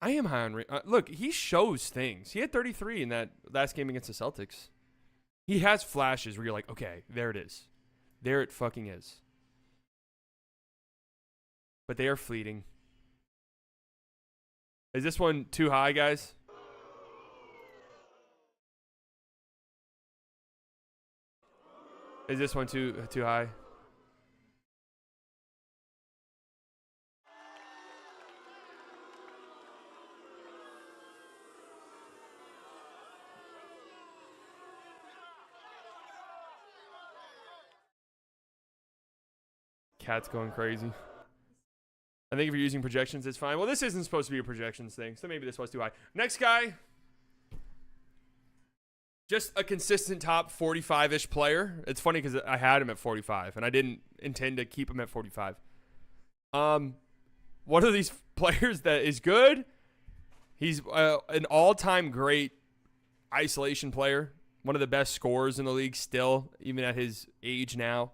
Speaker 1: I am high on look, he shows things. He had 33 in that last game against the Celtics. He has flashes where you're like, okay, there it is. There it fucking is. But they are fleeting. Is this one too high, guys? Is this one too high? Cat's going crazy. I think if you're using projections, it's fine. Well, this isn't supposed to be a projections thing, so maybe this was too high. Next guy. Just a consistent top 45-ish player. It's funny because I had him at 45, and I didn't intend to keep him at 45. One of these players that is good, he's an all-time great isolation player. One of the best scorers in the league still, even at his age now.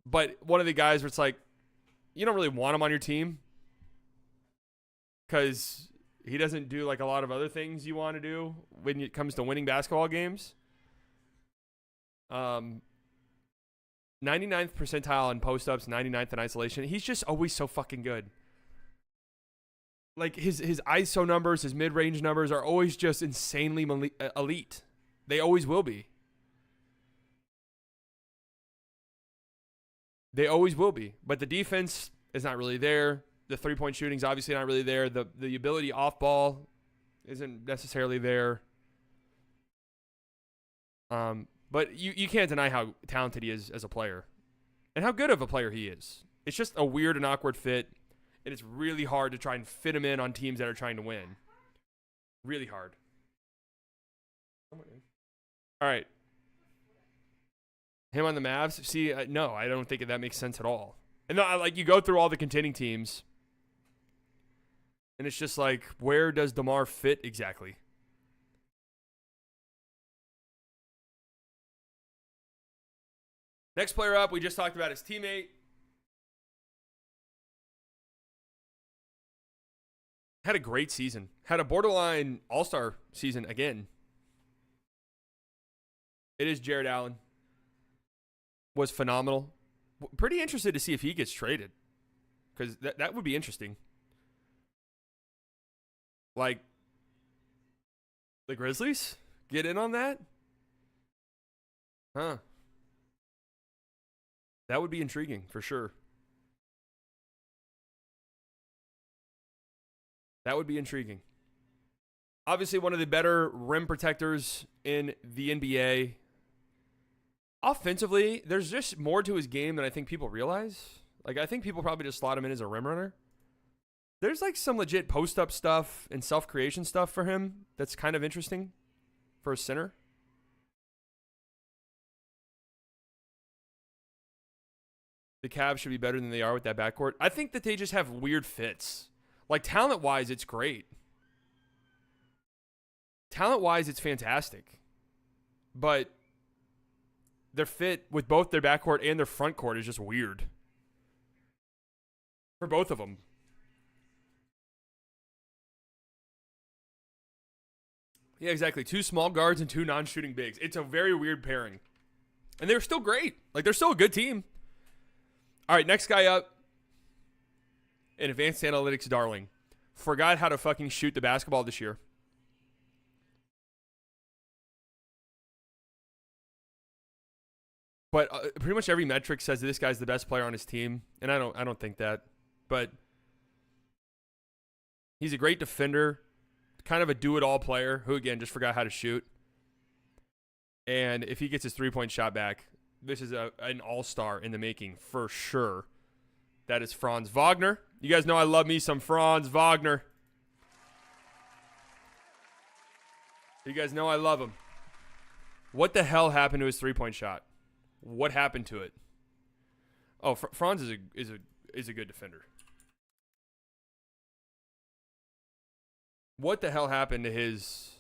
Speaker 1: But one of the guys where it's like, you don't really want him on your team because he doesn't do like a lot of other things you want to do when it comes to winning basketball games. 99th percentile in post-ups, 99th in isolation. He's just always so fucking good. Like his ISO numbers, his mid-range numbers are always just insanely elite. They always will be. They always will be. But the defense is not really there. The three-point shooting's obviously not really there. The ability off ball isn't necessarily there. But you can't deny how talented he is as a player and how good of a player he is. It's just a weird and awkward fit, and it's really hard to try and fit him in on teams that are trying to win. Really hard. All right. Him on the Mavs? See, no, I don't think that makes sense at all. And like you go through all the contending teams, and it's just like, where does DeMar fit exactly? Next player up, we just talked about his teammate. Had a great season. Had a borderline all-star season again. It is Jared Allen. Was phenomenal. Pretty interested to see if he gets traded, because that would be interesting. Like, the Grizzlies get in on that? Huh. That would be intriguing for sure. That would be intriguing. Obviously, one of the better rim protectors in the NBA. Offensively, there's just more to his game than I think people realize. Like, I think people probably just slot him in as a rim runner. There's like some legit post-up stuff and self-creation stuff for him that's kind of interesting for a center. The Cavs should be better than they are with that backcourt. I think that they just have weird fits. Like, talent-wise, it's great. Talent-wise, it's fantastic. But their fit with both their backcourt and their front court is just weird. For both of them. Yeah, exactly. 2 small guards and 2 non-shooting bigs. It's a very weird pairing. And they're still great. Like, they're still a good team. All right, next guy up. An advanced analytics darling. Forgot how to fucking shoot the basketball this year. But pretty much every metric says that this guy's the best player on his team, and I don't think that. But he's a great defender, kind of a do-it-all player who, again, just forgot how to shoot. And if he gets his three-point shot back, this is an all-star in the making for sure. That is Franz Wagner. You guys know I love me some Franz Wagner. You guys know I love him. What the hell happened to his three-point shot? What happened to it? Oh, Franz is a good defender. What the hell happened to his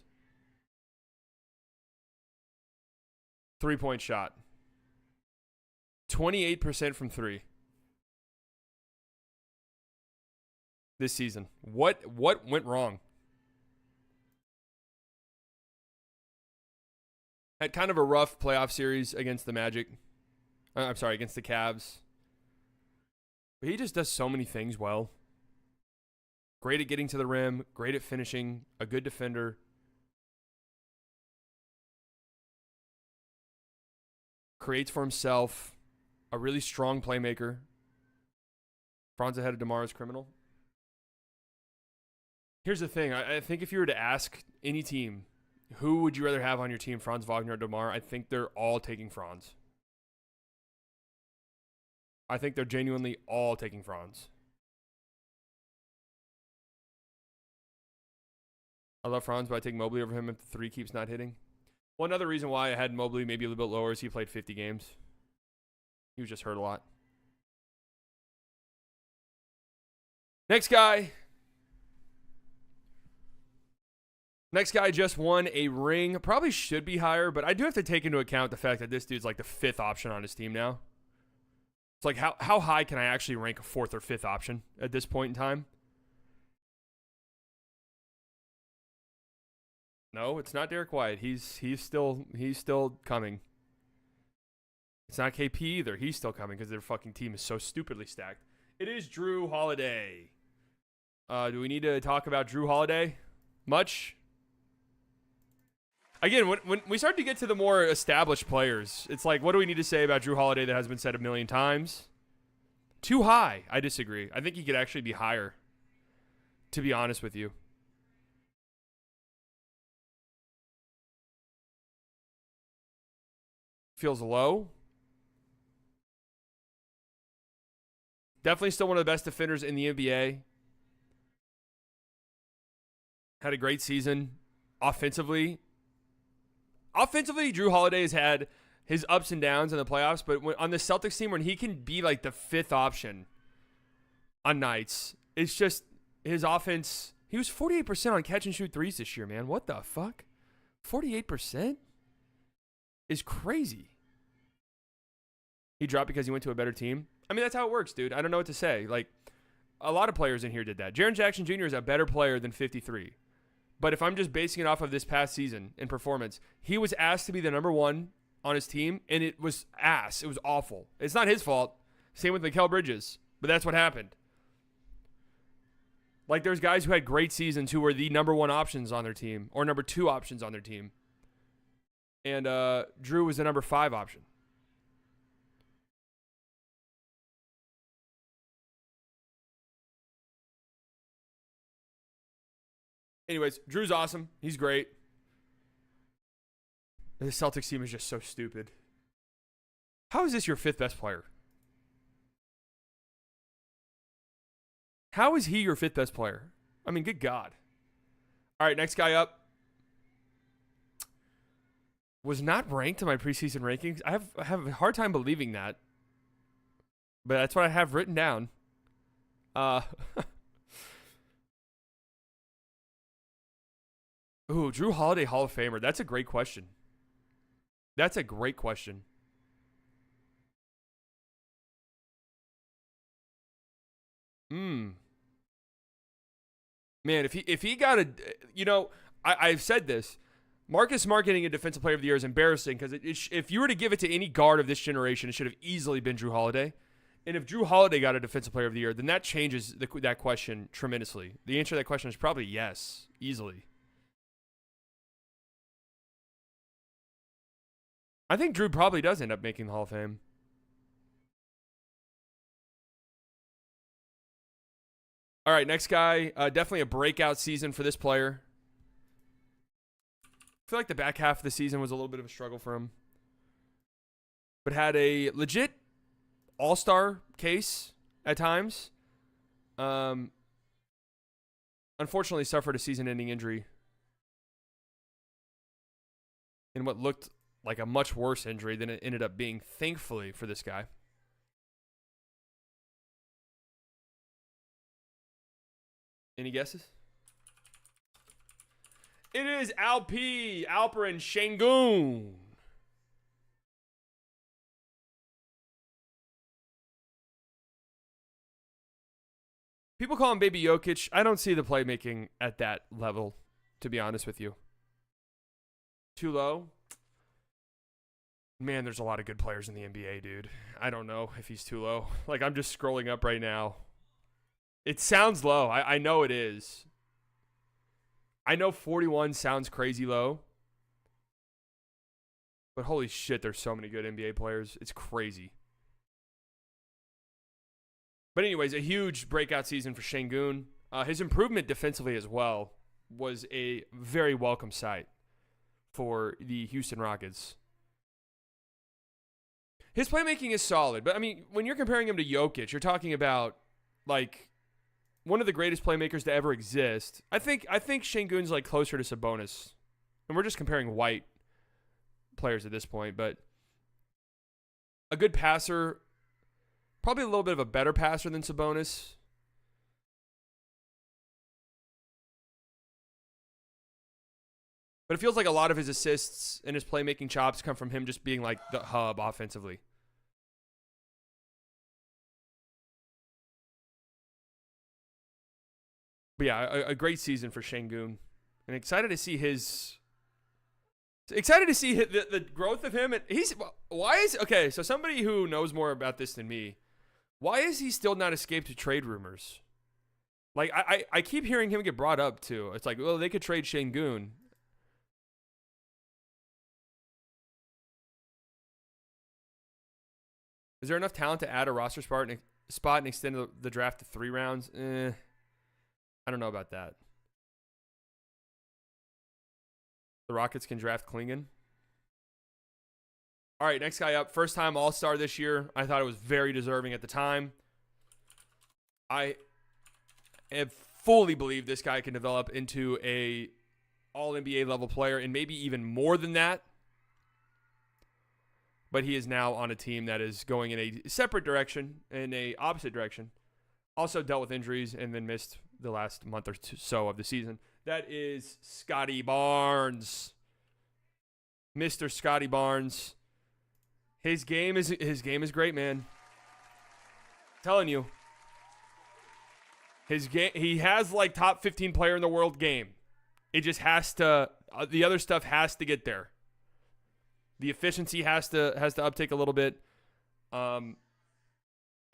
Speaker 1: three-point shot? 28% from 3. this season? What went wrong? Had kind of a rough playoff series against the Magic. I'm sorry, against the Cavs. But he just does so many things well. Great at getting to the rim, great at finishing, a good defender. Creates for himself, a really strong playmaker. Franz ahead of DeMar's criminal. Here's the thing. I think if you were to ask any team, who would you rather have on your team, Franz Wagner or DeMar? I think they're all taking Franz. I think they're genuinely all taking Franz. I love Franz, but I take Mobley over him if the three keeps not hitting. One other reason why I had Mobley maybe a little bit lower is he played 50 games. He was just hurt a lot. Next guy. Next guy just won a ring. Probably should be higher, but I do have to take into account the fact that this dude's like the 5th option on his team now. It's like, how high can I actually rank a 4th or 5th option at this point in time? No, it's not Derek White. He's still coming. It's not KP either. He's still coming because their fucking team is so stupidly stacked. It is Drew Holiday. Do we need to talk about Drew Holiday much? Again, when we start to get to the more established players, it's like, what do we need to say about Drew Holiday that has been said a million times? Too high. I disagree. I think he could actually be higher, to be honest with you. Feels low. Definitely still one of the best defenders in the NBA. Had a great season offensively. Offensively, Drew Holiday has had his ups and downs in the playoffs, but on the Celtics team, when he can be like the 5th option on nights, it's just his offense. He was 48% on catch and shoot threes this year, man. What the fuck? 48% is crazy. He dropped because he went to a better team. I mean, that's how it works, dude. I don't know what to say. Like, a lot of players in here did that. Jaren Jackson Jr. is a better player than 53. But if I'm just basing it off of this past season in performance, he was asked to be the number 1 on his team, and it was ass. It was awful. It's not his fault. Same with Mikal Bridges, but that's what happened. Like, there's guys who had great seasons who were the number 1 options on their team or number 2 options on their team. And Drew was the number 5 option. Anyways, Drew's awesome. He's great. The Celtics team is just so stupid. How is this your 5th best player? How is he your 5th best player? I mean, good God. All right, next guy up. Was not ranked in my preseason rankings. I have a hard time believing that. But that's what I have written down. Ooh, Drew Holiday Hall of Famer. That's a great question. That's a great question. Man, if he got a, you know, I've said this. Marcus Smart getting a Defensive Player of the Year is embarrassing because if you were to give it to any guard of this generation, it should have easily been Drew Holiday. And if Drew Holiday got a Defensive Player of the Year, then that changes that question tremendously. The answer to that question is probably yes, easily. I think Drew probably does end up making the Hall of Fame. All right, next guy. Definitely a breakout season for this player. I feel like the back half of the season was a little bit of a struggle for him. But had a legit all-star case at times. Unfortunately suffered a season-ending injury. In what looked like a much worse injury than it ended up being, thankfully, for this guy. Any guesses? It is Alperen Sengun. People call him Baby Jokic. I don't see the playmaking at that level, to be honest with you. Too low? Man, there's a lot of good players in the NBA, dude. I don't know if he's too low. Like, I'm just scrolling up right now. It sounds low. I know it is. I know 41 sounds crazy low. But holy shit, there's so many good NBA players. It's crazy. But anyways, a huge breakout season for Şengün. His improvement defensively as well was a very welcome sight for the Houston Rockets. His playmaking is solid, but I mean, when you're comparing him to Jokic, you're talking about like one of the greatest playmakers to ever exist. I think Şengün's like closer to Sabonis, and we're just comparing white players at this point. But a good passer, probably a little bit of a better passer than Sabonis. But it feels like a lot of his assists and his playmaking chops come from him just being like the hub offensively. But yeah, a great season for Şengün. And excited to see the growth of him. And okay, so somebody who knows more about this than me, why is he still not escaped to trade rumors? Like, I keep hearing him get brought up too. It's like, well, they could trade Şengün. Is there enough talent to add a roster spot and extend the draft to 3 rounds? I don't know about that. The Rockets can draft Klingon. All right, next guy up. First time All-Star this year. I thought it was very deserving at the time. I have fully believed this guy can develop into a All-NBA level player and maybe even more than that. But he is now on a team that is going in a separate direction, in a opposite direction. Also dealt with injuries and then missed the last month or so of the season. That is Scotty Barnes. Mr. Scotty Barnes. His game is great, man. I'm telling you. His game, he has like top 15 player in the world game. It just has to the other stuff has to get there. The efficiency has to uptake a little bit.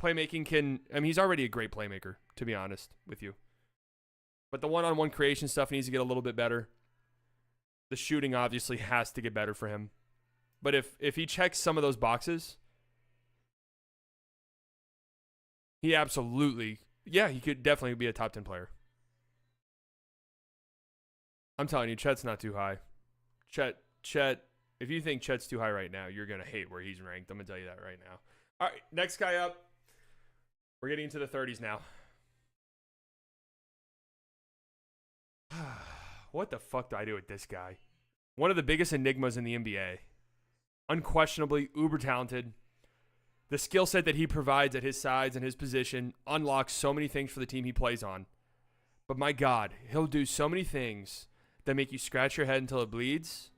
Speaker 1: Playmaking he's already a great playmaker, to be honest with you. But the one-on-one creation stuff needs to get a little bit better. The shooting obviously has to get better for him. But if he checks some of those boxes, he absolutely, he could definitely be a top 10 player. I'm telling you, Chet's not too high. Chet, if you think Chet's too high right now, you're going to hate where he's ranked. I'm going to tell you that right now. All right, next guy up. We're getting into the 30s now. What the fuck do I do with this guy? One of the biggest enigmas in the NBA. Unquestionably uber talented. The skill set that he provides at his size and his position unlocks so many things for the team he plays on. But my God, he'll do so many things that make you scratch your head until it bleeds.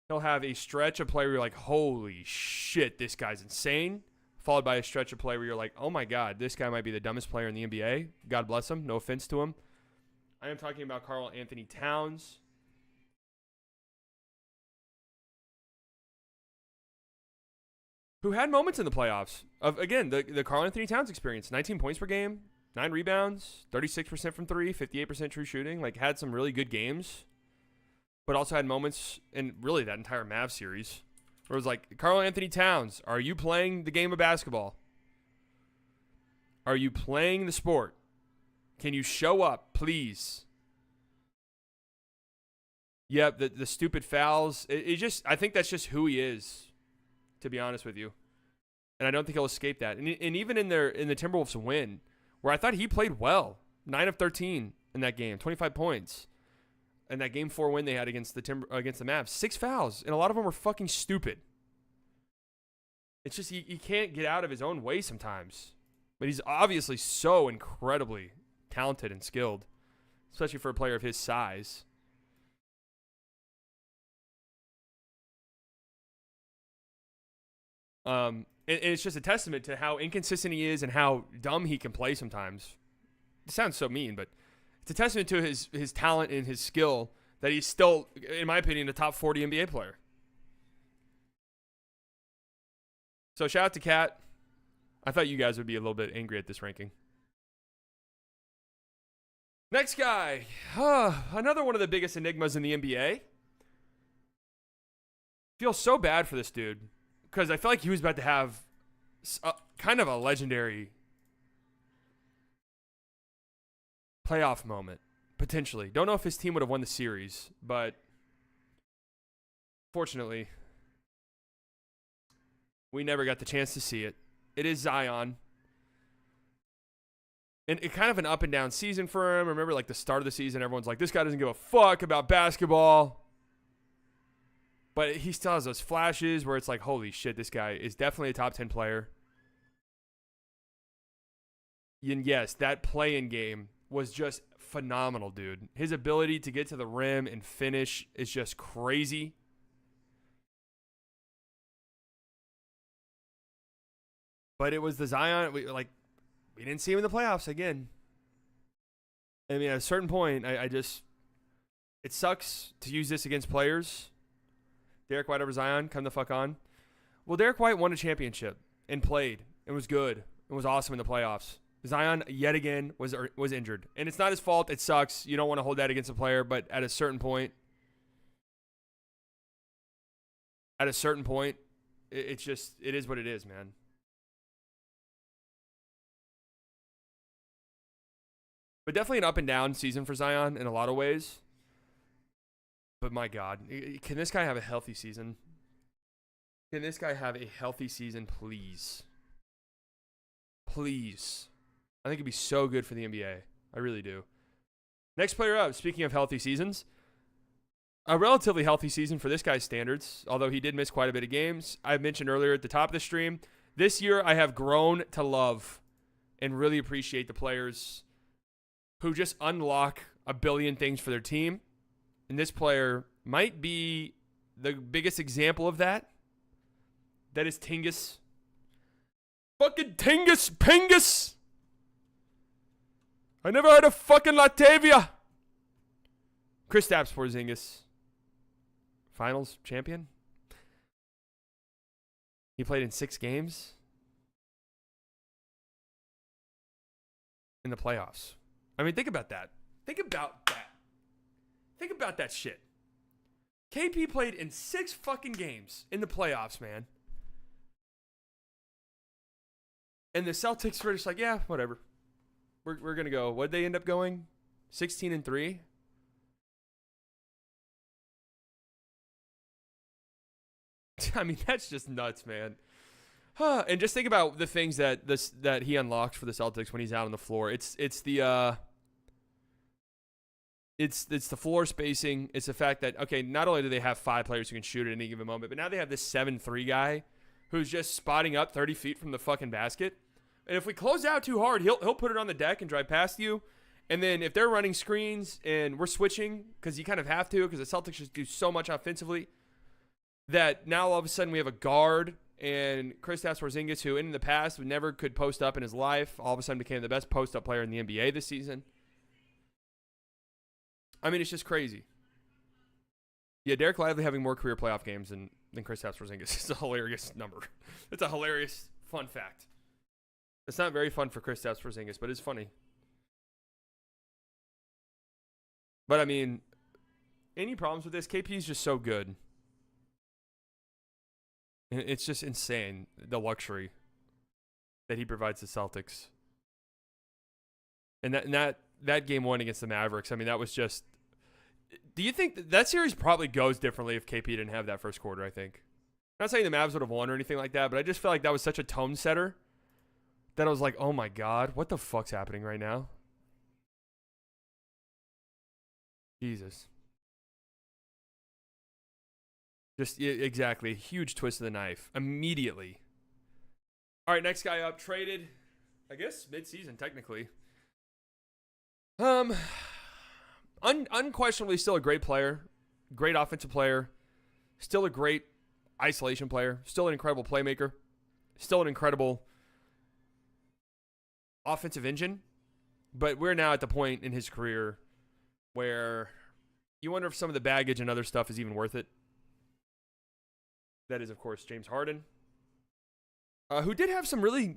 Speaker 1: He'll have a stretch of play where you're like, holy shit, this guy's insane. Followed by a stretch of play where you're like, oh my God, this guy might be the dumbest player in the NBA. God bless him. No offense to him. I am talking about Karl Anthony Towns. Who had moments in the playoffs of, again, the Karl Anthony Towns experience. 19 points per game, 9 rebounds, 36% from 3, 58% true shooting. Like, had some really good games. But also had moments in really that entire Mavs series where it was like, Karl Anthony Towns, are you playing the game of basketball? Are you playing the sport? Can you show up, please? Yep, the stupid fouls. I think that's just who he is, to be honest with you. And I don't think he'll escape that. And even in the Timberwolves win, where I thought he played well, 9 of 13 in that game, 25 points. And that game 4 win they had against the Mavs, 6 fouls, and a lot of them were fucking stupid. It's just he can't get out of his own way sometimes. But he's obviously so incredibly talented and skilled, especially for a player of his size. And it's just a testament to how inconsistent he is and how dumb he can play sometimes. It sounds so mean, but it's a testament to his talent and his skill that he's still, in my opinion, a top 40 NBA player. So shout out to Kat. I thought you guys would be a little bit angry at this ranking. Next guy. Another one of the biggest enigmas in the NBA. Feel so bad for this dude because I feel like he was about to have kind of a legendary playoff moment, potentially. Don't know if his team would have won the series, but fortunately, we never got the chance to see it. It is Zion. And it kind of an up and down season for him. Remember, like the start of the season, everyone's like, this guy doesn't give a fuck about basketball. But he still has those flashes where it's like, holy shit, this guy is definitely a top 10 player. And yes, that play-in game was just phenomenal, dude. His ability to get to the rim and finish is just crazy. But it was the Zion, we didn't see him in the playoffs again. I mean, at a certain point, it sucks to use this against players. Derek White over Zion, come the fuck on. Well, Derek White won a championship and played and was good and was awesome in the playoffs. Zion, yet again, was injured. And it's not his fault. It sucks. You don't want to hold that against a player, but at a certain point, it is what it is, man. But definitely an up and down season for Zion in a lot of ways. But my God, can this guy have a healthy season? Can this guy have a healthy season, please? Please. I think it'd be so good for the NBA. I really do. Next player up, speaking of healthy seasons, a relatively healthy season for this guy's standards, although he did miss quite a bit of games. I mentioned earlier at the top of the stream, this year I have grown to love and really appreciate the players who just unlock a billion things for their team. And this player might be the biggest example of that. That is Tingus. Fucking Tingus Pingus. I never heard of fucking Latavia. Kristaps Porzingis. Finals champion. He played in 6 games. In the playoffs. I mean, think about that. Think about that shit. KP played in 6 fucking games in the playoffs, man. And the Celtics were just like, yeah, whatever. We're going to go. What'd they end up going? 16-3? I mean, that's just nuts, man. And just think about the things that he unlocks for the Celtics when he's out on the floor. It's the floor spacing. It's the fact that, okay, not only do they have 5 players who can shoot at any given moment, but now they have this 7-3 guy who's just spotting up 30 feet from the fucking basket. And if we close out too hard, he'll put it on the deck and drive past you. And then if they're running screens and we're switching, because you kind of have to, because the Celtics just do so much offensively, that now all of a sudden we have a guard and Kristaps Porzingis, who in the past never could post up in his life, all of a sudden became the best post-up player in the NBA this season. I mean, it's just crazy. Yeah, Derek Lively having more career playoff games than Kristaps Porzingis is a hilarious number. It's a hilarious, fun fact. It's not very fun for Kristaps Porzingis, but it's funny. But, I mean, any problems with this? KP is just so good. It's just insane, the luxury that he provides the Celtics. And that game 1 against the Mavericks, I mean, that was just... Do you think that series probably goes differently if KP didn't have that first quarter, I think? I'm not saying the Mavs would have won or anything like that, but I just felt like that was such a tone setter that I was like, oh my God, what the fuck's happening right now? Jesus. Just, exactly, huge twist of the knife. Immediately. All right, next guy up, traded, I guess, mid-season, technically. Unquestionably still a great player, great offensive player, still a great isolation player, still an incredible playmaker. Still an incredible offensive engine, but we're now at the point in his career where you wonder if some of the baggage and other stuff is even worth it. That is, of course, James Harden, who did have some really,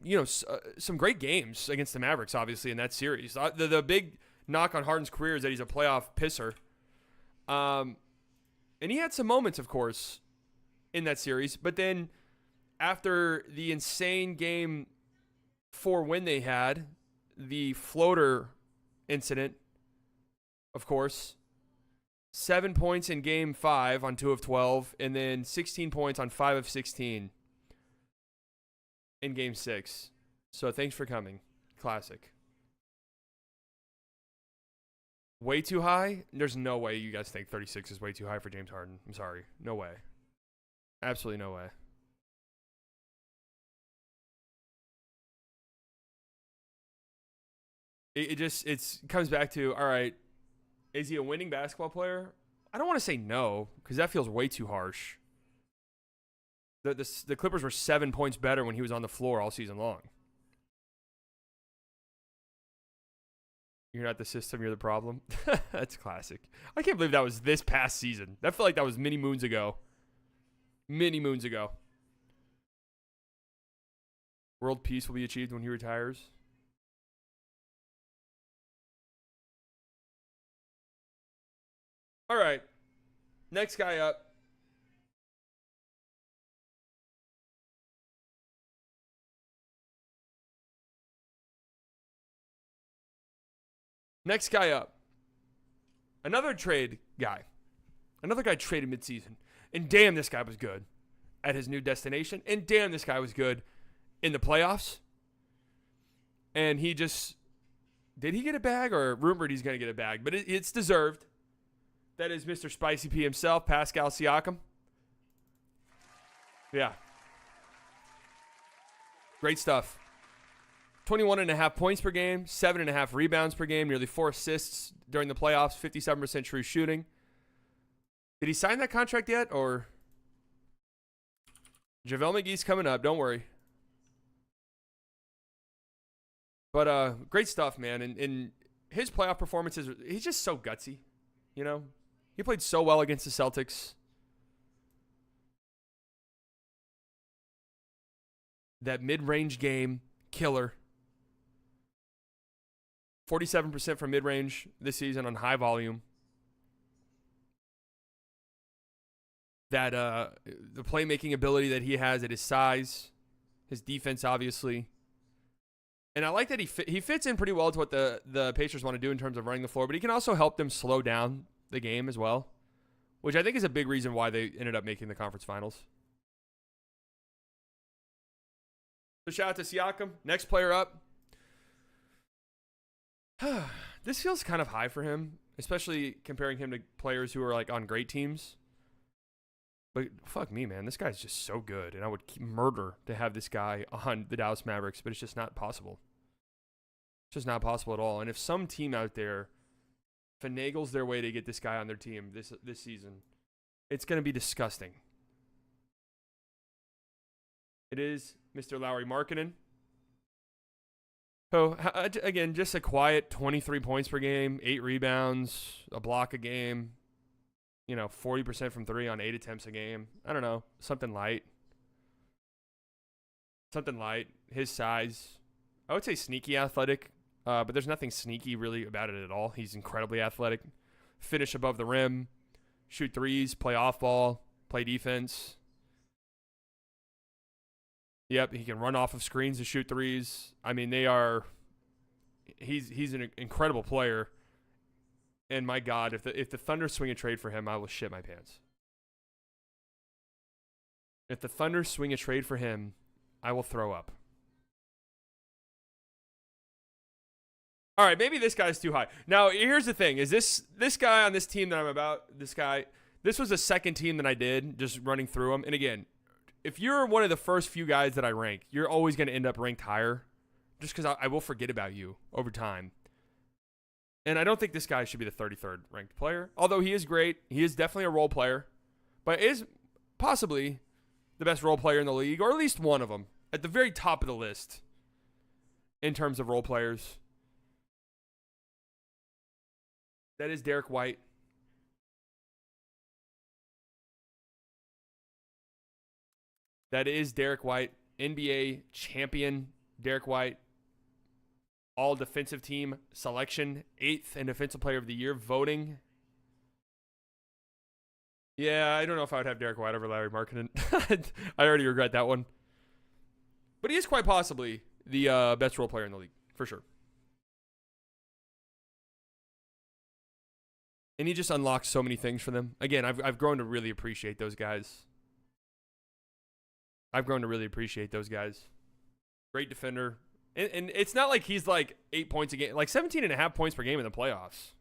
Speaker 1: some great games against the Mavericks, obviously, in that series. The big knock on Harden's career is that he's a playoff pisser. And he had some moments, of course, in that series. But then after the insane game 4 win they had, the floater incident, of course, 7 points in game 5 on 2 of 12, and then 16 points on 5 of 16 in game 6. So thanks for coming. Classic. Way too high? There's no way you guys think 36 is way too high for James Harden. I'm sorry. No way. Absolutely no way. It comes back to, all right, is he a winning basketball player? I don't want to say no, because that feels way too harsh. The Clippers were 7 points better when he was on the floor all season long. You're not the system, you're the problem. That's classic. I can't believe that was this past season. That felt like that was many moons ago. Many moons ago. World peace will be achieved when he retires. All right. Next guy up. Next guy up. Another trade guy. Another guy traded midseason. And damn, this guy was good at his new destination. And damn, this guy was good in the playoffs. And he just... Did he get a bag, or rumored he's going to get a bag? But it's deserved. That is Mr. Spicy P himself, Pascal Siakam. Yeah. Great stuff. 21.5 points per game, 7.5 rebounds per game, nearly 4 assists during the playoffs, 57% true shooting. Did he sign that contract yet, or? JaVale McGee's coming up, don't worry. But great stuff, man. And his playoff performances, he's just so gutsy, you know? He played so well against the Celtics. That mid-range game, killer. 47% from mid-range this season on high volume. That the playmaking ability that he has at his size, his defense, obviously. And I like that he fits in pretty well to what the Pacers want to do in terms of running the floor, but he can also help them slow down the game as well, which I think is a big reason why they ended up making the conference finals. So shout out to Siakam. Next player up. This feels kind of high for him, especially comparing him to players who are like on great teams. But fuck me, man. This guy's just so good, and I would murder to have this guy on the Dallas Mavericks, but it's just not possible. It's just not possible at all. And if some team out there finagles their way to get this guy on their team this season, it's going to be disgusting. It is Mr. Lauri Markkanen. So, again, just a quiet 23 points per game, 8 rebounds, a block a game, 40% from 3 on 8 attempts a game. I don't know, something light. Something light. His size, I would say sneaky athletic, but there's nothing sneaky really about it at all. He's incredibly athletic. Finish above the rim, shoot threes, play off ball, play defense. Yep, he can run off of screens to shoot threes. I mean, he's an incredible player. And my God, if the Thunder swing a trade for him, I will shit my pants. If the Thunder swing a trade for him, I will throw up. All right, maybe this guy's too high. Now, here's the thing. Is this guy on this team that I'm about, this was the second team that I did, just running through them. And again, if you're one of the first few guys that I rank, you're always going to end up ranked higher just because I will forget about you over time. And I don't think this guy should be the 33rd ranked player, although he is great. He is definitely a role player, but is possibly the best role player in the league, or at least one of them. at the very top of the list in terms of role players. That is Derek White. That is Derek White, NBA champion Derek White. All defensive team selection, 8th in defensive player of the year voting. Yeah, I don't know if I would have Derek White over Larry Markkinen. I already regret that one. But he is quite possibly the best role player in the league, for sure. And he just unlocks so many things for them. Again, I've grown to really appreciate those guys. Great defender. And it's not like he's like 8 points a game, like 17.5 points per game in the playoffs.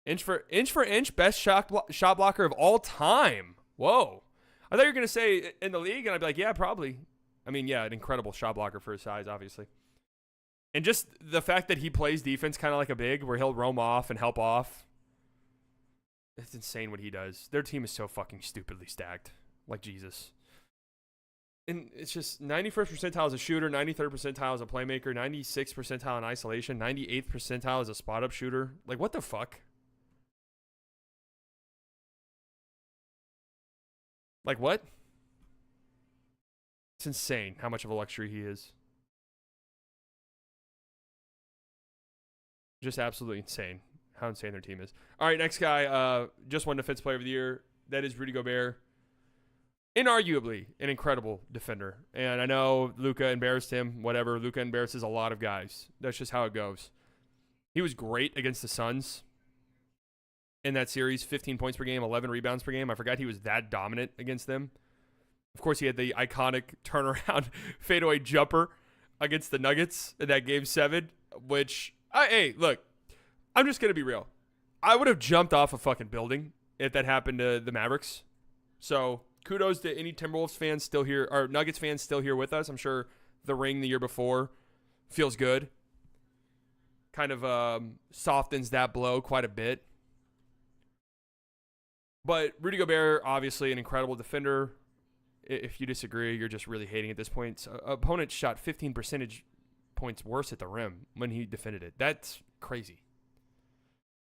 Speaker 1: Inch for inch, best shot blocker of all time. Whoa. I thought you were going to say in the league, and I'd be like, yeah, probably. I mean, yeah, an incredible shot blocker for his size, obviously. And just the fact that he plays defense kind of like a big, where he'll roam off and help off. It's insane what he does. Their team is so fucking stupidly stacked. Like Jesus. And it's just 91st percentile as a shooter, 93rd percentile as a playmaker, 96th percentile in isolation, 98th percentile as a spot-up shooter. Like, what the fuck? Like, what? It's insane how much of a luxury he is. Just absolutely insane how insane their team is. All right, next guy, just won Defensive Player of the Year. That is Rudy Gobert. Inarguably an incredible defender. And I know Luka embarrassed him, whatever. Luka embarrasses a lot of guys. That's just how it goes. He was great against the Suns in that series. 15 points per game, 11 rebounds per game. I forgot he was that dominant against them. Of course, he had the iconic turnaround fadeaway jumper against the Nuggets in that Game 7, which, hey, look, I'm just going to be real. I would have jumped off a fucking building if that happened to the Mavericks. So kudos to any Timberwolves fans still here, or Nuggets fans still here with us. I'm sure the ring the year before feels good. Kind of softens that blow quite a bit. But Rudy Gobert, obviously an incredible defender. If you disagree, you're just really hating at this point. So, opponent shot 15 percentage points worse at the rim when he defended it. That's crazy.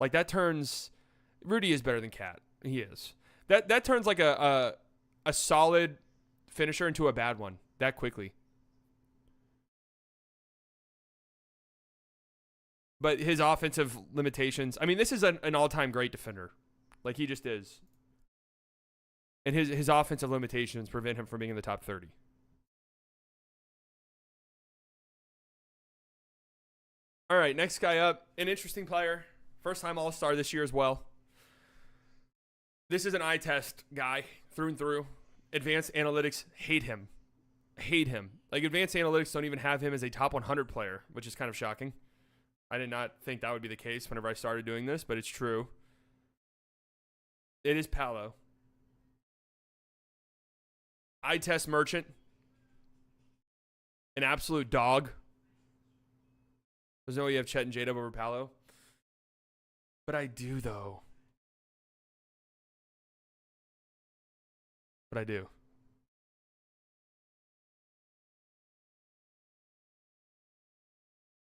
Speaker 1: Like, that turns... Rudy is better than Cat. He is. That turns like a solid finisher into a bad one that quickly. But his offensive limitations... I mean, this is an all-time great defender. Like, he just is. And his offensive limitations prevent him from being in the top 30. All right, next guy up. An interesting player. First-time All-Star this year as well. This is an eye test guy through and through. Advanced analytics hate him. Hate him. Like, advanced analytics don't even have him as a top 100 player, which is kind of shocking. I did not think that would be the case whenever I started doing this, but it's true. It is Paolo. Eye test merchant. An absolute dog. There's no way you have Chet and J-Dub over Paolo. But I do, though. But I do.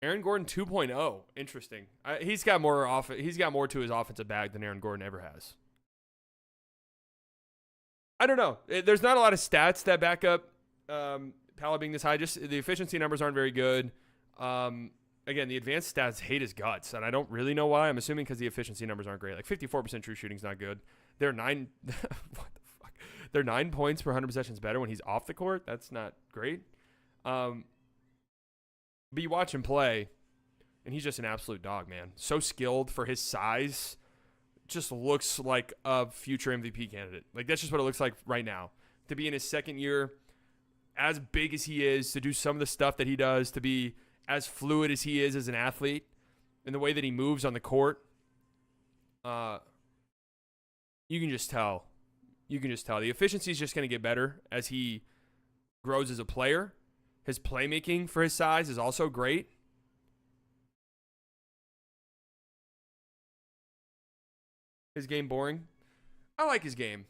Speaker 1: Aaron Gordon 2.0. Interesting. He's got more to his offensive bag than Aaron Gordon ever has. I don't know. There's not a lot of stats that back up Paolo being this high. Just the efficiency numbers aren't very good. Again, the advanced stats hate his guts, and I don't really know why. I'm assuming because the efficiency numbers aren't great. Like 54% true shooting is not good. They're 9. What the fuck? They're 9 points per 100 possessions better when he's off the court. That's not great. But you watch him play, and he's just an absolute dog, man. So skilled for his size. Just looks like a future MVP candidate. Like, that's just what it looks like right now. To be in his second year, as big as he is, to do some of the stuff that he does, to be as fluid as he is as an athlete, and the way that he moves on the court, you can just tell. You can just tell. The efficiency is just going to get better as he grows as a player. His playmaking for his size is also great. His game boring? I like his game.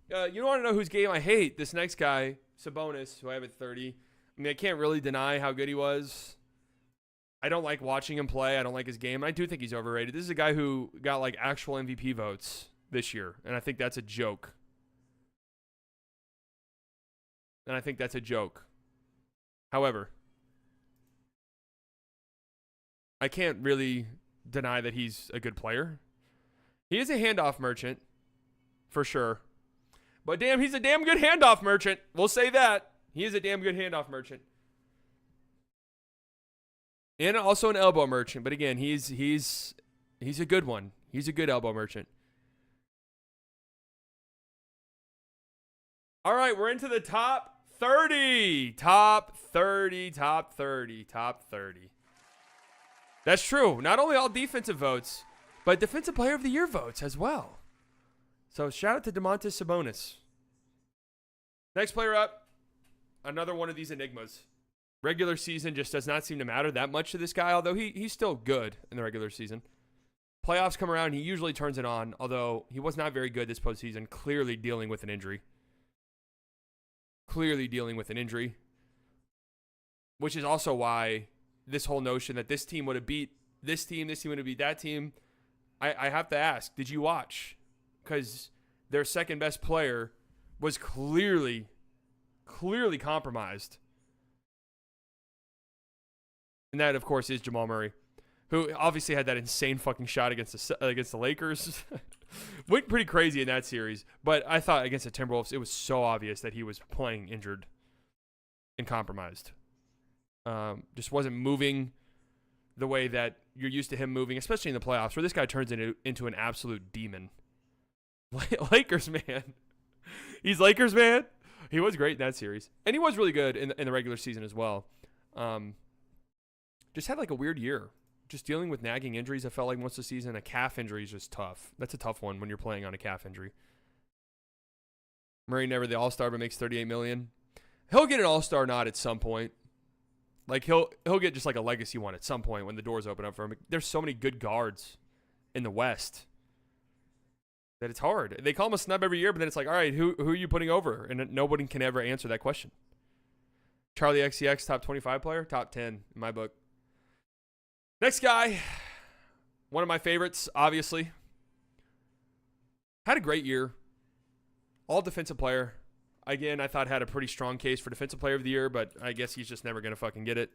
Speaker 1: You don't want to know whose game I hate? This next guy, Sabonis, who I have at 30. I mean, I can't really deny how good he was. I don't like watching him play. I don't like his game. I do think he's overrated. This is a guy who got like actual MVP votes this year, and I think that's a joke. However, I can't really deny that he's a good player. He is a handoff merchant, for sure. But damn, he's a damn good handoff merchant. We'll say that. He is a damn good handoff merchant. And also an elbow merchant. But again, he's a good one. He's a good elbow merchant. All right, we're into the top 30. Top 30. That's true. Not only all defensive votes, but defensive player of the year votes as well. So shout out to Domantas Sabonis. Next player up, another one of these enigmas. Regular season just does not seem to matter that much to this guy, although he's still good in the regular season. Playoffs come around, he usually turns it on, although he was not very good this postseason, clearly dealing with an injury. Which is also why this whole notion that this team would have beat this team would have beat that team, I have to ask, did you watch? Because their second best player was clearly compromised. And that, of course, is Jamal Murray, who obviously had that insane fucking shot against the Lakers. Went pretty crazy in that series. But I thought against the Timberwolves, it was so obvious that he was playing injured and compromised. Just wasn't moving the way that you're used to him moving, especially in the playoffs, where this guy turns into an absolute demon. Lakers, man. He's Lakers, man. He was great in that series. And he was really good in the regular season as well. Just had like a weird year. Just dealing with nagging injuries, I felt like most of the season. A calf injury is just tough. That's a tough one when you're playing on a calf injury. Murray never the All-Star, but makes $38 million. He'll get an All-Star nod at some point. Like he'll get just like a legacy one at some point when the doors open up for him. There's so many good guards in the West that it's hard. They call him a snub every year, but then it's like, all right, who are you putting over? And nobody can ever answer that question. Charlie XCX, top 25 player, top 10 in my book. Next guy, one of my favorites, obviously. Had a great year. All defensive player. Again, I thought had a pretty strong case for defensive player of the year, but I guess he's just never going to fucking get it.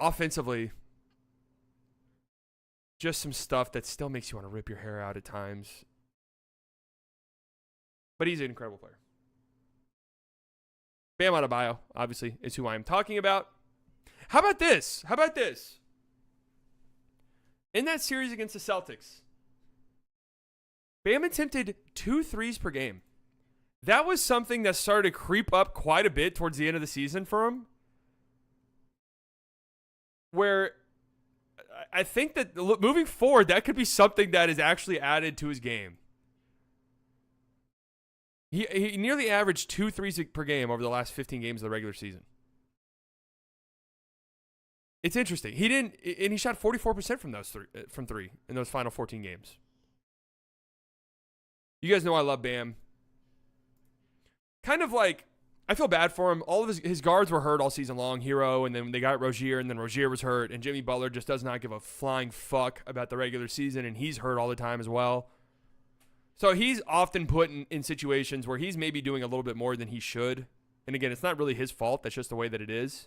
Speaker 1: Offensively, just some stuff that still makes you want to rip your hair out at times. But he's an incredible player. Bam Adebayo, obviously, is who I'm talking about. How about this? In that series against the Celtics, Bam attempted 2 threes per game. That was something that started to creep up quite a bit towards the end of the season for him. Where I think that moving forward, that could be something that is actually added to his game. He nearly averaged 2 threes per game over the last 15 games of the regular season. It's interesting. He shot 44% from three in those final 14 games. You guys know I love Bam. Kind of like, I feel bad for him. All of his guards were hurt all season long. Hero, and then they got Rozier, and then Rozier was hurt, and Jimmy Butler just does not give a flying fuck about the regular season, and he's hurt all the time as well. So he's often put in situations where he's maybe doing a little bit more than he should. And again, it's not really his fault. That's just the way that it is.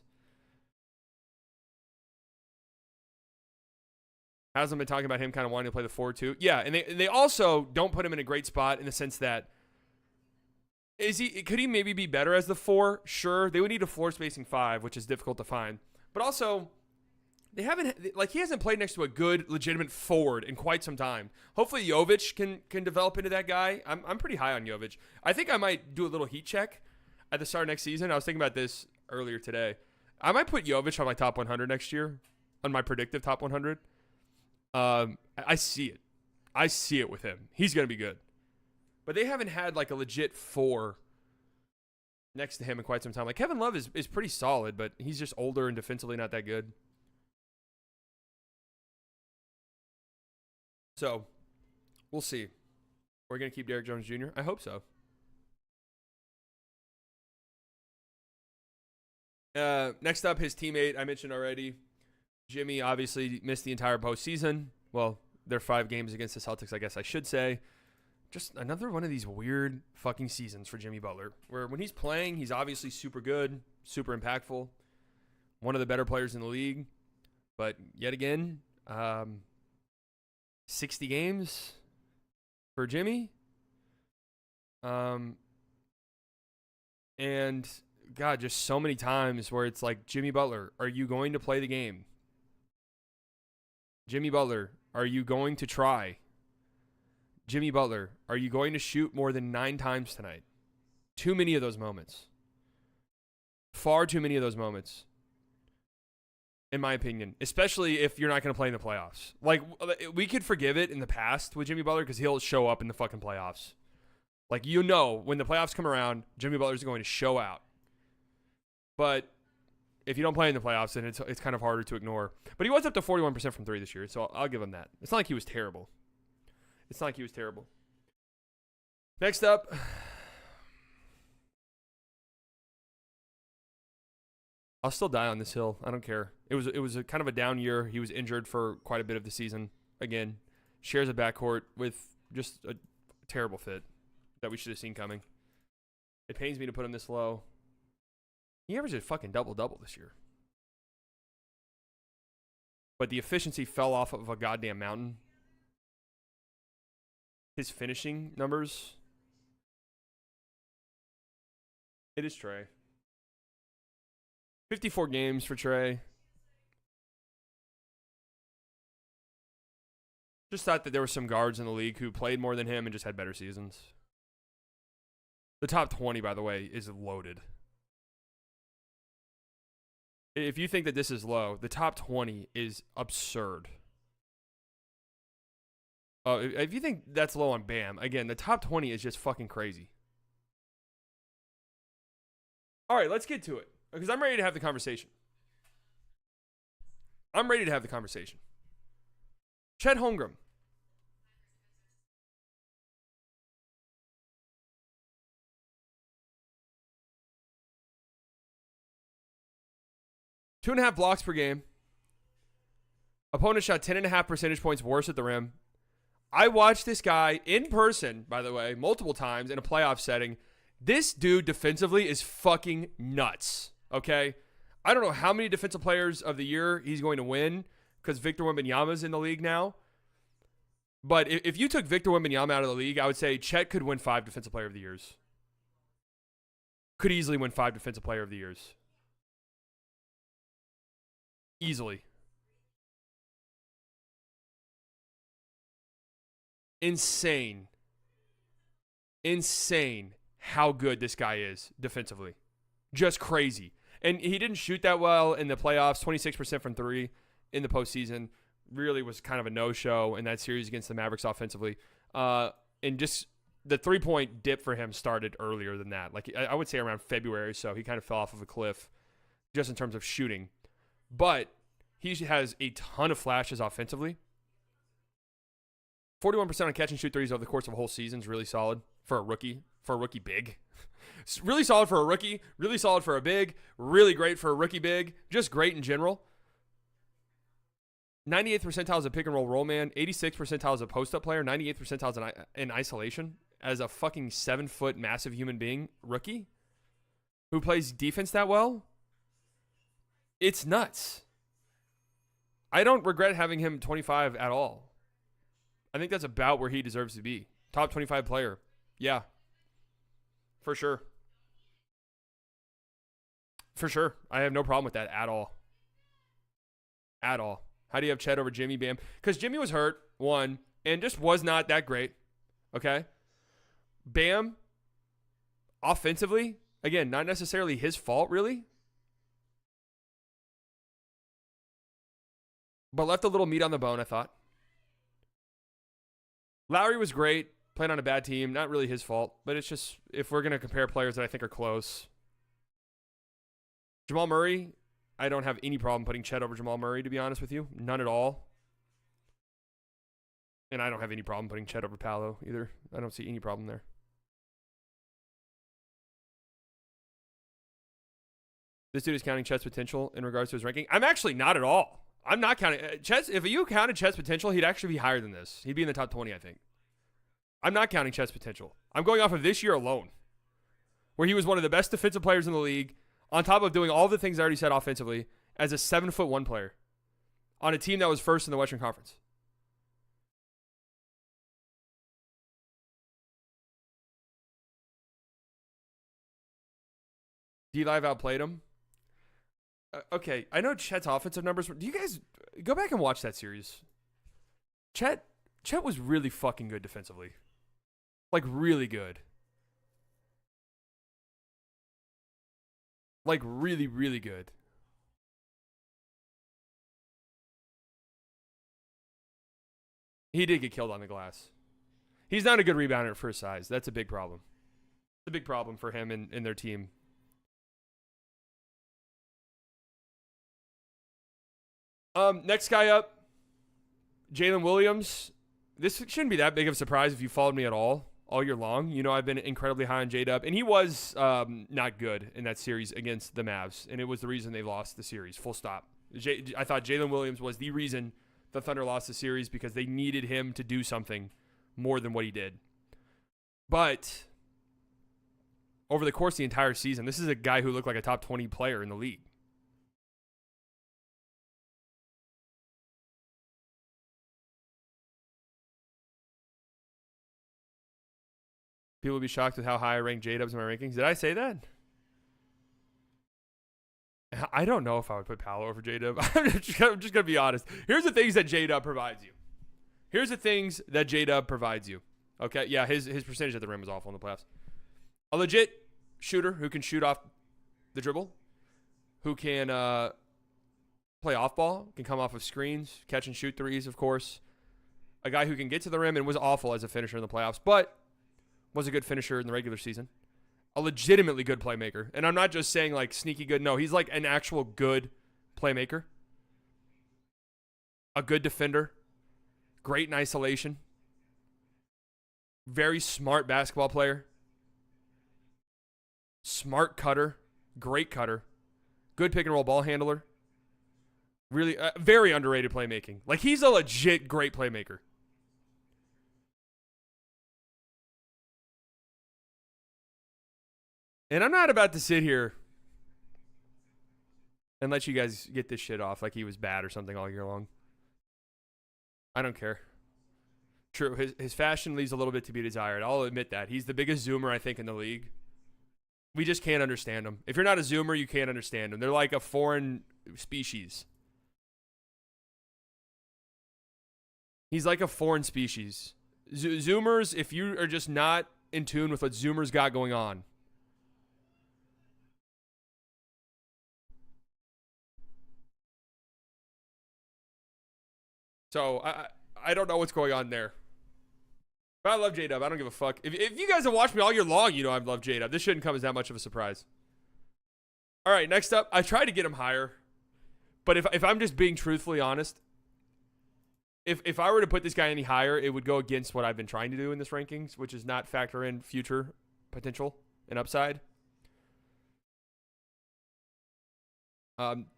Speaker 1: Hasn't been talking about him kind of wanting to play the 4-2. Yeah, and they also don't put him in a great spot in the sense that could he maybe be better as the 4? Sure. They would need a floor spacing 5, which is difficult to find. But also, he hasn't played next to a good, legitimate forward in quite some time. Hopefully Jovic can develop into that guy. I'm pretty high on Jovic. I think I might do a little heat check at the start of next season. I was thinking about this earlier today. I might put Jovic on my top 100 next year, on my predictive top 100. I see it. I see it with him. He's going to be good. But they haven't had like a legit 4 next to him in quite some time. Like Kevin Love is pretty solid, but he's just older and defensively not that good. So, we'll see We're going to keep Derrick Jones Jr.? I hope so. Next up, his teammate, I mentioned already. Jimmy obviously missed the entire postseason. Well, their 5 games against the Celtics, I guess I should say. Just another one of these weird fucking seasons for Jimmy Butler, where when he's playing, he's obviously super good, super impactful, one of the better players in the league. But yet again, 60 games for Jimmy. And God, just so many times where it's like, Jimmy Butler, are you going to play the game? Jimmy Butler, are you going to try? Jimmy Butler, are you going to shoot more than 9 times tonight? Too many of those moments. Far too many of those moments, in my opinion, especially if you're not going to play in the playoffs. Like, we could forgive it in the past with Jimmy Butler because he'll show up in the fucking playoffs. Like, you know, when the playoffs come around, Jimmy Butler's going to show out. But if you don't play in the playoffs, then it's kind of harder to ignore. But he was up to 41% from 3 this year, so I'll give him that. It's not like he was terrible. Next up, I'll still die on this hill. I don't care. It was a kind of a down year. He was injured for quite a bit of the season. Again, shares a backcourt with just a terrible fit that we should have seen coming. It pains me to put him this low. He averaged a fucking double-double this year. But the efficiency fell off of a goddamn mountain. His finishing numbers. It is Trey. 54 games for Trey. Just thought that there were some guards in the league who played more than him and just had better seasons. The top 20, by the way, is loaded. If you think that this is low, the top 20 is absurd. If you think that's low on Bam, again, the top 20 is just fucking crazy. All right, let's get to it, because I'm ready to have the conversation. Chet Holmgren. Two and a half blocks per game. Opponent shot 10.5 percentage points worse at the rim. I watched this guy in person, by the way, multiple times in a playoff setting. This dude defensively is fucking nuts, okay? I don't know how many defensive players of the year he's going to win because Victor Wembanyama's in the league now. But if you took Victor Wembanyama out of the league, I would say Chet could win 5 defensive player of the years. Could easily win 5 defensive player of the years. Easily. Insane how good this guy is defensively. Just crazy. And he didn't shoot that well in the playoffs, 26% from 3 in the postseason. Really was kind of a no-show in that series against the Mavericks offensively. And just the three-point dip for him started earlier than that. Like, I would say around February, so he kind of fell off of a cliff just in terms of shooting. But he has a ton of flashes offensively. 41% on catch and shoot threes over the course of a whole season is really solid for a rookie big. It's really solid for a rookie, really solid for a big, really great for a rookie big, just great in general. 98th percentile as a pick and roll man, 86th percentile as a post-up player, 98th percentile in isolation as a fucking 7-foot massive human being rookie who plays defense that well. It's nuts. I don't regret having him 25 at all. I think that's about where he deserves to be. Top 25 player. Yeah. For sure. For sure. I have no problem with that at all. At all. How do you have Chet over Jimmy, Bam? Because Jimmy was hurt, one, and just was not that great. Okay? Bam, offensively, again, not necessarily his fault, really. But left a little meat on the bone, I thought. Lowry was great, playing on a bad team. Not really his fault, but it's just, if we're going to compare players that I think are close. Jamal Murray, I don't have any problem putting Chet over Jamal Murray, to be honest with you. None at all. And I don't have any problem putting Chet over Paolo either. I don't see any problem there. This dude is counting Chet's potential in regards to his ranking. I'm actually not at all. I'm not counting Chet's. If you counted Chet's potential, he'd actually be higher than this. He'd be in the top 20, I think. I'm not counting Chet's potential. I'm going off of this year alone, where he was one of the best defensive players in the league, on top of doing all the things I already said offensively, as a 7'1" player on a team that was first in the Western Conference. D-Live outplayed him. Okay, I know Chet's offensive numbers. Do you guys go back and watch that series? Chet was really fucking good defensively. Like, really good. Like, really, really good. He did get killed on the glass. He's not a good rebounder for his size. That's a big problem. It's a big problem for him and their team. Next guy up, Jalen Williams. This shouldn't be that big of a surprise if you followed me at all year long. You know I've been incredibly high on J-Dub, and he was not good in that series against the Mavs, and it was the reason they lost the series, full stop. I thought Jalen Williams was the reason the Thunder lost the series because they needed him to do something more than what he did. But over the course of the entire season, this is a guy who looked like a top 20 player in the league. People will be shocked with how high I rank J-Dubs in my rankings. Did I say that? I don't know if I would put Paolo over J-Dub. I'm just going to be honest. Here's the things that J-Dub provides you. Here's the things that J-Dub provides you. Okay? Yeah, his percentage at the rim was awful in the playoffs. A legit shooter who can shoot off the dribble, who can play off ball, can come off of screens, catch and shoot threes, of course. A guy who can get to the rim and was awful as a finisher in the playoffs, but was a good finisher in the regular season. A legitimately good playmaker. And I'm not just saying like sneaky good. No, he's like an actual good playmaker. A good defender. Great in isolation. Very smart basketball player. Smart cutter. Great cutter. Good pick and roll ball handler. Really, very underrated playmaking. Like, he's a legit great playmaker. And I'm not about to sit here and let you guys get this shit off like he was bad or something all year long. I don't care. True, his fashion leaves a little bit to be desired. I'll admit that. He's the biggest zoomer, I think, in the league. We just can't understand him. If you're not a zoomer, you can't understand him. They're like a foreign species. He's like a foreign species. Zoomers, if you are just not in tune with what Zoomers got going on, so I don't know what's going on there. But I love J-Dub. I don't give a fuck. If you guys have watched me all year long, you know I've loved J-Dub. This shouldn't come as that much of a surprise. All right, next up, I tried to get him higher. But if I'm just being truthfully honest, if I were to put this guy any higher, it would go against what I've been trying to do in this rankings, which is not factor in future potential and upside.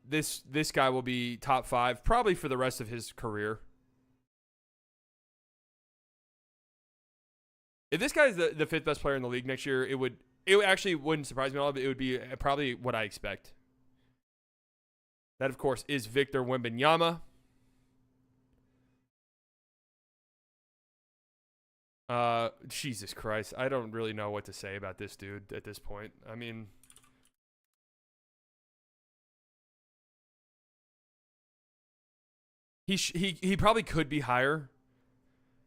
Speaker 1: This guy will be top 5 probably for the rest of his career. If this guy is the 5th best player in the league next year, it actually wouldn't surprise me at all, but it would be probably what I expect. That, of course, is Victor Wembanyama. Jesus Christ. I don't really know what to say about this dude at this point. I mean, he probably could be higher.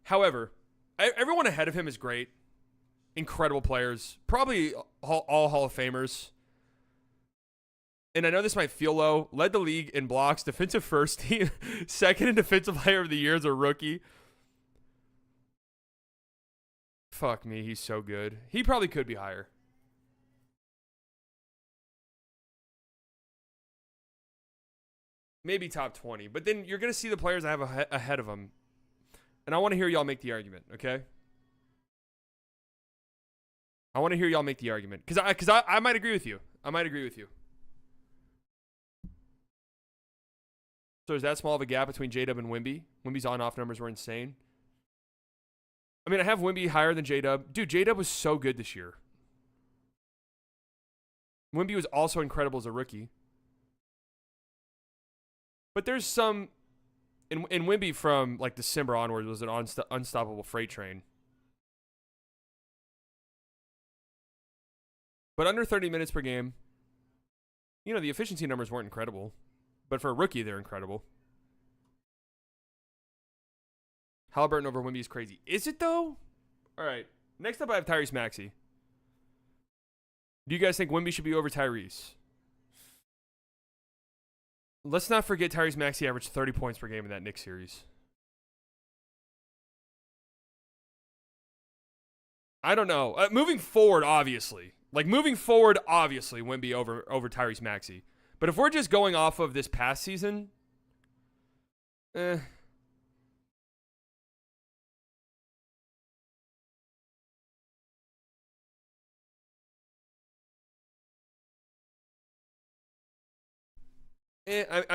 Speaker 1: However, everyone ahead of him is great. Incredible players. Probably all Hall of Famers. And I know this might feel low. Led the league in blocks, defensive first team, second in defensive player of the year as a rookie. Fuck me, he's so good. He probably could be higher. Maybe top 20. But then you're going to see the players I have ahead of him. and I want to hear y'all make the argument, okay? I want to hear y'all make the argument. Because I might agree with you. I might agree with you. So is that small of a gap between J-Dub and Wemby? Wemby's on-off numbers were insane. I mean, I have Wemby higher than J-Dub. Dude, J-Dub was so good this year. Wemby was also incredible as a rookie. But there's some... In Wemby from, like, December onwards was an unstoppable freight train. But under 30 minutes per game, you know, the efficiency numbers weren't incredible. But for a rookie, they're incredible. Halliburton over Wemby is crazy. Is it, though? All right. Next up, I have Tyrese Maxey. Do you guys think Wemby should be over Tyrese? Let's not forget Tyrese Maxey averaged 30 points per game in that Knicks series. I don't know. Moving forward, obviously. Wemby over Tyrese Maxey. But if we're just going off of this past season, I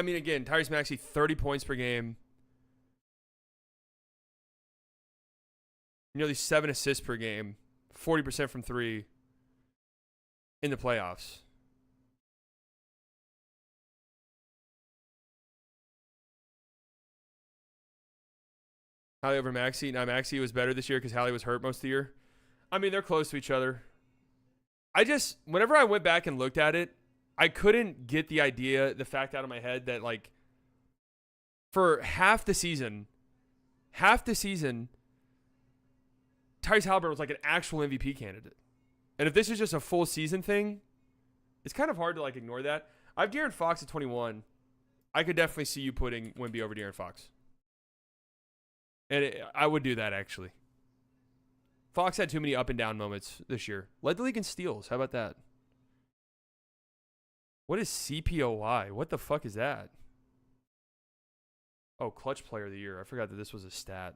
Speaker 1: mean, again, Tyrese Maxey, 30 points per game. Nearly 7 assists per game. 40% from 3 in the playoffs. Hallie over Maxey. Now, Maxey was better this year because Hallie was hurt most of the year. I mean, they're close to each other. Whenever I went back and looked at it, I couldn't get the fact out of my head that, like, for half the season, Tyrese Halliburton was like an actual MVP candidate. And if this is just a full season thing, it's kind of hard to, like, ignore that. I have De'Aaron Fox at 21. I could definitely see you putting Wemby over De'Aaron Fox. And I would do that, actually. Fox had too many up and down moments this year. Led the league in steals. How about that? What is CPOY? What the fuck is that? Oh, clutch player of the year. I forgot that this was a stat.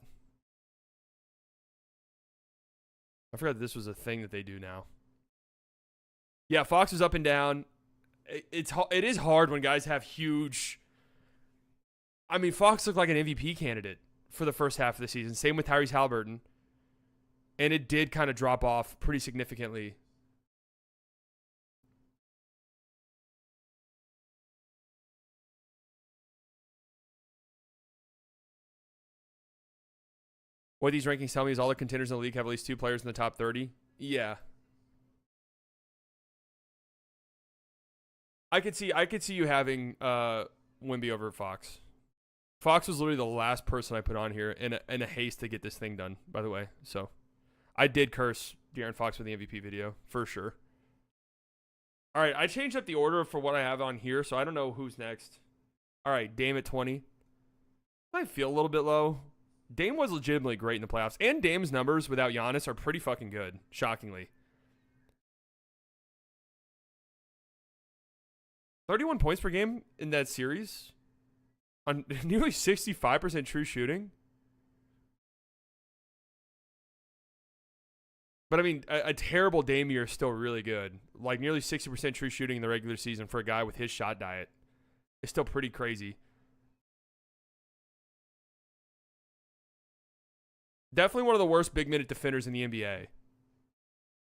Speaker 1: I forgot that this was a thing that they do now. Yeah, Fox was up and down. It is hard when guys have huge... I mean, Fox looked like an MVP candidate for the first half of the season. Same with Tyrese Halliburton. And it did kind of drop off pretty significantly. What these rankings tell me is all the contenders in the league have at least 2 players in the top 30. Yeah. I could see you having Wemby over Fox. Fox was literally the last person I put on here in a haste to get this thing done, by the way. So I did curse De'Aaron Fox for the MVP video, for sure. All right, I changed up the order for what I have on here, so I don't know who's next. All right, Dame at 20. I feel a little bit low. Dame was legitimately great in the playoffs, and Dame's numbers without Giannis are pretty fucking good, shockingly. 31 points per game in that series on nearly 65% true shooting. But I mean, a terrible Dame year is still really good. Like nearly 60% true shooting in the regular season for a guy with his shot diet is still pretty crazy. Definitely one of the worst big minute defenders in the NBA.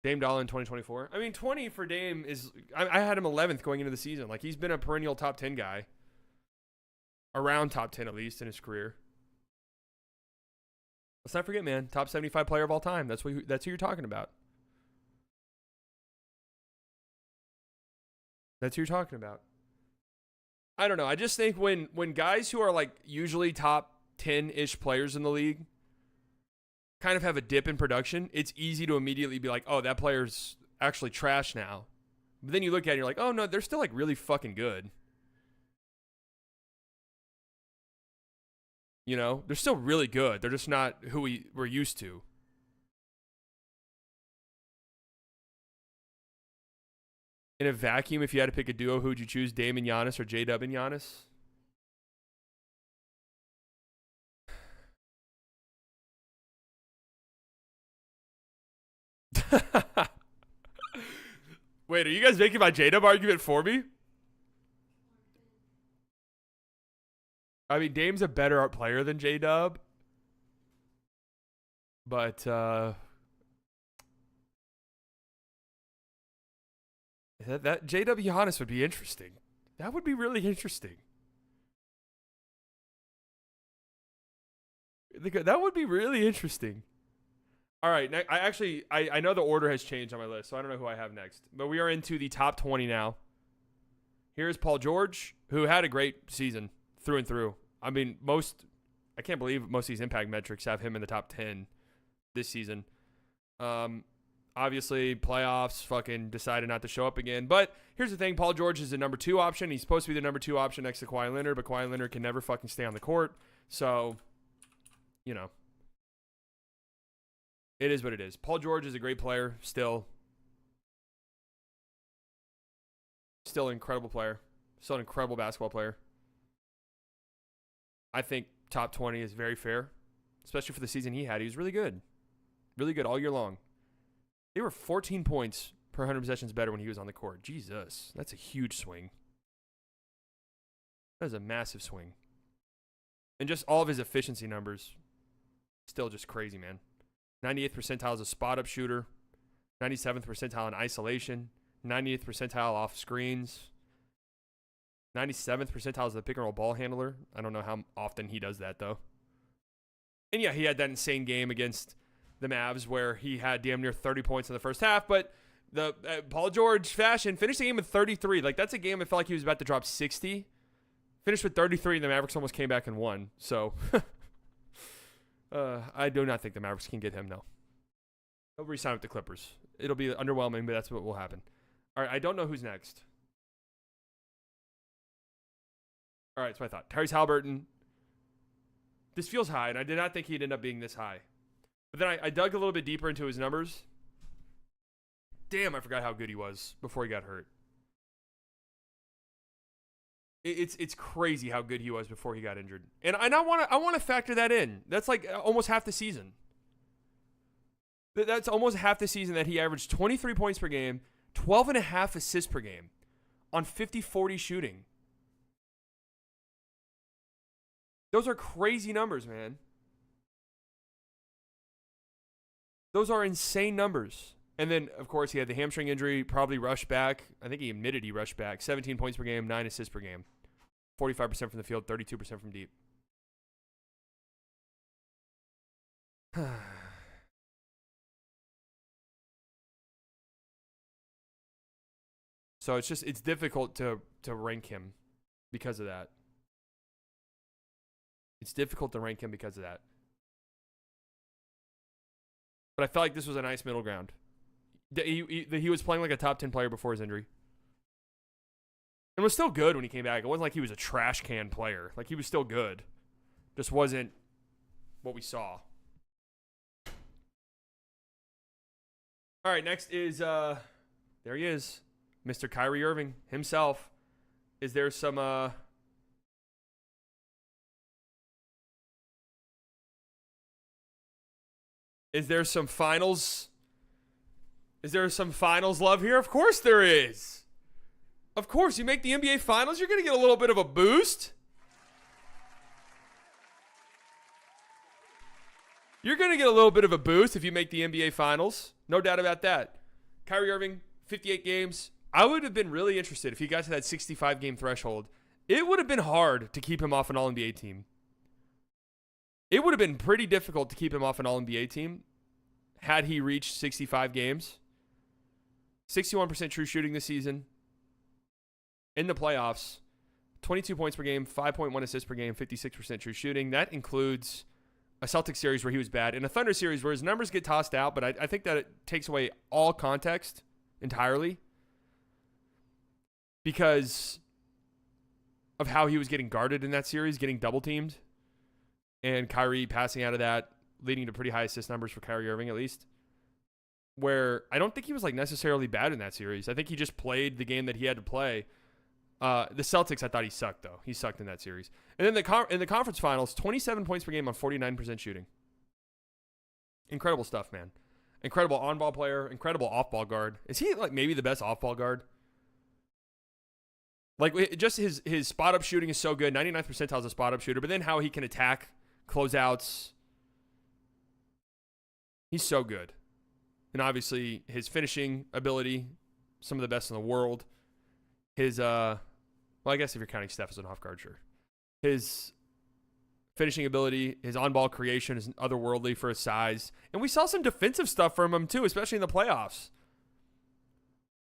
Speaker 1: Dame Dollar in 2024. I mean, 20 for Dame is... I had him 11th going into the season. Like, he's been a perennial top 10 guy. Around top 10, at least, in his career. Let's not forget, man. Top 75 player of all time. That's who you're talking about. That's who you're talking about. I don't know. I just think when guys who are, like, usually top 10-ish players in the league kind of have a dip in production, it's easy to immediately be like, oh, that player's actually trash now. But then you look at it and you're like, oh, no, they're still, like, really fucking good. You know? They're still really good. They're just not who we're used to. In a vacuum, if you had to pick a duo, who would you choose? Dame and Giannis or J-Dub and Giannis? Wait, are you guys making my J-Dub argument for me? I mean, Dame's a better art player than J-Dub. But, that J-W Giannis would be interesting. That would be really interesting. That would be really interesting. All right, I know the order has changed on my list, so I don't know who I have next. But we are into the top 20 now. Here's Paul George, who had a great season through and through. I mean, I can't believe most of these impact metrics have him in the top 10 this season. Obviously, playoffs, fucking decided not to show up again. But here's the thing, Paul George is the number 2 option. He's supposed to be the number 2 option next to Kawhi Leonard, but Kawhi Leonard can never fucking stay on the court. So, you know. It is what it is. Paul George is a great player still. Still an incredible player. Still an incredible basketball player. I think top 20 is very fair, especially for the season he had. He was really good. Really good all year long. They were 14 points per 100 possessions better when he was on the court. Jesus, that's a huge swing. That is a massive swing. And just all of his efficiency numbers, still just crazy, man. 98th percentile as a spot-up shooter. 97th percentile in isolation. 90th percentile off screens. 97th percentile as the pick-and-roll ball handler. I don't know how often he does that, though. And, yeah, he had that insane game against the Mavs where he had damn near 30 points in the first half. But the Paul George fashion finished the game with 33. Like, that's a game I felt like he was about to drop 60. Finished with 33, and the Mavericks almost came back and won. So, I do not think the Mavericks can get him, no. He'll re-sign with the Clippers. It'll be underwhelming, but that's what will happen. All right, I don't know who's next. All right, that's what I thought. Tyrese Halliburton. This feels high, and I did not think he'd end up being this high. But then I dug a little bit deeper into his numbers. Damn, I forgot how good he was before he got hurt. It's crazy how good he was before he got injured. And I want to factor that in. That's like almost half the season. That's almost half the season that he averaged 23 points per game, 12.5 assists per game on 50-40 shooting. Those are crazy numbers, man. Those are insane numbers. And then, of course, he had the hamstring injury, probably rushed back. I think he admitted he rushed back. 17 points per game, 9 assists per game. 45% from the field, 32% from deep. So it's difficult to rank him because of that. It's difficult to rank him because of that. But I felt like this was a nice middle ground. He was playing like a top 10 player before his injury. And was still good when he came back. It wasn't like he was a trash can player. Like, he was still good. Just wasn't what we saw. All right, next is, there he is. Mr. Kyrie Irving himself. Is there some, Is there some finals love here? Of course there is. Of course, you make the NBA Finals, you're going to get a little bit of a boost. You're going to get a little bit of a boost if you make the NBA Finals. No doubt about that. Kyrie Irving, 58 games. I would have been really interested if he got to that 65-game threshold. It would have been hard to keep him off an All-NBA team. It would have been pretty difficult to keep him off an All-NBA team had he reached 65 games. 61% true shooting this season. In the playoffs, 22 points per game, 5.1 assists per game, 56% true shooting. That includes a Celtics series where he was bad and a Thunder series where his numbers get tossed out, but I think that it takes away all context entirely because of how he was getting guarded in that series, getting double teamed, and Kyrie passing out of that, leading to pretty high assist numbers for Kyrie Irving at least, where I don't think he was like necessarily bad in that series. I think he just played the game that he had to play. The Celtics, I thought he sucked, though. He sucked in that series. And then in the conference finals, 27 points per game on 49% shooting. Incredible stuff, man. Incredible on-ball player, incredible off-ball guard. Is he like maybe the best off-ball guard? Like just his spot-up shooting is so good. 99th percentile as a spot-up shooter, but then how he can attack closeouts. He's so good. And obviously his finishing ability, some of the best in the world. His well, I guess if you're counting Steph as an off guard, sure. His finishing ability, his on-ball creation is otherworldly for his size. And we saw some defensive stuff from him too, especially in the playoffs.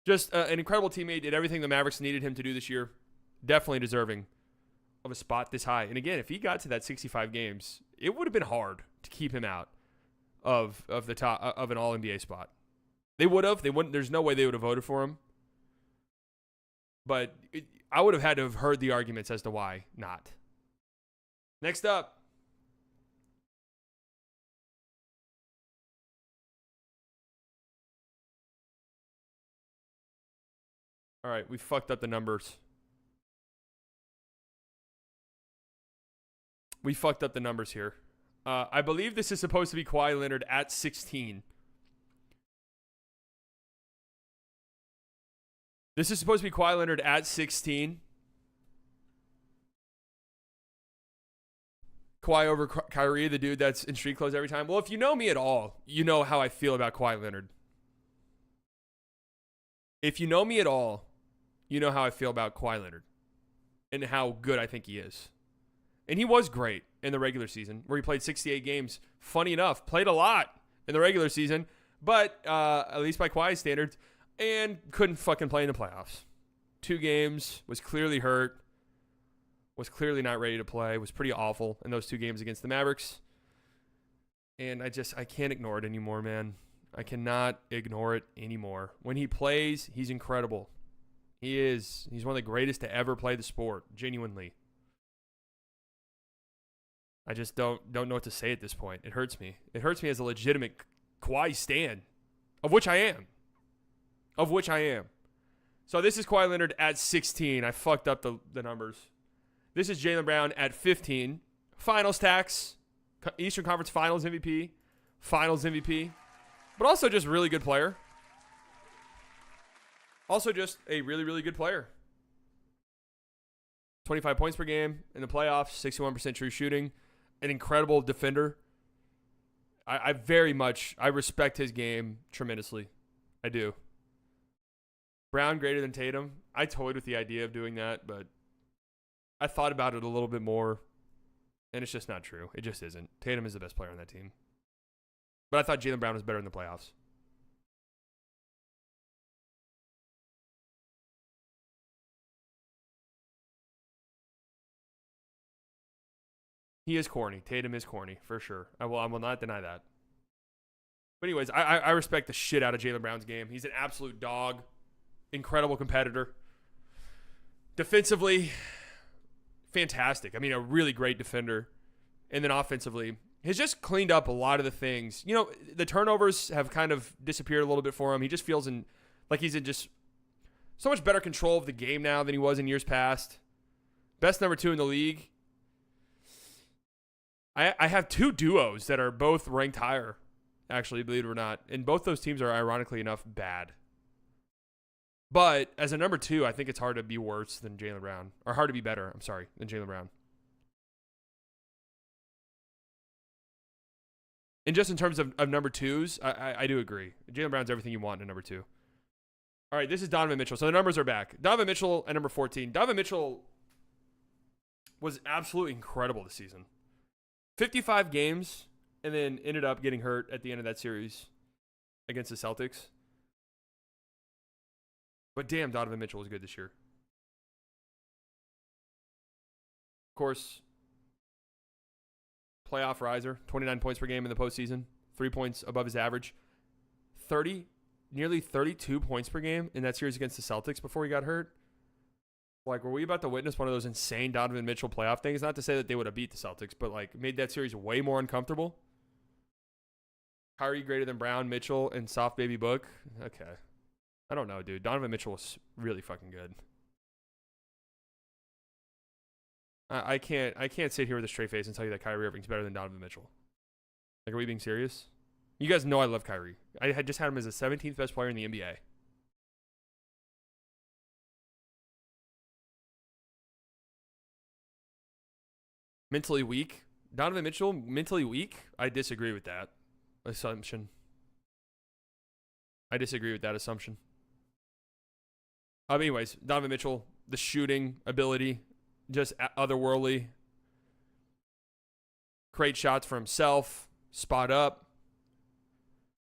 Speaker 1: Just an incredible teammate, did everything the Mavericks needed him to do this year. Definitely deserving of a spot this high. And again, if he got to that 65 games, it would have been hard to keep him out of the top of an All-NBA spot. They would have. They wouldn't. There's no way they would have voted for him. But I would have had to have heard the arguments as to why not. Next up. All right, we fucked up the numbers. We fucked up the numbers here. I believe this is supposed to be Kawhi Leonard at 16. This is supposed to be Kawhi Leonard at 16. Kawhi over Kyrie, the dude that's in street clothes every time. Well, if you know me at all, you know how I feel about Kawhi Leonard. If you know me at all, you know how I feel about Kawhi Leonard and how good I think he is. And he was great in the regular season where he played 68 games. Funny enough, played a lot in the regular season, but at least by Kawhi's standards, and couldn't fucking play in the playoffs. 2 games, was clearly hurt, was clearly not ready to play, was pretty awful in those 2 games against the Mavericks. And I can't ignore it anymore, man. I cannot ignore it anymore. When he plays, he's incredible. He is. He's one of the greatest to ever play the sport, genuinely. I just don't know what to say at this point. It hurts me. It hurts me as a legitimate Kawhi stan, of which I am. So this is Kawhi Leonard at 16. I fucked up the numbers. This is Jaylen Brown at 15. Finals tax, Eastern Conference Finals MVP, but also just really good player. Also just a really, really good player. 25 points per game in the playoffs, 61% true shooting, an incredible defender. I respect his game tremendously. I do. Brown greater than Tatum. I toyed with the idea of doing that, but I thought about it a little bit more, and it's just not true. It just isn't. Tatum is the best player on that team. But I thought Jaylen Brown was better in the playoffs. He is corny. Tatum is corny, for sure. I will not deny that. But anyways, I respect the shit out of Jaylen Brown's game. He's an absolute dog. Incredible competitor. Defensively, fantastic. I mean, a really great defender. And then offensively, he's just cleaned up a lot of the things. You know, the turnovers have kind of disappeared a little bit for him. He just feels like he's in just so much better control of the game now than he was in years past. Best number 2 in the league. I have 2 duos that are both ranked higher, actually, believe it or not. And both those teams are, ironically enough, bad. But as a number 2, I think it's hard to be worse than Jaylen Brown. Or hard to be better, than Jaylen Brown. And just in terms of number 2s, I do agree. Jaylen Brown's everything you want in number 2. All right, this is Donovan Mitchell. So the numbers are back. Donovan Mitchell at number 14. Donovan Mitchell was absolutely incredible this season. 55 games, and then ended up getting hurt at the end of that series against the Celtics. But damn, Donovan Mitchell was good this year. Of course, playoff riser, 29 points per game in the postseason, 3 points above his average, nearly 32 points per game in that series against the Celtics before he got hurt. Like, were we about to witness one of those insane Donovan Mitchell playoff things? Not to say that they would have beat the Celtics, but like made that series way more uncomfortable. Kyrie greater than Brown, Mitchell, and soft baby Book. Okay. I don't know, dude. Donovan Mitchell was really fucking good. I can't sit here with a straight face and tell you that Kyrie Irving's better than Donovan Mitchell. Like, are we being serious? You guys know I love Kyrie. I had just had him as the 17th best player in the NBA. Mentally weak. Donovan Mitchell, mentally weak? I disagree with that assumption. Anyways, Donovan Mitchell, the shooting ability, just otherworldly. Create shots for himself, spot up.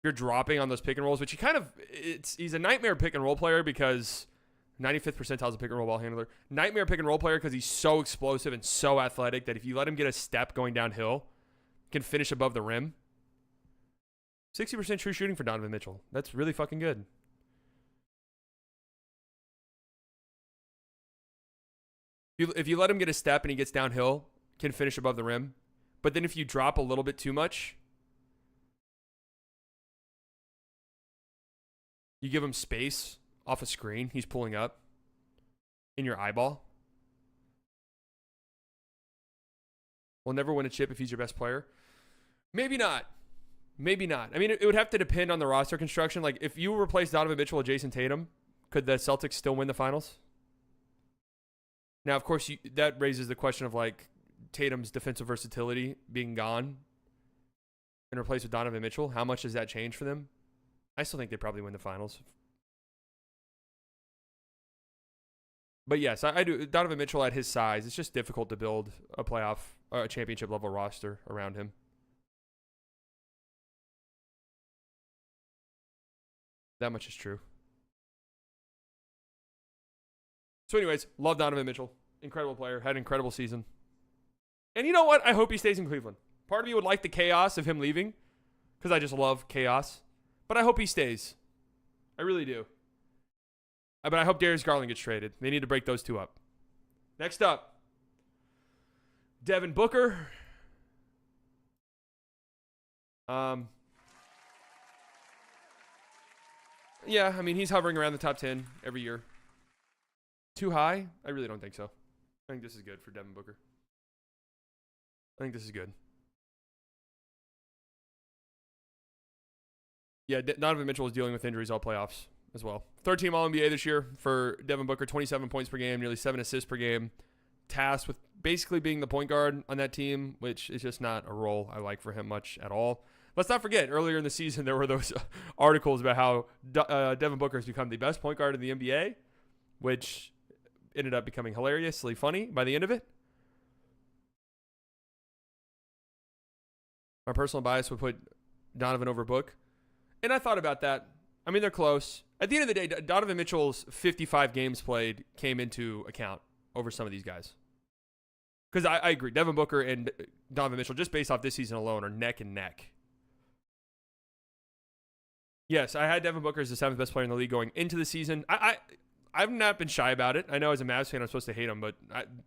Speaker 1: You're dropping on those pick and rolls, which he's a nightmare pick and roll player because 95th percentile is a pick and roll ball handler. Nightmare pick and roll player because he's so explosive and so athletic that if you let him get a step going downhill, can finish above the rim. 60% true shooting for Donovan Mitchell. That's really fucking good. If you let him get a step and he gets downhill, can finish above the rim. But then if you drop a little bit too much, you give him space off a screen he's pulling up in your eyeball. Will never win a chip if he's your best player. Maybe not. I mean, it would have to depend on the roster construction. Like, if you replace Donovan Mitchell with Jason Tatum, could the Celtics still win the finals? Now, of course, that raises the question of, like, Tatum's defensive versatility being gone and replaced with Donovan Mitchell. How much does that change for them? I still think they probably win the finals. But yes, I do. Donovan Mitchell at his size, it's just difficult to build a championship level roster around him. That much is true. So anyways, love Donovan Mitchell. Incredible player. Had an incredible season. And you know what? I hope he stays in Cleveland. Part of me would like the chaos of him leaving because I just love chaos. But I hope he stays. I really do. But I hope Darius Garland gets traded. They need to break those two up. Next up, Devin Booker. Yeah, I mean, he's hovering around the top 10 every year. Too high? I really don't think so. I think this is good for Devin Booker. I think this is good. Yeah, Donovan Mitchell was dealing with injuries all playoffs as well. Third-team All-NBA this year for Devin Booker, 27 points per game, nearly 7 assists per game. Tasked with basically being the point guard on that team, which is just not a role I like for him much at all. Let's not forget, earlier in the season, there were those articles about how Devin Booker has become the best point guard in the NBA, which ended up becoming hilariously funny by the end of it. My personal bias would put Donovan over Book. And I thought about that. I mean, they're close. At the end of the day, Donovan Mitchell's 55 games played came into account over some of these guys. Because I agree. Devin Booker and Donovan Mitchell, just based off this season alone, are neck and neck. Yes, I had Devin Booker as the 7th best player in the league going into the season. I've not been shy about it. I know as a Mavs fan I'm supposed to hate him, but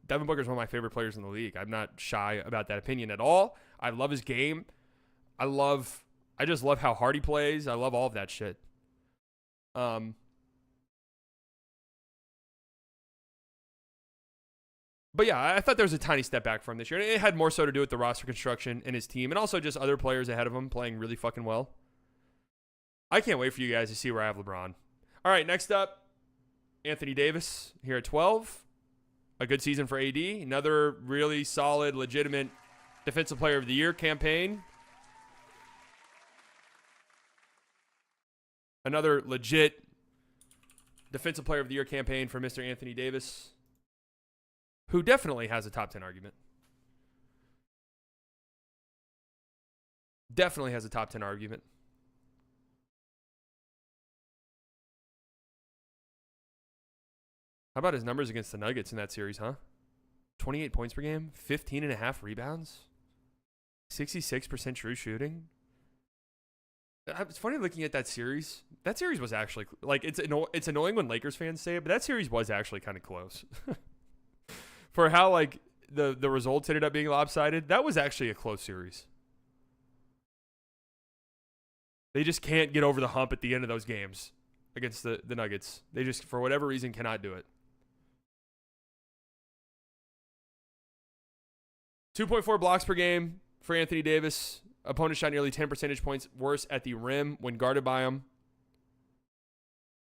Speaker 1: Devin Booker is one of my favorite players in the league. I'm not shy about that opinion at all. I love his game. I just love how hard he plays. I love all of that shit. But yeah, I thought there was a tiny step back from this year. It had more so to do with the roster construction and his team, and also just other players ahead of him playing really fucking well. I can't wait for you guys to see where I have LeBron. All right, next up, Anthony Davis here at 12. A good season for AD. Another really solid, legitimate Defensive Player of the Year campaign. Another legit Defensive Player of the Year campaign for Mr. Anthony Davis, who definitely has a top 10 argument. Definitely has a top 10 argument. How about his numbers against the Nuggets in that series, huh? 28 points per game, 15.5 rebounds, 66% true shooting. It's funny looking at that series. That series was actually, like, it's annoying when Lakers fans say it, but that series was actually kind of close. For how, like, the results ended up being lopsided, that was actually a close series. They just can't get over the hump at the end of those games against the Nuggets. They just, for whatever reason, cannot do it. 2.4 blocks per game for Anthony Davis. Opponents shot nearly 10 percentage points worse at the rim when guarded by him.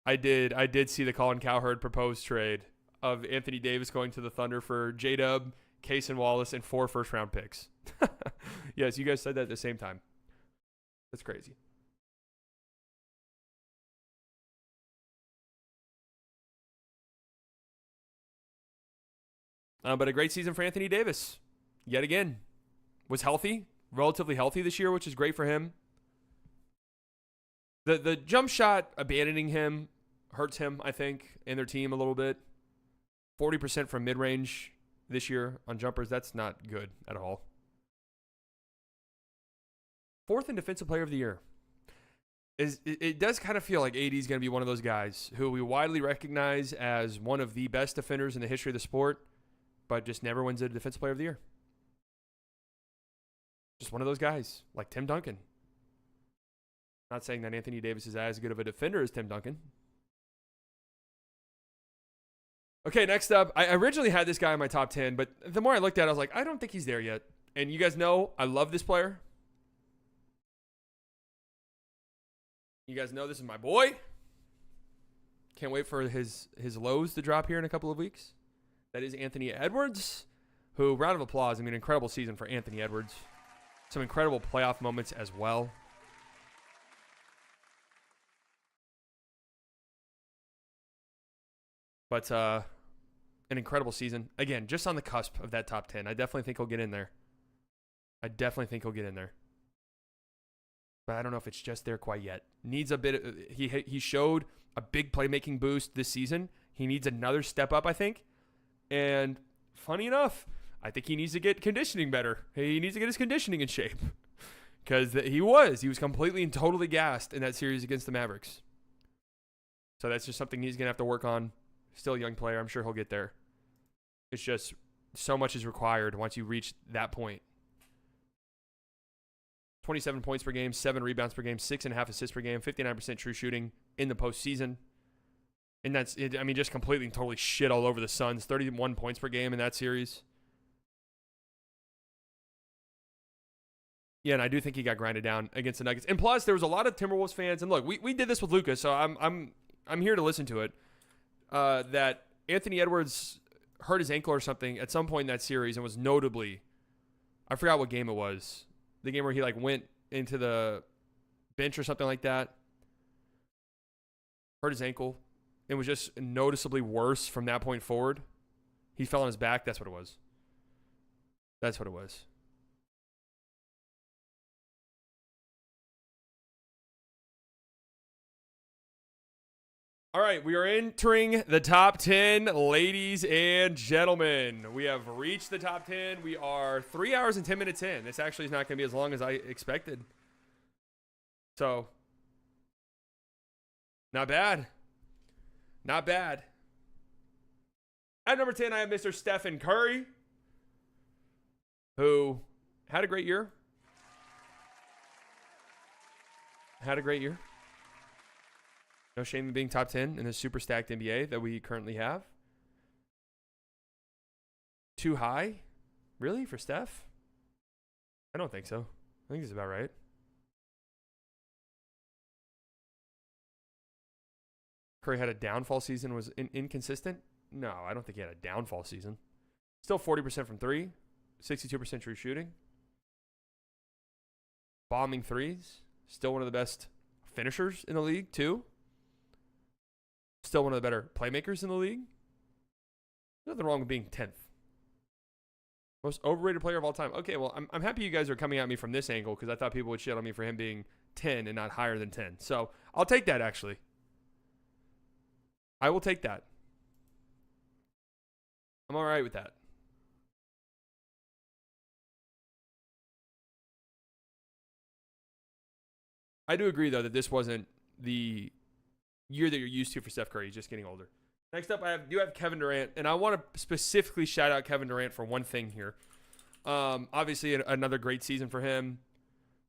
Speaker 1: I did see the Colin Cowherd proposed trade of Anthony Davis going to the Thunder for J-Dub, Case and Wallace, and 4 first-round picks. Yes, you guys said that at the same time. That's crazy. But a great season for Anthony Davis. Yet again. Was healthy. Relatively healthy this year, which is great for him. The jump shot abandoning him hurts him, I think, and their team a little bit. 40% from mid-range this year on jumpers. That's not good at all. 4th in Defensive Player of the Year. It does kind of feel like AD is going to be one of those guys who we widely recognize as one of the best defenders in the history of the sport, but just never wins a Defensive Player of the Year. Just one of those guys, like Tim Duncan. Not saying that Anthony Davis is as good of a defender as Tim Duncan. Okay, next up, I originally had this guy in my top 10, but the more I looked at it, I was like, I don't think he's there yet. And you guys know I love this player. You guys know this is my boy. Can't wait for his lows to drop here in a couple of weeks. That is Anthony Edwards, who, round of applause, I mean, incredible season for Anthony Edwards. Some incredible playoff moments as well. But an incredible season. Again, just on the cusp of that top 10. I definitely think he'll get in there. But I don't know if it's just there quite yet. Needs a bit. He showed a big playmaking boost this season. He needs another step up, I think. And funny enough, I think he needs to get conditioning better. He needs to get his conditioning in shape. Because he was completely and totally gassed in that series against the Mavericks. So that's just something he's going to have to work on. Still a young player. I'm sure he'll get there. It's just so much is required once you reach that point. 27 points per game, 7 rebounds per game, 6.5 assists per game, 59% true shooting in the postseason. And that's it. I mean, just completely and totally shit all over the Suns. 31 points per game in that series. Yeah, and I do think he got grinded down against the Nuggets. And plus, there was a lot of Timberwolves fans. And look, we did this with Luka, so I'm here to listen to it. That Anthony Edwards hurt his ankle or something at some point in that series and was notably, I forgot what game it was. The game where he went into the bench or something like that. Hurt his ankle. It was just noticeably worse from that point forward. He fell on his back. That's what it was. All right, we are entering the top 10, ladies and gentlemen. We have reached the top 10. We are 3 hours and 10 minutes in. This actually is not going to be as long as I expected. So, not bad. Not bad. At number 10, I have Mr. Stephen Curry, who had a great year. No shame in being top 10 in the super stacked NBA that we currently have. Too high? Really? For Steph? I don't think so. I think it's about right. Curry had a downfall season, was inconsistent? No, I don't think he had a downfall season. Still 40% from 3, 62% true shooting. Bombing threes. Still one of the best finishers in the league, too. Still one of the better playmakers in the league. Nothing wrong with being 10th. Most overrated player of all time. Okay, well, I'm happy you guys are coming at me from this angle because I thought people would shit on me for him being 10 and not higher than 10. So I'll take that, actually. I will take that. I'm all right with that. I do agree, though, that this wasn't the year that you're used to for Steph Curry. He's just getting older. Next up, I do have Kevin Durant, and I want to specifically shout out Kevin Durant for one thing here. Obviously, another great season for him.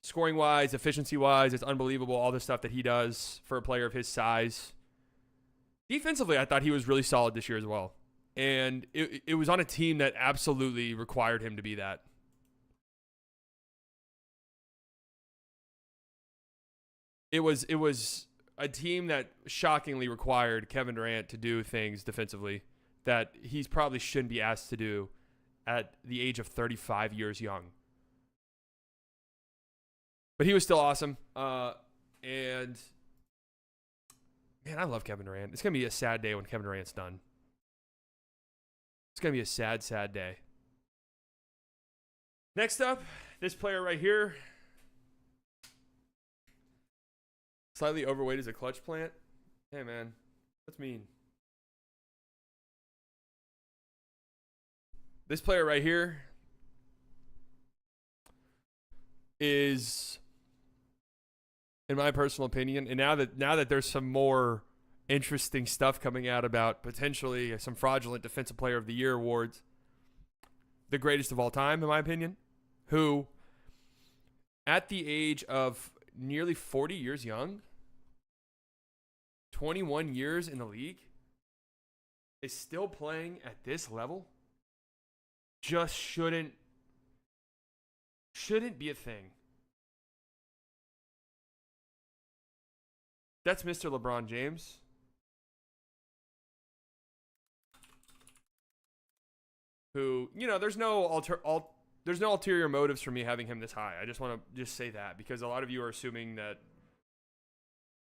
Speaker 1: Scoring-wise, efficiency-wise, it's unbelievable, all the stuff that he does for a player of his size. Defensively, I thought he was really solid this year as well. And it was on a team that absolutely required him to be that. it was a team that shockingly required Kevin Durant to do things defensively that he's probably shouldn't be asked to do at the age of 35 years young. But he was still awesome. And man, I love Kevin Durant. It's going to be a sad day when Kevin Durant's done. It's going to be a sad, sad day. Next up, this player right here. Slightly overweight as a clutch plant. Hey, man. That's mean. This player right here is, in my personal opinion, and now that there's some more interesting stuff coming out about potentially some fraudulent Defensive Player of the Year awards, the greatest of all time, in my opinion, who, at the age of nearly 40 years young, 21 years in the league, is still playing at this level, just shouldn't be a thing. That's Mr. LeBron James. Who, there's no ulterior motives for me having him this high. I just want to say that because a lot of you are assuming that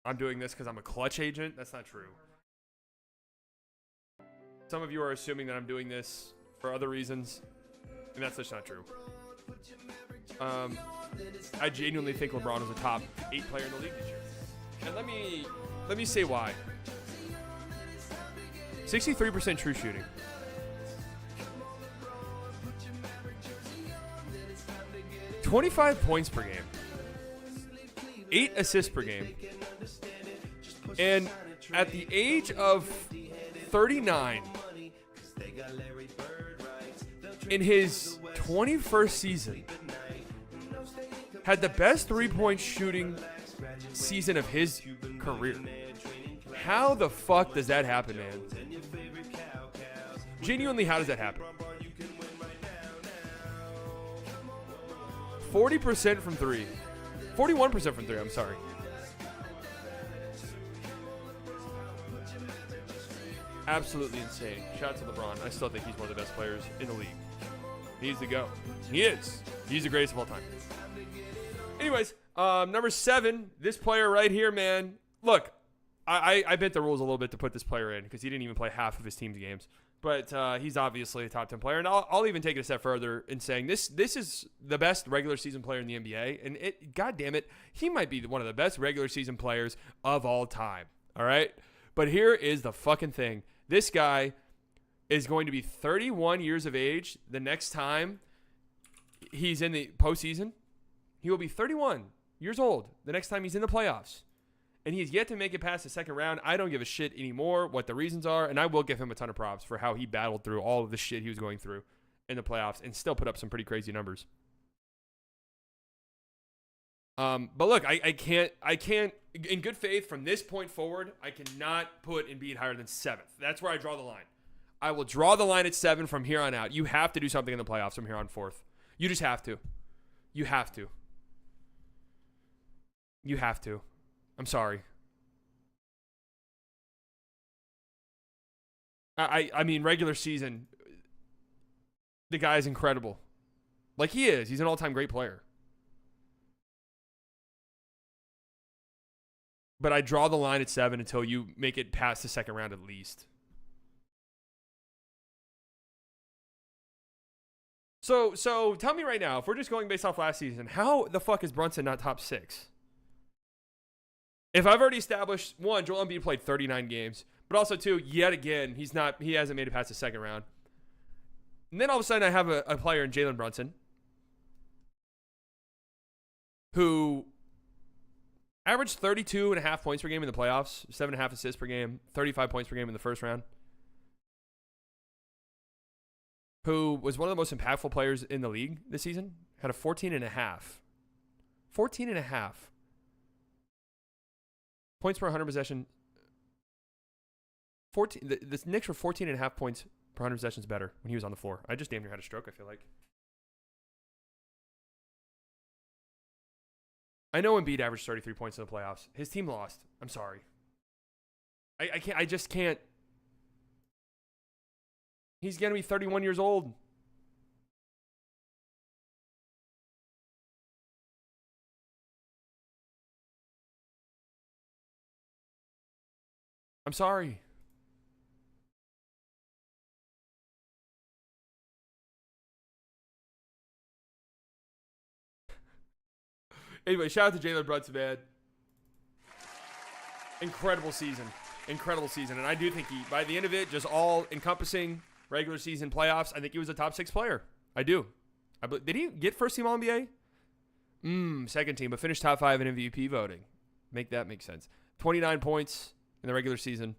Speaker 1: I'm doing this because I'm a clutch agent. That's not true. Some of you are assuming that I'm doing this for other reasons, and that's just not true. I genuinely think LeBron is a top 8 player in the league this year. And let me say why. 63% true shooting. 25 points per game. 8 assists per game. And at the age of 39, in his 21st season, had the best three-point shooting season of his career. How the fuck does that happen, man? Genuinely, how does that happen? 40% from 3. 41% from 3, I'm sorry. Absolutely insane. Shout out to LeBron. I still think he's one of the best players in the league. He's the GOAT. He is. He's the greatest of all time. Anyways, number 7, this player right here, man. Look, I bent the rules a little bit to put this player in because he didn't even play half of his team's games. But he's obviously a top 10 player. And I'll even take it a step further in saying this is the best regular season player in the NBA. And God damn it, he might be one of the best regular season players of all time. All right? But here is the fucking thing. This guy is going to be 31 years of age the next time he's in the postseason. He will be 31 years old the next time he's in the playoffs. And he has yet to make it past the second round. I don't give a shit anymore what the reasons are. And I will give him a ton of props for how he battled through all of the shit he was going through in the playoffs and still put up some pretty crazy numbers. But look, I can't, in good faith, from this point forward, I cannot put Embiid higher than 7th. That's where I draw the line. I will draw the line at 7 from here on out. You have to do something in the playoffs from here on forth. You just have to. You have to. You have to. I'm sorry. I mean, regular season, the guy is incredible. Like he is. He's an all-time great player. But I draw the line at 7 until you make it past the second round at least. So tell me right now, if we're just going based off last season, how the fuck is Brunson not top 6? If I've already established, 1, Joel Embiid played 39 games, but also 2, yet again, he hasn't made it past the second round. And then all of a sudden I have a player in Jalen Brunson who averaged 32.5 points per game in the playoffs, 7.5 assists per game, 35 points per game in the first round. Who was one of the most impactful players in the league this season, had a 14.5. 14.5. Points per 100 possession. 14. The Knicks were 14.5 points per 100 possessions better when he was on the floor. I just damn near had a stroke, I feel like. I know Embiid averaged 33 points in the playoffs. His team lost. I'm sorry. I can't. I just can't. He's gonna be 31 years old. I'm sorry. Anyway, shout out to Jalen Brunson, man. Incredible season. Incredible season. And I do think he, by the end of it, just all encompassing regular season playoffs, I think he was a top 6 player. I do. Did he get first team All NBA? Second team, but finished top 5 in MVP voting. Make that make sense. 29 points in the regular season.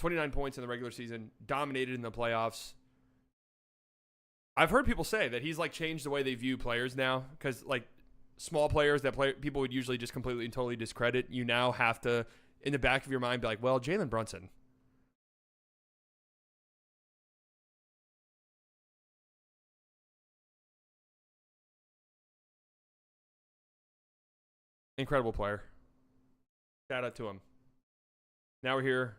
Speaker 1: $29 points in the regular season, dominated in the playoffs. I've heard people say that he's like changed the way they view players now, because like small players that people would usually just completely and totally discredit, you now have to, in the back of your mind, be like, well, Jalen Brunson. Incredible player. Shout out to him. Now we're here.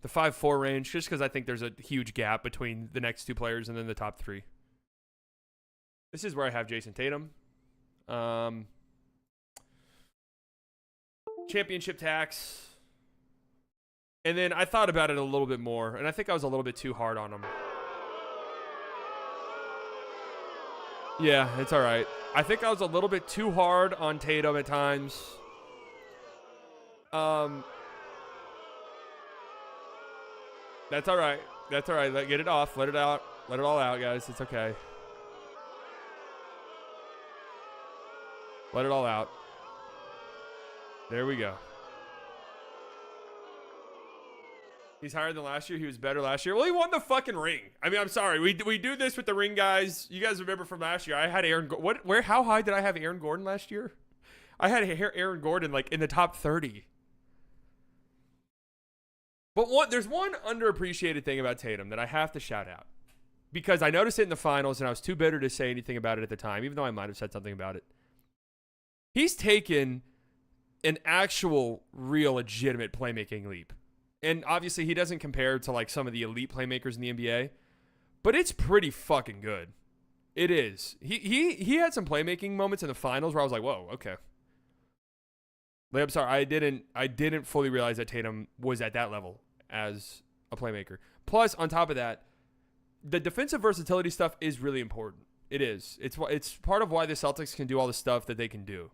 Speaker 1: The 5'4" range, just because I think there's a huge gap between the next 2 players and then the top 3. This is where I have Jason Tatum. Championship tax. And then I thought about it a little bit more, and I think I was a little bit too hard on him. Yeah, it's all right. I think I was a little bit too hard on Tatum at times. That's all right. That's all right. Get it off. Let it out. Let it all out, guys. It's okay. Let it all out. There we go. He's higher than last year. He was better last year. Well, he won the fucking ring. I mean, I'm sorry. We do this with the ring guys. You guys remember from last year? I had Aaron. How high did I have Aaron Gordon last year? I had Aaron Gordon like in the top 30. But there's one underappreciated thing about Tatum that I have to shout out, because I noticed it in the finals and I was too bitter to say anything about it at the time, even though I might have said something about it. He's taken an actual, real, legitimate playmaking leap. And obviously he doesn't compare to like some of the elite playmakers in the NBA, but it's pretty fucking good. It is. He had some playmaking moments in the finals where I was like, whoa, okay. Like, I'm sorry, I didn't fully realize that Tatum was at that level as a playmaker. Plus, on top of that, the defensive versatility stuff is really important. It is. It's part of why the Celtics can do all the stuff that they can do.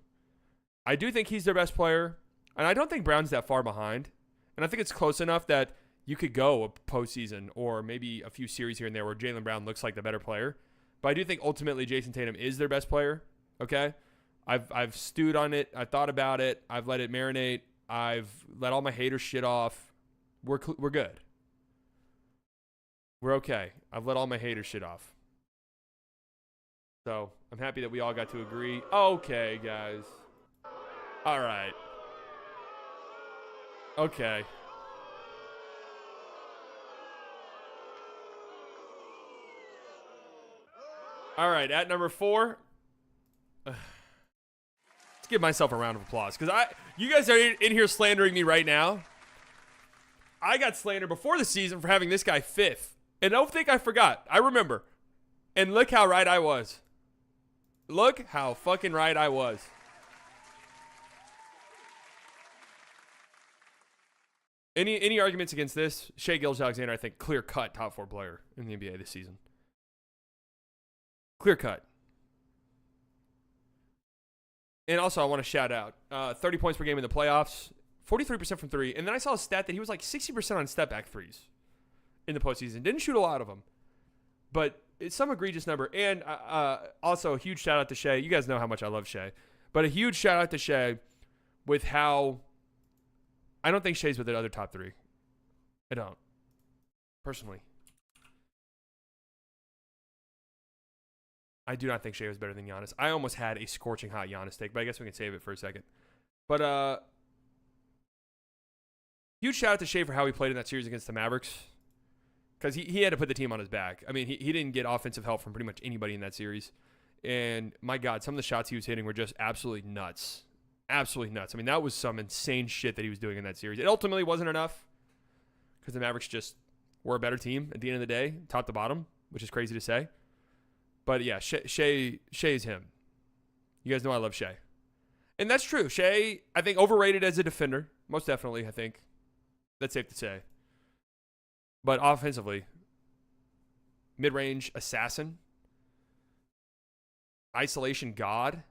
Speaker 1: I do think he's their best player, and I don't think Brown's that far behind. And I think it's close enough that you could go a postseason or maybe a few series here and there where Jaylen Brown looks like the better player. But I do think ultimately Jason Tatum is their best player. Okay? I've stewed on it. I've thought about it. I've let it marinate. I've let all my hater shit off. We're good. We're okay. I've let all my hater shit off. So I'm happy that we all got to agree. Okay, guys. All right. Okay. All right, at number 4. Let's give myself a round of applause, because you guys are in here slandering me right now. I got slandered before the season for having this guy 5th. And don't think I forgot. I remember. And look how right I was. Look how fucking right I was. Any arguments against this? Shai Gilgeous-Alexander, I think, clear-cut top 4 player in the NBA this season. Clear-cut. And also, I want to shout out 30 points per game in the playoffs, 43% from 3. And then I saw a stat that he was like 60% on step-back threes in the postseason. Didn't shoot a lot of them, but it's some egregious number. And also, a huge shout-out to Shai. You guys know how much I love Shai. But a huge shout-out to Shai with how I don't think Shai's with the other top 3. I don't. Personally. I do not think Shai was better than Giannis. I almost had a scorching hot Giannis take, but I guess we can save it for a second. But huge shout out to Shai for how he played in that series against the Mavericks. because he had to put the team on his back. I mean, he didn't get offensive help from pretty much anybody in that series. And my God, some of the shots he was hitting were just absolutely nuts. Absolutely nuts. I mean, that was some insane shit that he was doing in that series. It ultimately wasn't enough because the Mavericks just were a better team at the end of the day, top to bottom, which is crazy to say. But yeah, Shea is him. You guys know I love Shea. And that's true. Shea, I think, overrated as a defender. Most definitely, I think. That's safe to say. But offensively, mid-range assassin, isolation god,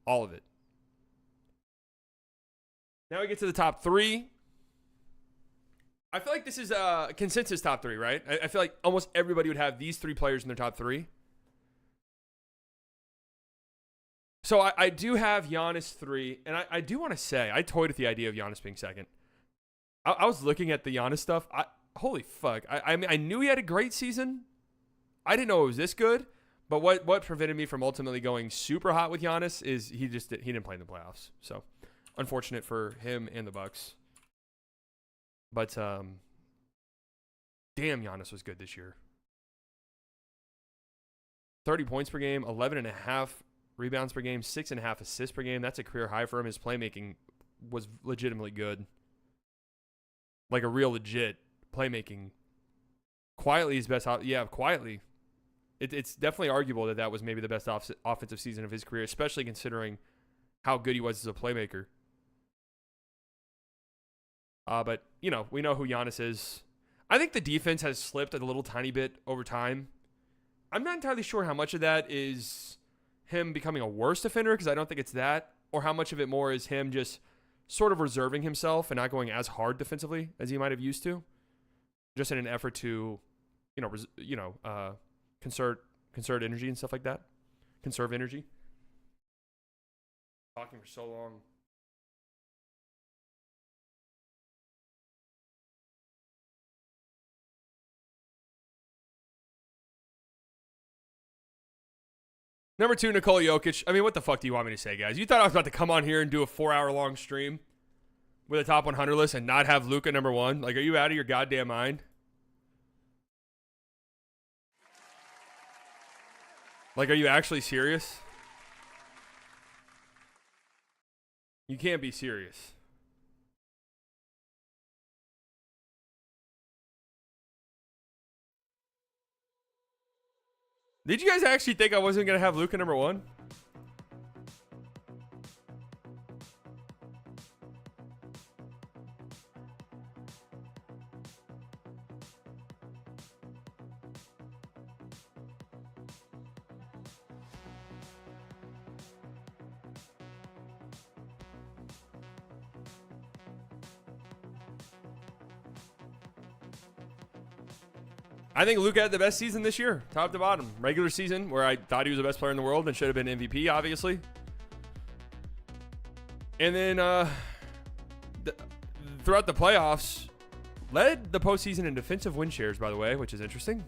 Speaker 1: all of it. Now we get to the top three. I feel like this is a consensus top three, right? I feel like almost everybody would have these three players in their top three. So I do have Giannis 3, and I do want to say, I toyed with the idea of Giannis being second. I was looking at the Giannis stuff. Holy fuck. I mean, I knew he had a great season. I didn't know it was this good, but what prevented me from ultimately going super hot with Giannis is he didn't play in the playoffs. So, unfortunate for him and the Bucks. But, damn, Giannis was good this year. 30 points per game, 11.5 rebounds per game, 6.5 assists per game. That's a career high for him. His playmaking was legitimately good. Like a real legit playmaking. Quietly his best. Yeah, quietly. It's definitely arguable that was maybe the best offensive season of his career, especially considering how good he was as a playmaker. But, you know, we know who Giannis is. I think the defense has slipped a little tiny bit over time. I'm not entirely sure how much of that is him becoming a worse defender, because I don't think it's that, or how much of it more is him just sort of reserving himself and not going as hard defensively as he might have used to, just in an effort to, conserve energy and stuff like that. Conserve energy. Talking for so long. Number 2, Nikola Jokic. I mean, what the fuck do you want me to say, guys? You thought I was about to come on here and do a 4-hour-long stream with a top 100 list and not have Luka number 1? Like, are you out of your goddamn mind? Like, are you actually serious? You can't be serious. Did you guys actually think I wasn't going to have Luka number 1? I think Luka had the best season this year, top to bottom. Regular season, where I thought he was the best player in the world and should have been MVP, obviously. And then throughout the playoffs, led the postseason in defensive win shares, by the way, which is interesting.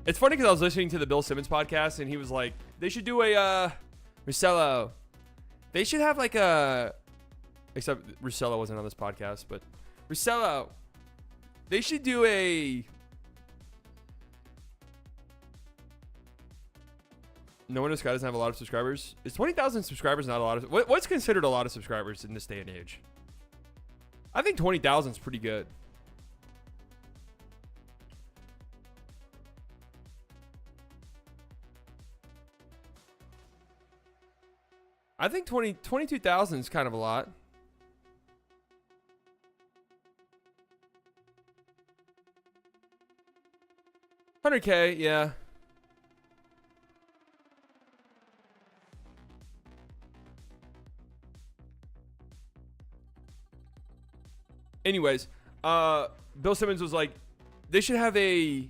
Speaker 1: It's funny because I was listening to the Bill Simmons podcast, and he was like, they should do a Russello. They should have like a... Except Russello wasn't on this podcast, but Russello. They should do a... No Wonder Sky doesn't have a lot of subscribers. Is 20,000 subscribers not a lot of... What's considered a lot of subscribers in this day and age? I think 20,000 is pretty good. I think 22,000 is kind of a lot. 100K, yeah. Anyways, Bill Simmons was like, they should have a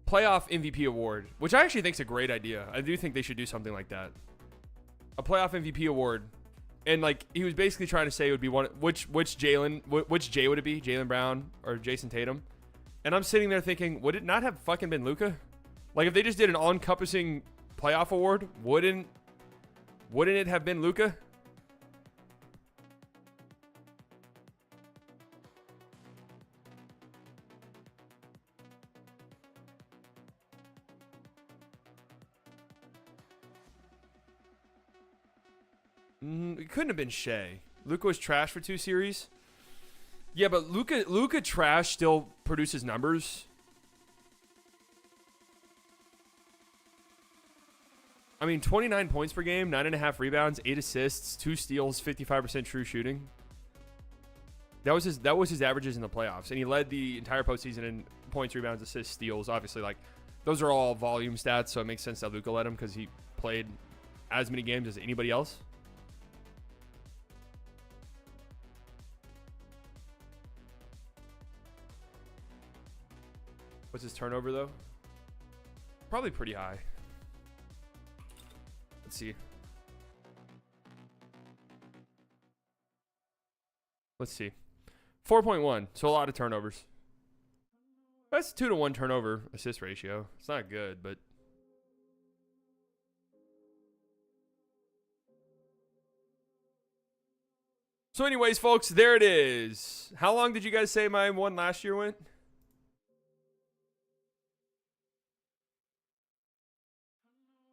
Speaker 1: playoff MVP award, which I actually think is a great idea. I do think they should do something like that. A playoff MVP award. And like he was basically trying to say it would be one which Jay would it be? Jaylen Brown or Jason Tatum? And I'm sitting there thinking, would it not have fucking been Luka? Like if they just did an all-encompassing playoff award, wouldn't it have been Luka? It couldn't have been Shea. Luka was trash for 2 series. Yeah, but Luka trash still produces numbers. I mean, 29 points per game, 9.5 rebounds, 8 assists, 2 steals, 55% true shooting. That was his averages in the playoffs, and he led the entire postseason in points, rebounds, assists, steals. Obviously, like those are all volume stats, so it makes sense that Luka led him because he played as many games as anybody else. What's his turnover though? Probably pretty high. Let's see. Let's see. 4.1. So a lot of turnovers. That's 2-to-1 turnover assist ratio. It's not good, but so anyways, folks, there it is. How long did you guys say my one last year went?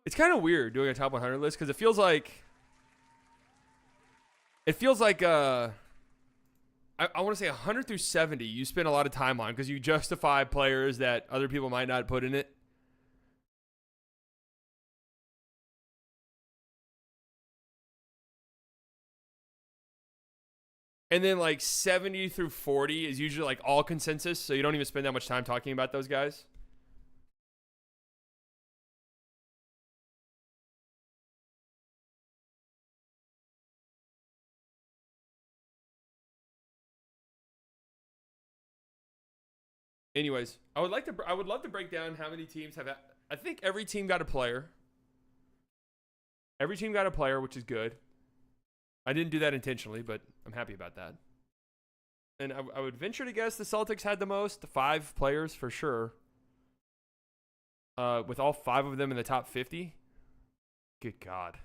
Speaker 1: It's kind of weird doing a top 100 list because it feels like I want to say 100 through 70 you spend a lot of time on because you justify players that other people might not put in it. And then like 70 through 40 is usually like all consensus, so you don't even spend that much time talking about those guys. Anyways, I would love to break down how many teams have. I think every team got a player. Every team got a player, which is good. I didn't do that intentionally, but I'm happy about that. And I would venture to guess the Celtics had the most, 5 players for sure. With all 5 of them in the top 50. Good God.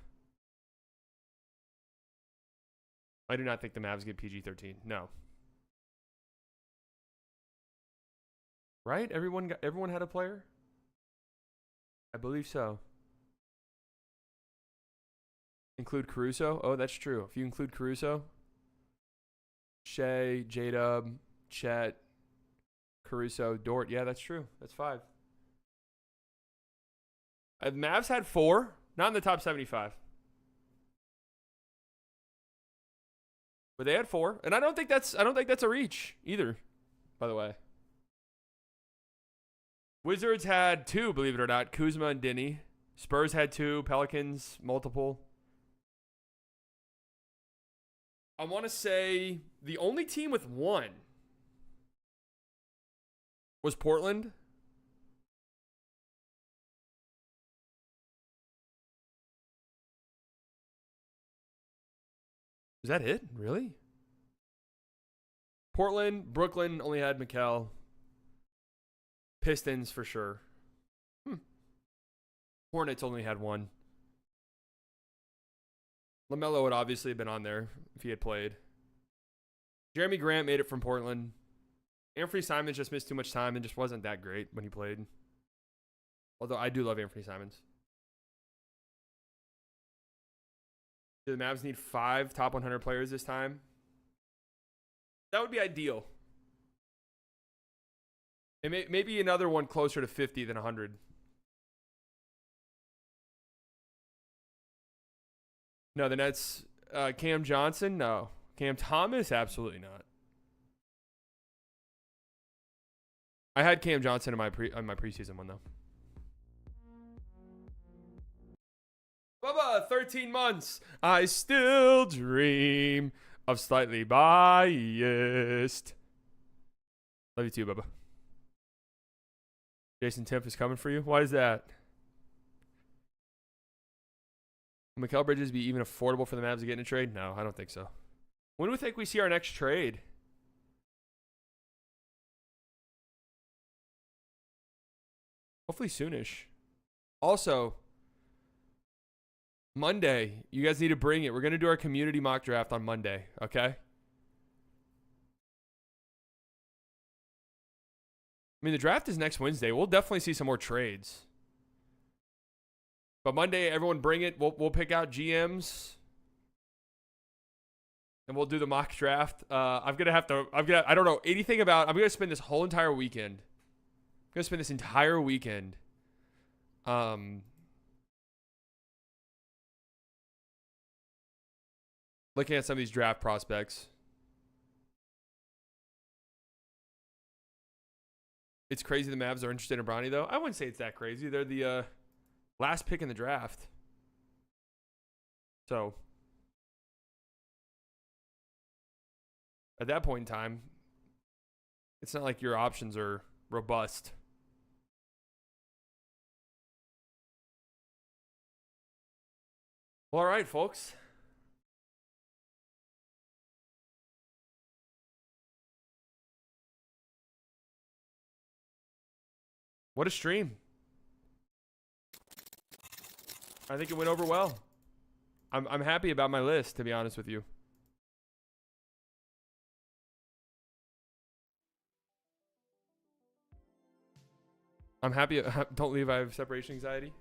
Speaker 1: I do not think the Mavs get PG-13. No. Right? Everyone had a player? I believe so. Include Caruso? Oh, that's true. If you include Caruso, Shea, J-Dub, Chet, Caruso, Dort. Yeah, that's true. That's 5. Mavs had 4, not in the top 75. But they had 4, and I don't think that's a reach either, by the way. Wizards had 2, believe it or not, Kuzma and Denny. Spurs had 2, Pelicans multiple. I want to say the only team with 1 was Portland. Is that it? Really? Portland, Brooklyn only had Mikal. Pistons for sure. Hornets only had 1. LaMelo would obviously have been on there if he had played. Jeremy Grant made it from Portland. Anthony Simons just missed too much time and just wasn't that great when he played. Although I do love Anthony Simons. Do the Mavs need 5 top 100 players this time? That would be ideal. And maybe another one closer to 50 than 100. No, the Nets. Cam Johnson? No. Cam Thomas? Absolutely not. I had Cam Johnson in my preseason one, though. Bubba, 13 months. I still dream of slightly biased. Love you too, Bubba. Jason Timpf is coming for you? Why is that? Will Mikal Bridges be even affordable for the Mavs to get in a trade? No, I don't think so. When do we think we see our next trade? Hopefully soonish. Also, Monday, you guys need to bring it. We're going to do our community mock draft on Monday, okay? I mean, the draft is next Wednesday. We'll definitely see some more trades. But Monday, everyone bring it. We'll pick out GMs. and we'll do the mock draft. I don't know anything about. I'm gonna spend this whole entire weekend. I'm gonna spend this entire weekend. Looking at some of these draft prospects. It's crazy the Mavs are interested in Bronny, though. I wouldn't say it's that crazy. They're the last pick in the draft. So, at that point in time, it's not like your options are robust. Well, all right, folks. What a stream. I think it went over well. I'm happy about my list, to be honest with you. I'm happy. Don't leave. I have separation anxiety.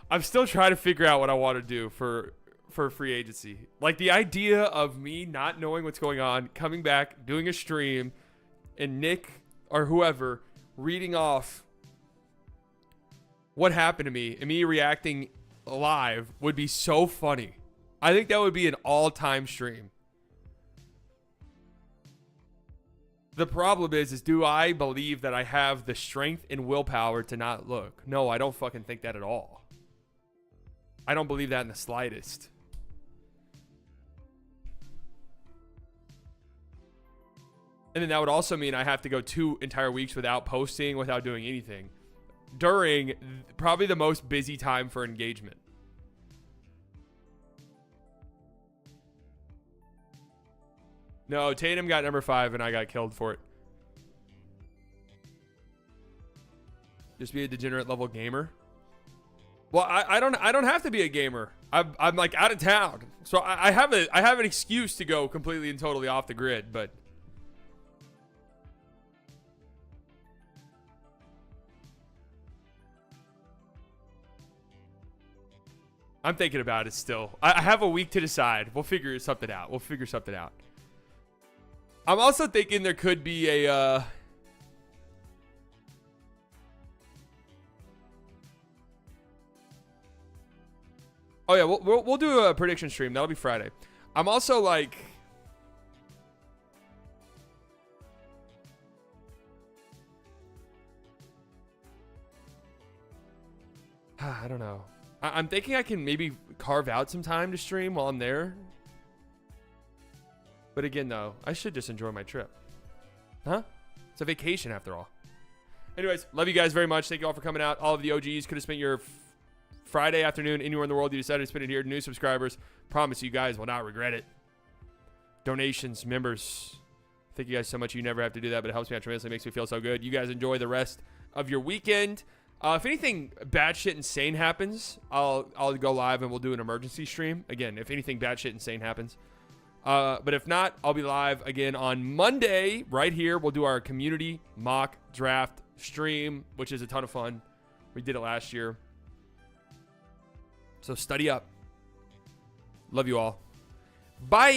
Speaker 1: I'm still trying to figure out what I want to do for free agency. Like the idea of me not knowing what's going on, coming back, doing a stream, and Nick or whoever reading off what happened to me and me reacting live would be so funny. I think that would be an all-time stream. The problem is do I believe that I have the strength and willpower to not look? No, I don't fucking think that at all. I don't believe that in the slightest. And then that would also mean I have to go 2 entire weeks without posting, without doing anything. During probably the most busy time for engagement. No, Tatum got number 5 and I got killed for it. Just be a degenerate level gamer. Well, I don't have to be a gamer. I'm like out of town, so I have an excuse to go completely and totally off the grid, but. I'm thinking about it still. I have a week to decide. We'll figure something out. I'm also thinking there could be a oh yeah, we'll do a prediction stream. That'll be Friday. I'm also like I don't know. I'm thinking I can maybe carve out some time to stream while I'm there. But again, though, I should just enjoy my trip. Huh? It's a vacation after all. Anyways, love you guys very much. Thank you all for coming out. All of the OGs could have spent your Friday afternoon anywhere in the world. You decided to spend it here. New subscribers. Promise you guys will not regret it. Donations, members. Thank you guys so much. You never have to do that, but it helps me out tremendously. It makes me feel so good. You guys enjoy the rest of your weekend. If anything bad shit insane happens, I'll go live and we'll do an emergency stream. Again, if anything bad shit insane happens. But if not, I'll be live again on Monday right here. We'll do our community mock draft stream, which is a ton of fun. We did it last year. So study up. Love you all. Bye.